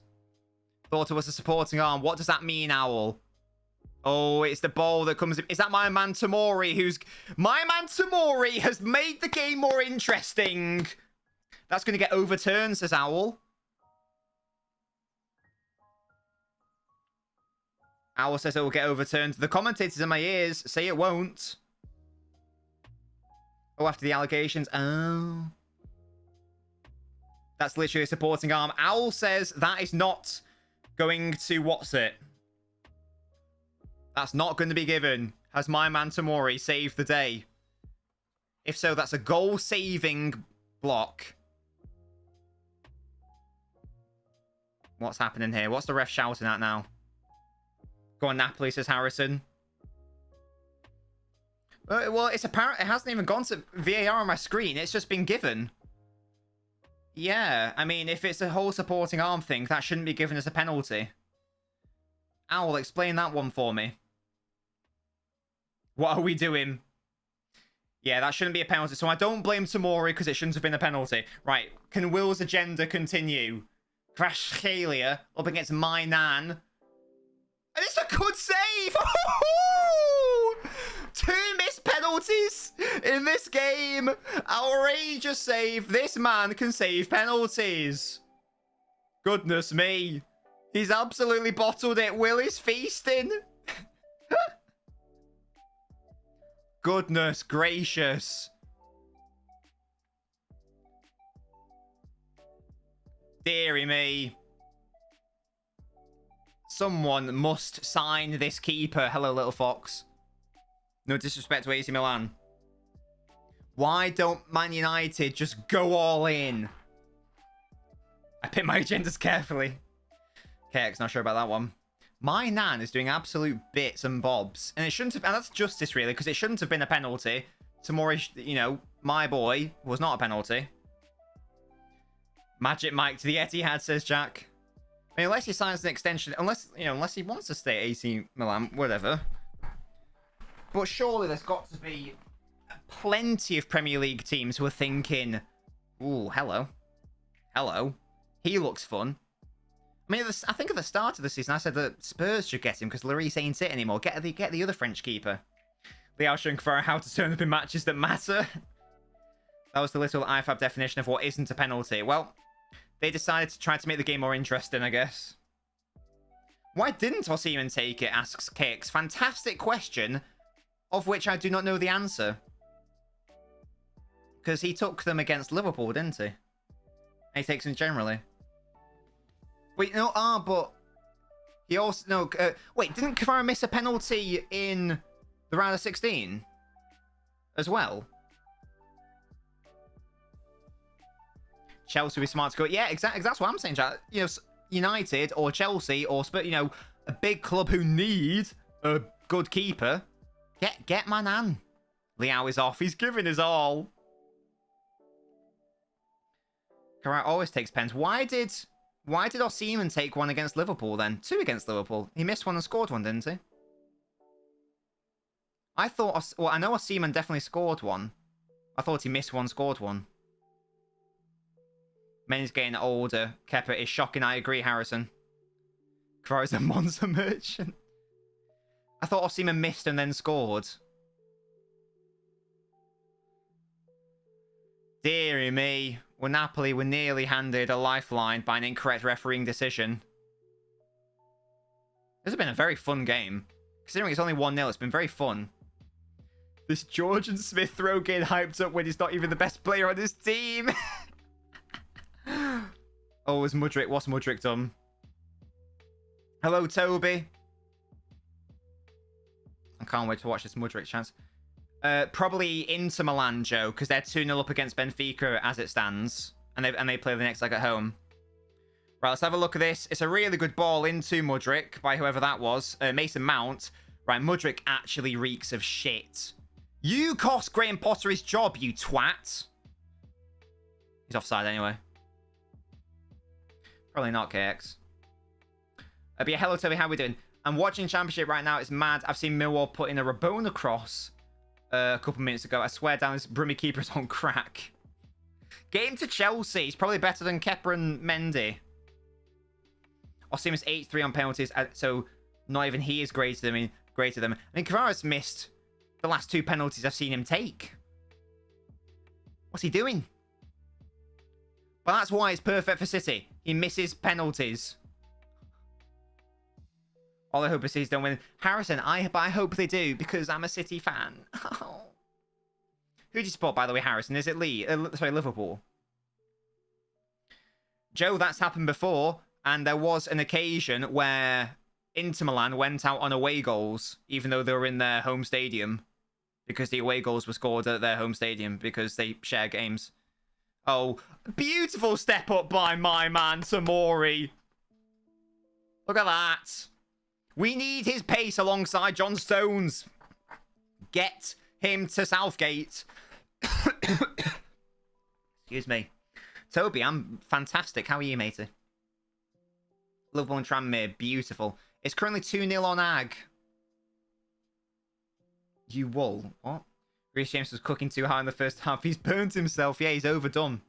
Thought it was a supporting arm. What does that mean, Owl? Oh, it's the ball that comes in. Is that my man Tamori who's... My man Tamori has made the game more interesting. That's going to get overturned, says Owl. Owl says it will get overturned. The commentators in my ears say it won't. Oh, after the allegations. Oh. That's literally a supporting arm. Owl says that is not going to... What's it? That's not going to be given. Has my man Tamori saved the day? If so, that's a goal-saving block. What's happening here? What's the ref shouting at now? Go on, Napoli, says Harrison. Well, it's apparent. It hasn't even gone to VAR on my screen. It's just been given. Yeah, I mean, if it's a whole supporting arm thing, that shouldn't be given as a penalty. Owl, explain that one for me. What are we doing? Yeah, that shouldn't be a penalty. So I don't blame Tamori because it shouldn't have been a penalty. Right, can Will's agenda continue? Kvaratskhelia up against my nan. And it's a good save! Two missed penalties in this game. Outrageous save. This man can save penalties. Goodness me. He's absolutely bottled it. Will is feasting. Goodness gracious. Deary me. Someone must sign this keeper. Hello, little fox. No disrespect to AC Milan. Why don't Man United just go all in? I pick my agendas carefully. KX, not sure about that one. My nan is doing absolute bits and bobs. And it shouldn't have... And that's justice, really, because it shouldn't have been a penalty. Tamori, you know, my boy, was not a penalty. Magic Mike to the Etihad, says Jack. I mean, unless he signs an extension... Unless, you know, unless he wants to stay at AC Milan, whatever. But surely there's got to be plenty of Premier League teams who are thinking, ooh, hello. Hello. He looks fun. I mean, I think at the start of the season, I said that Spurs should get him because Lloris ain't it anymore. Get the other French keeper. Liao showing Kvara how to turn up in matches that matter. That was the little IFAB definition of what isn't a penalty. Well, they decided to try to make the game more interesting, I guess. Why didn't Osimhen take it, asks KX. Fantastic question, of which I do not know the answer. Because he took them against Liverpool, didn't he? And he takes them generally. Wait, no, but he also... No, wait, didn't Kvara miss a penalty in the round of 16 as well? Chelsea would be smart to go... Yeah, exactly. That's what I'm saying, Jack. You know, United or Chelsea or... You know, a big club who need a good keeper. Get my nan. Liao is off. He's giving his all. Carrara always takes pens. Why did Osimhen take one against Liverpool then? 2 against Liverpool. He missed one and scored one, didn't he? I thought... Well, I know Osimhen definitely scored one. I thought he missed one, scored one. Men's getting older. Kepa is shocking. I agree, Harrison. Carrara's a monster merchant. I thought Osimhen missed and then scored. Deary me. Well, Napoli were nearly handed a lifeline by an incorrect refereeing decision. This has been a very fun game. Considering it's only 1-0, it's been very fun. This Georgian Smith throw getting hyped up when he's not even the best player on his team. Oh, was Mudryk? What's Mudryk done? Hello, Toby. I can't wait to watch this Mudryk chance. Probably Inter Milan, Joe, because they're 2-0 up against Benfica as it stands. And they play the next leg at home. Right, let's have a look at this. It's a really good ball into Mudryk by whoever that was. Mason Mount. Right, Mudryk actually reeks of shit. You cost Graham Potter his job, you twat. He's offside anyway. Probably not, KX. But yeah, hello, Toby. How we doing? I'm watching Championship right now. It's mad. I've seen Millwall put in a Rabona cross a couple minutes ago. I swear down, this Brummy keeper's on crack. Get him to Chelsea. He's probably better than Kepa and Mendy. Osimhen's 8-3 on penalties, so not even he is greater than me. I mean, Carrara's missed the last 2 penalties I've seen him take. What's he doing? Well, that's why it's perfect for City. He misses penalties. All I hope is City's don't win. Harrison, I hope they do because I'm a City fan. Who do you support, by the way, Harrison? Is it Liverpool? Joe, that's happened before, and there was an occasion where Inter Milan went out on away goals, even though they were in their home stadium, because the away goals were scored at their home stadium because they share games. Oh, beautiful step up by my man, Tomori. Look at that. We need his pace alongside John Stones. Get him to Southgate. Excuse me. Toby, I'm fantastic. How are you, matey? Liverpool and Tranmere, beautiful. It's currently 2-0 on Ag. You wool. What? Reece James was cooking too hard in the first half. He's burnt himself. Yeah, he's overdone.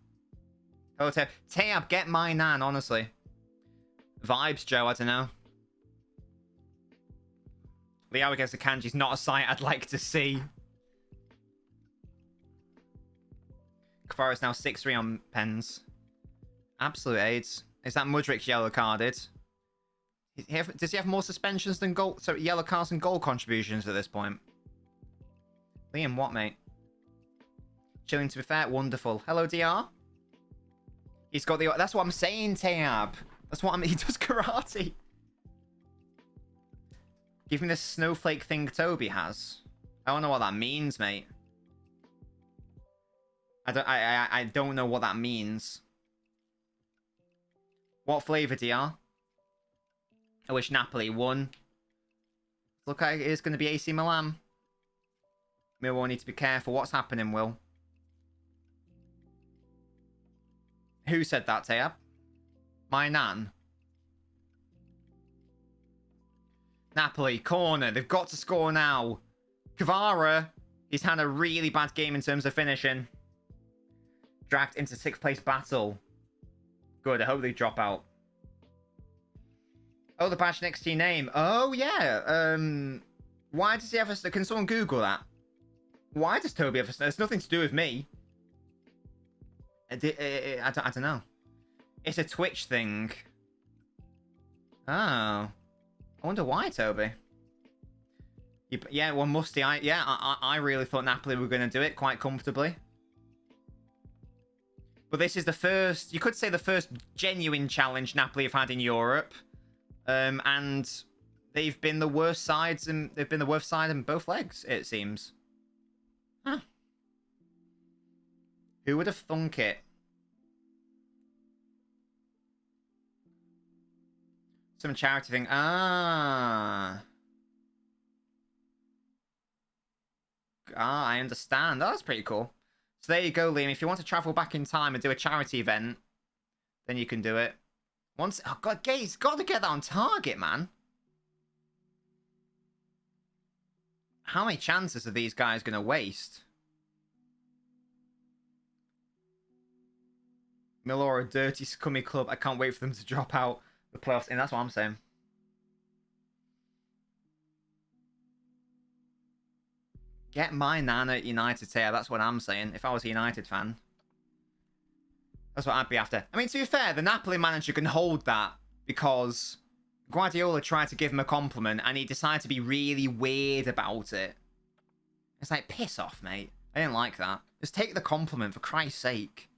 Oh, Tayab, get my nan, honestly. Vibes, Joe, I don't know. Liao against the Kanji's not a sight I'd like to see. Kvara's now 6-3 on pens. Absolute AIDS. Is that Mudryk's yellow carded? Does he have more suspensions than goal? So yellow cards and goal contributions at this point? Liam, what, mate? Chilling, to be fair. Wonderful. Hello, DR. He's got the... That's what I'm saying, Tayab. That's what I'm... He does karate. Give me this snowflake thing Toby has. I don't know what that means, mate. I don't know what that means. What flavour, DR? I wish Napoli won. Look like it is going to be AC Milan. Millwall need to be careful. What's happening, Will? Who said that, Tayab? My nan. Napoli, corner. They've got to score now. Kvara, he's had a really bad game in terms of finishing. Dragged into 6th place battle. Good, I hope they drop out. Oh, the badge next to your name. Oh, yeah. Why does he have a... Can someone Google that? Why does Toby have a... It's nothing to do with me. I don't know. It's a Twitch thing. Oh. I wonder why, Toby. Yeah, well, Musty, I really thought Napoli were going to do it quite comfortably. But this is the first... You could say the first genuine challenge Napoli have had in Europe. And they've been the worst sides, and they've been the worst side in both legs, it seems. Huh. Who would have thunk it? Some charity thing. Ah, I understand. Oh, that's pretty cool. So there you go, Liam. If you want to travel back in time and do a charity event, then you can do it. Once, oh god, Gay's got to get that on target, man. How many chances are these guys going to waste? Miller are a dirty, scummy club. I can't wait for them to drop out the playoffs. And that's what I'm saying. Get my Nana at United here. That's what I'm saying. If I was a United fan. That's what I'd be after. I mean, to be fair, the Napoli manager can hold that because Guardiola tried to give him a compliment and he decided to be really weird about it. It's like, piss off, mate. I didn't like that. Just take the compliment, for Christ's sake.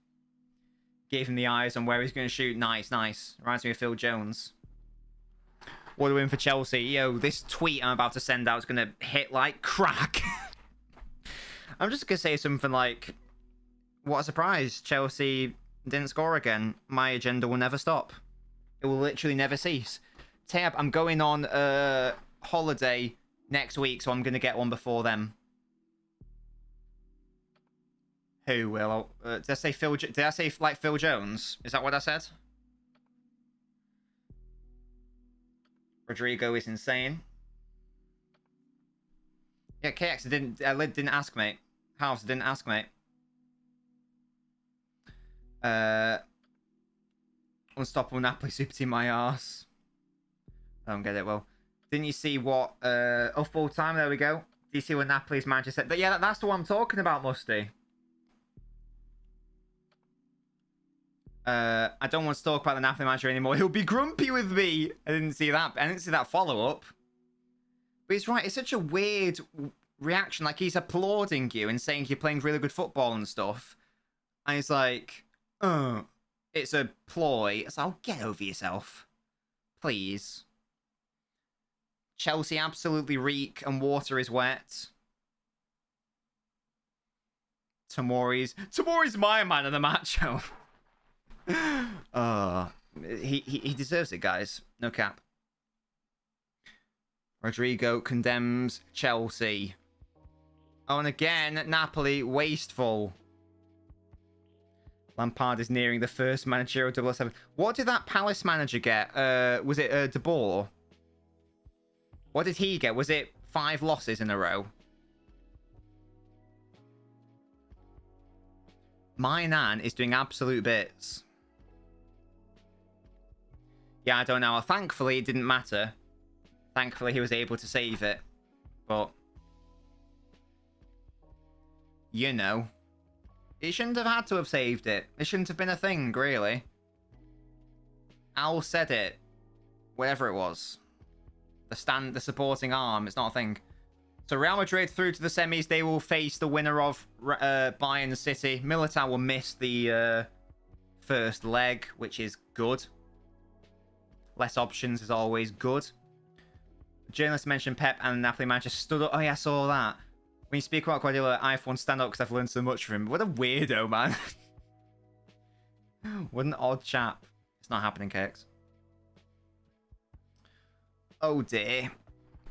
Gave him the eyes on where he's going to shoot. Nice, nice. Reminds me of Phil Jones. What a win for Chelsea. Yo, this tweet I'm about to send out is going to hit like crack. I'm just going to say something like, what a surprise. Chelsea didn't score again. My agenda will never stop. It will literally never cease. Tab, I'm going on a holiday next week, so I'm going to get one before them. Who will? Did I say Phil? Did I say like Phil Jones? Is that what I said? Rodrigo is insane. Yeah, KX didn't ask, mate. House didn't ask, mate. Unstoppable Napoli super team, my arse. I don't get it. Well, didn't you see what? Oh, full time. There we go. Do you see what Napoli's manager said? Yeah, that's the one I'm talking about, Musty. I don't want to talk about the Napoli manager anymore. He'll be grumpy with me. I didn't see that. I didn't see that follow-up. But he's right. It's such a weird reaction. Like, he's applauding you and saying you're playing really good football and stuff. And he's like, oh, it's a ploy. It's like, oh, get over yourself. Please. Chelsea absolutely reek and water is wet. Tomori's my man of the match. He deserves it, guys. No cap. Rodrigo condemns Chelsea. Oh, and again, Napoli, wasteful. Lampard is nearing the first managerial 007. What did that Palace manager get? Was it De Boer? What did he get? Was it 5 losses in a row? My Nan is doing absolute bits. Yeah, I don't know. Thankfully, it didn't matter. Thankfully, he was able to save it. But, you know, he shouldn't have had to have saved it. It shouldn't have been a thing, really. Al said it. Whatever it was. The supporting arm. It's not a thing. So Real Madrid through to the semis. They will face the winner of Bayern City. Militao will miss the first leg, which is good. Less options is always good. Journalist mentioned Pep and Napoli manager stood up. Oh yeah, I saw that. When you speak about Guardiola, I for one stand up because I've learned so much from him. What a weirdo, man. What an odd chap. It's not happening, Kirks. Oh dear.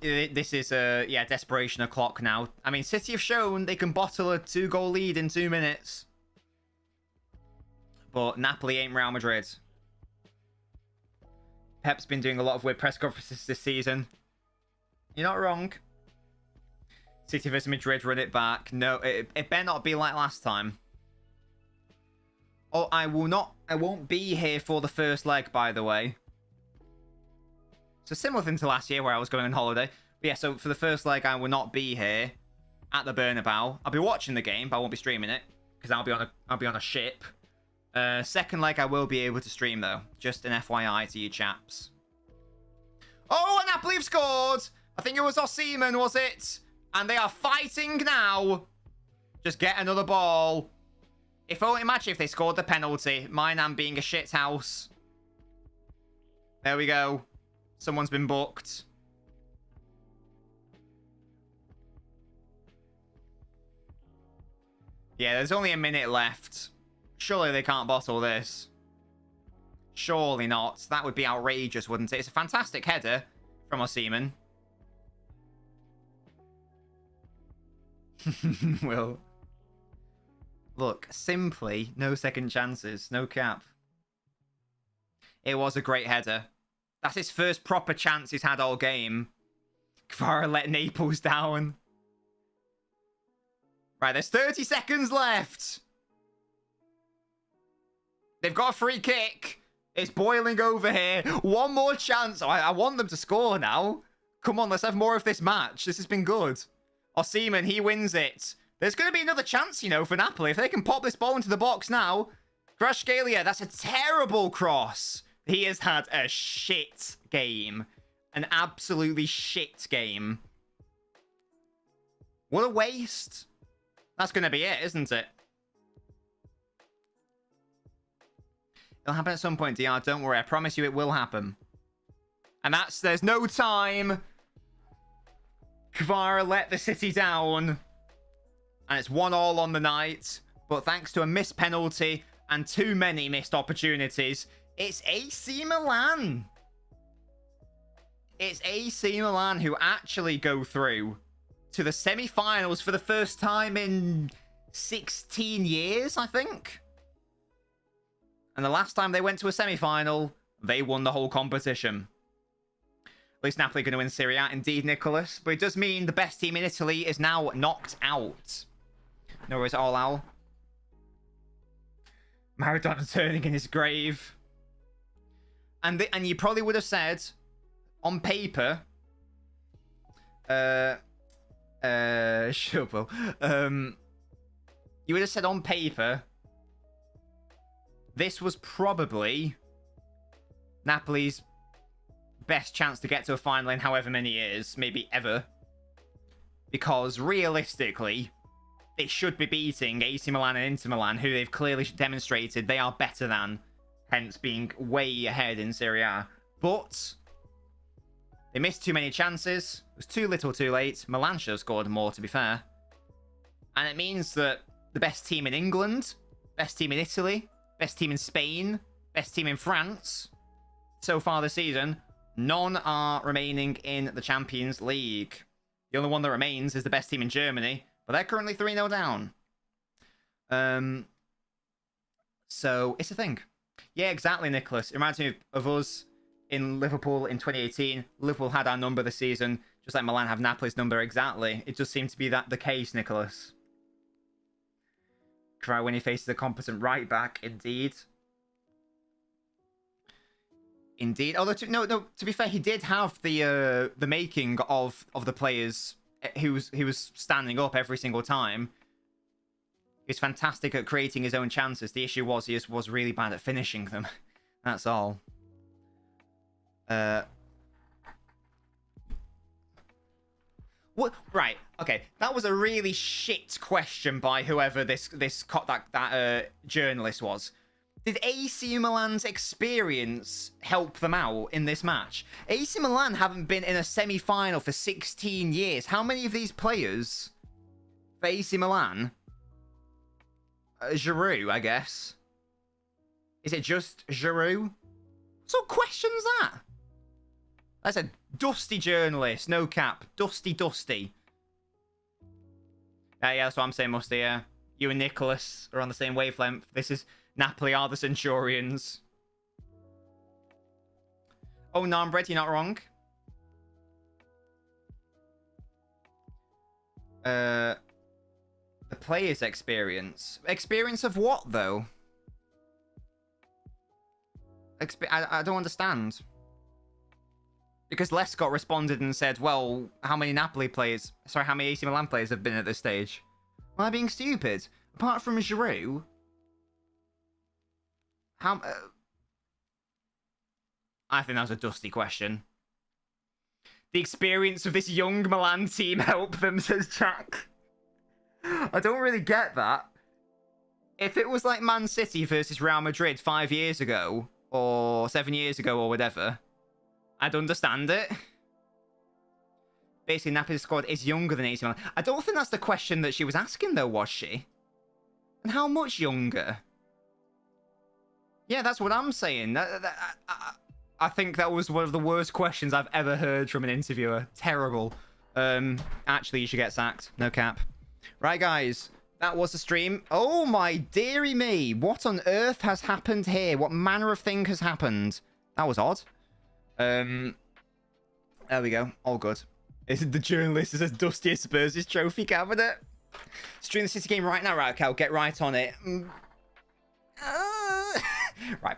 This is desperation o'clock now. I mean, City have shown they can bottle a 2-goal lead in 2 minutes. But Napoli ain't Real Madrid. Pep's been doing a lot of weird press conferences this season. You're not wrong. City vs Madrid, run it back. No, it better not be like last time. Oh, I won't be here for the first leg, by the way. It's a similar thing to last year where I was going on holiday. But yeah, so for the first leg, I will not be here at the Bernabeu. I'll be watching the game, but I won't be streaming it because I'll be on a ship. Second leg, I will be able to stream though. Just an FYI to you chaps. Oh, and Napoli have scored. I think it was Osimhen, was it? And they are fighting now. Just get another ball. If only imagine if they scored the penalty. My Nan being a shit house. There we go. Someone's been booked. Yeah, there's only a minute left. Surely they can't bottle this. Surely not. That would be outrageous, wouldn't it? It's a fantastic header from Osimhen. Well, look, simply no second chances, no cap. It was a great header. That's his first proper chance he's had all game. Kvara let Naples down. Right, there's 30 seconds left. They've got a free kick. It's boiling over here. One more chance. I want them to score now. Come on, let's have more of this match. This has been good. Osimhen, he wins it. There's going to be another chance, you know, for Napoli. If they can pop this ball into the box now. Kvaratskhelia, that's a terrible cross. He has had a shit game. An absolutely shit game. What a waste. That's going to be it, isn't it? It'll happen at some point, DR. Don't worry. I promise you it will happen. And there's no time. Kvara let the City down. And it's 1-1 on the night. But thanks to a missed penalty and too many missed opportunities, it's AC Milan. It's AC Milan who actually go through to the semi-finals for the first time in 16 years, I think. And the last time they went to a semi-final, they won the whole competition. At least Napoli are going to win Serie A, indeed, Nicholas. But it does mean the best team in Italy is now knocked out. No worries, all out. Maradona turning in his grave. And you probably would have said, on paper, Shovel, you would have said on paper, this was probably Napoli's best chance to get to a final in however many years, maybe ever. Because realistically, they should be beating AC Milan and Inter Milan, who they've clearly demonstrated they are better than, hence being way ahead in Serie A. But they missed too many chances. It was too little too late. Milan should have scored more, to be fair. And it means that the best team in England, best team in Italy, best team in Spain, best team in France, so far this season, none are remaining in the Champions League. The only one that remains is the best team in Germany, but they're currently 3-0 down. So, it's a thing. Yeah, exactly, Nicholas. It reminds me of us in Liverpool in 2018. Liverpool had our number this season, just like Milan have Napoli's number exactly. It does seem to be the case, Nicholas. Cry when he faces a competent right back, indeed. Indeed. Although, to be fair, he did have the making of the players who was standing up every single time. He was fantastic at creating his own chances. The issue was he just was really bad at finishing them. That's all. What? Right. Okay. That was a really shit question by whoever that journalist was. Did AC Milan's experience help them out in this match? AC Milan haven't been in a semi-final for 16 years. How many of these players for AC Milan? Giroud, I guess. Is it just Giroud? What sort of question is that? That's a dusty journalist. No cap. Dusty. Yeah, that's what I'm saying, Musty. Yeah. You and Nicholas are on the same wavelength. This is Napoli are the Centurions. Oh, Narmbread, you're not wrong. The player's experience. Experience of what, though? I don't understand. Because Lescott responded and said, well, how many AC Milan players have been at this stage? Am I being stupid? Apart from Giroud, I think that was a dusty question. The experience of this young Milan team helped them, says Jack. I don't really get that. If it was like Man City versus Real Madrid 5 years ago, or 7 years ago, or whatever, I'd understand it. Basically, Napoli's squad is younger than AC Milan. I don't think that's the question that she was asking, though, was she? And how much younger? Yeah, that's what I'm saying. I think that was one of the worst questions I've ever heard from an interviewer. Terrible. Actually, you should get sacked. No cap. Right, guys. That was the stream. Oh, my dearie me. What on earth has happened here? What manner of thing has happened? That was odd. There we go. All good. Is it the journalist is as dusty as Spurs' trophy cabinet? Stream the City game right now, right? Okay, I'll get right on it. Right.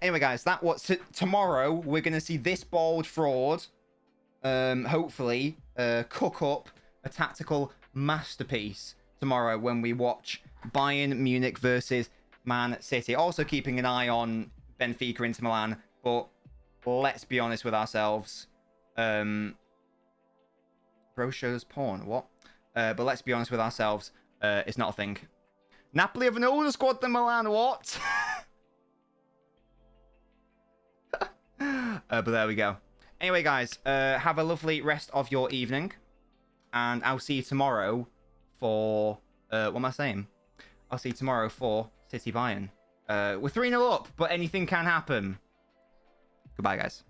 Anyway, guys, that was tomorrow. We're gonna see this bald fraud. Hopefully, cook up a tactical masterpiece tomorrow when we watch Bayern Munich versus Man City. Also keeping an eye on Benfica Inter Milan, but let's be honest with ourselves. Bro shows porn. What? But let's be honest with ourselves. It's not a thing. Napoli have an older squad than Milan. What? But there we go. Anyway, guys, have a lovely rest of your evening. And I'll see you tomorrow for... what am I saying? I'll see you tomorrow for City Bayern. We're 3-0 up, but anything can happen. Goodbye, guys.